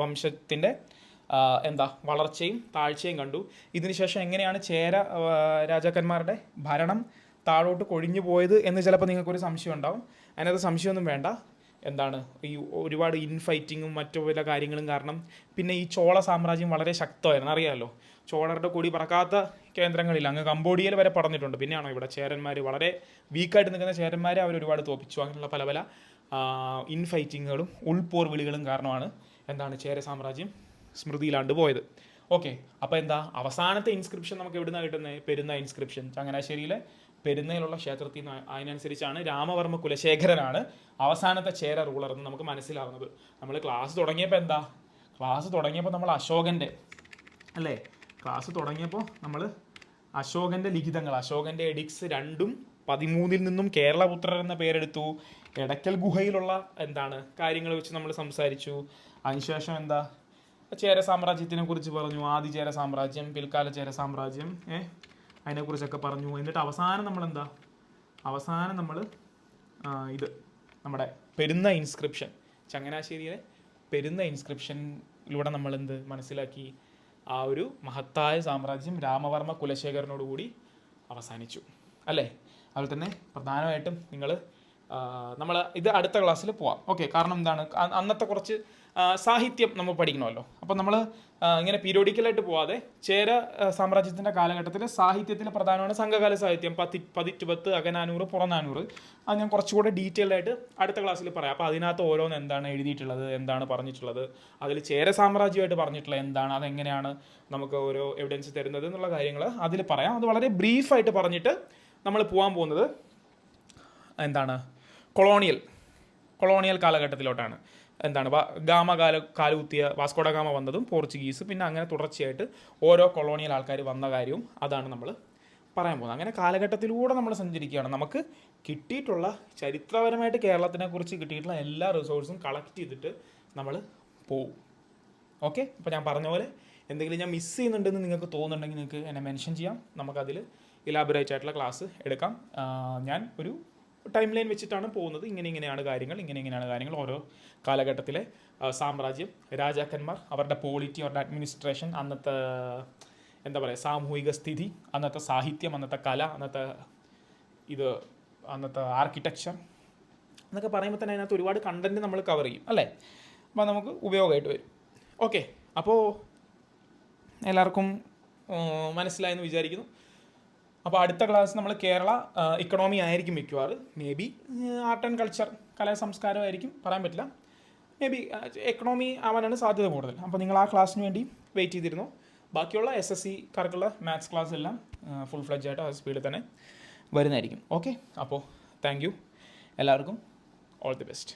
വംശത്തിൻ്റെ വളർച്ചയും താഴ്ചയും കണ്ടു. ഇതിനുശേഷം എങ്ങനെയാണ് ചേര രാജാക്കന്മാരുടെ ഭരണം താഴോട്ട് കൊഴിഞ്ഞു പോയത് എന്ന് ചിലപ്പോൾ നിങ്ങൾക്കൊരു സംശയം ഉണ്ടാവും. അതിനകത്ത് സംശയമൊന്നും വേണ്ട. ഈ ഒരുപാട് ഇൻഫൈറ്റിങ്ങും മറ്റു പല കാര്യങ്ങളും കാരണം പിന്നെ ഈ ചോള സാമ്രാജ്യം വളരെ ശക്തമായിരുന്നു. അറിയാമല്ലോ, ചോളരുടെ കൊടി പറക്കാത്ത കേന്ദ്രങ്ങളിൽ അങ്ങ് കംബോഡിയയിൽ വരെ പറഞ്ഞിട്ടുണ്ട്. പിന്നെയാണോ ഇവിടെ ചേരന്മാർ വളരെ വീക്കായിട്ട് നിൽക്കുന്ന ചേരന്മാരെ അവർ ഒരുപാട് തോപ്പിച്ചു. അങ്ങനെയുള്ള പല ഇൻഫൈറ്റിങ്ങുകളും ഉൾപോർ വിളികളും കാരണമാണ് ചേര സാമ്രാജ്യം സ്മൃതിയിലാണ്ട് പോയത്. ഓക്കെ. അപ്പോൾ അവസാനത്തെ ഇൻസ്ക്രിപ്ഷൻ നമുക്ക് എവിടെ നിന്നാണ് കിട്ടുന്നത്? പെരുന്ന ഇൻസ്ക്രിപ്ഷൻ. ചങ്ങനാശ്ശേരിയിലെ പെരുന്നയിലുള്ള ക്ഷേത്രത്തിൽ നിന്ന്. അതിനനുസരിച്ചാണ് രാമവർമ്മ കുലശേഖരനാണ് അവസാനത്തെ ചേര റൂളർ എന്ന് നമുക്ക് മനസ്സിലാവുന്നത്. നമ്മൾ ക്ലാസ് തുടങ്ങിയപ്പോൾ നമ്മൾ അശോകൻ്റെ ലിഖിതങ്ങൾ, അശോകൻ്റെ എഡിക്സ് 2-13 നിന്നും കേരളപുത്രർ എന്ന പേരെടുത്തു. എടക്കൽ ഗുഹയിലുള്ള കാര്യങ്ങൾ വെച്ച് നമ്മൾ സംസാരിച്ചു. അതിനുശേഷം ചേര സാമ്രാജ്യത്തിനെ കുറിച്ച് പറഞ്ഞു. ആദി ചേര സാമ്രാജ്യം, പിൽക്കാല ചേര സാമ്രാജ്യം, അതിനെക്കുറിച്ചൊക്കെ പറഞ്ഞു. എന്നിട്ട് അവസാനം നമ്മൾ നമ്മുടെ പെരുന്ന ഇൻസ്ക്രിപ്ഷൻ, ചങ്ങനാശ്ശേരിയിലെ പെരുന്ന ഇൻസ്ക്രിപ്ഷനിലൂടെ നമ്മൾ മനസ്സിലാക്കി? ആ ഒരു മഹത്തായ സാമ്രാജ്യം രാമവർമ്മ കുലശേഖരനോടുകൂടി അവസാനിച്ചു അല്ലേ? അതുപോലെ തന്നെ പ്രധാനമായിട്ടും നമ്മൾ ഇത് അടുത്ത ക്ലാസ്സിൽ പോവാം. ഓക്കെ. കാരണം അന്നത്തെ കുറച്ച് സാഹിത്യം നമ്മൾ പഠിക്കണമല്ലോ. അപ്പം നമ്മൾ ഇങ്ങനെ പീരിയോഡിക്കലായിട്ട് പോവാതെ ചേര സാമ്രാജ്യത്തിൻ്റെ കാലഘട്ടത്തിൽ സാഹിത്യത്തിൽ പ്രധാനമാണ് സംഘകാല സാഹിത്യം. പതിറ്റുപത്ത്, അകനാനൂറ്, പുറനാനൂറ്. അത് ഞാൻ കുറച്ചുകൂടെ ഡീറ്റെയിൽഡ് ആയിട്ട് അടുത്ത ക്ലാസ്സിൽ പറയാം. അപ്പോൾ അതിനകത്ത് ഓരോന്ന് എന്താണ് എഴുതിയിട്ടുള്ളത്, എന്താണ് പറഞ്ഞിട്ടുള്ളത്, അതിൽ ചേര സാമ്രാജ്യമായിട്ട് പറഞ്ഞിട്ടുള്ളത് എന്താണ്, അതെങ്ങനെയാണ് നമുക്ക് ഓരോ എവിഡൻസ് തരുന്നത് എന്നുള്ള കാര്യങ്ങൾ അതിൽ പറയാം. അത് വളരെ ബ്രീഫായിട്ട് പറഞ്ഞിട്ട് നമ്മൾ പോകാൻ പോകുന്നത് കൊളോണിയൽ കാലഘട്ടത്തിലോട്ടാണ്. കാലുകുത്തിയ വാസ്കോഡ ഗാമ വന്നതും പോർച്ചുഗീസ്, പിന്നെ അങ്ങനെ തുടർച്ചയായിട്ട് ഓരോ കൊളോണിയൽ ആൾക്കാർ വന്ന കാര്യവും അതാണ് നമ്മൾ പറയാൻ പോകുന്നത്. അങ്ങനെ കാലഘട്ടത്തിലൂടെ നമ്മൾ സഞ്ചരിക്കുകയാണ്. നമുക്ക് കിട്ടിയിട്ടുള്ള ചരിത്രപരമായിട്ട് കേരളത്തിനെ കുറിച്ച് കിട്ടിയിട്ടുള്ള എല്ലാ റിസോഴ്സും കളക്ട് ചെയ്തിട്ട് നമ്മൾ പോവും. ഓക്കെ. അപ്പോൾ ഞാൻ പറഞ്ഞ പോലെ എന്തെങ്കിലും ഞാൻ മിസ് ചെയ്യുന്നുണ്ടെന്ന് നിങ്ങൾക്ക് തോന്നുന്നുണ്ടെങ്കിൽ നിങ്ങൾക്ക് എന്നെ മെൻഷൻ ചെയ്യാം. നമുക്കതിൽ ഇലാബറേറ്റ് ആയിട്ടുള്ള ക്ലാസ് എടുക്കാം. ഞാൻ ഒരു ടൈം ലൈൻ വെച്ചിട്ടാണ് പോകുന്നത്. ഇങ്ങനെയാണ് കാര്യങ്ങൾ ഓരോ കാലഘട്ടത്തിലെ സാമ്രാജ്യം, രാജാക്കന്മാർ, അവരുടെ പോളിറ്റി, അവരുടെ അഡ്മിനിസ്ട്രേഷൻ, അന്നത്തെ സാമൂഹിക സ്ഥിതി, അന്നത്തെ സാഹിത്യം, അന്നത്തെ കല, അന്നത്തെ ആർക്കിടെക്ചർ എന്നൊക്കെ പറയുമ്പോൾ തന്നെ അതിനകത്ത് ഒരുപാട് കണ്ടൻറ്റ് നമ്മൾ കവർ ചെയ്യും അല്ലേ? അപ്പോൾ നമുക്ക് ഉപയോഗമായിട്ട് വരും. ഓക്കെ. അപ്പോൾ എല്ലാവർക്കും മനസ്സിലായെന്ന് വിചാരിക്കുന്നു. അപ്പോൾ അടുത്ത ക്ലാസ് നമ്മൾ കേരള ഇക്കണോമി ആയിരിക്കും മിക്കവാറും. May be art and culture, കലാ സംസ്കാരമായിരിക്കും, പറയാൻ പറ്റില്ല. മേ ബി എക്കണോമി ആവാനാണ് സാധ്യത കൂടുതൽ. അപ്പോൾ നിങ്ങൾ ആ ക്ലാസ്സിന് വേണ്ടി വെയിറ്റ് ചെയ്തിരുന്നു. ബാക്കിയുള്ള SSC-കാർക്കുള്ള മാത്സ് ക്ലാസ് എല്ലാം ഫുൾ ഫ്ലെഡ്ജ് ആയിട്ട് ആ സ്പീഡിൽ തന്നെ വരുന്നതായിരിക്കും. ഓക്കെ. അപ്പോൾ താങ്ക് യു എല്ലാവർക്കും. All the best.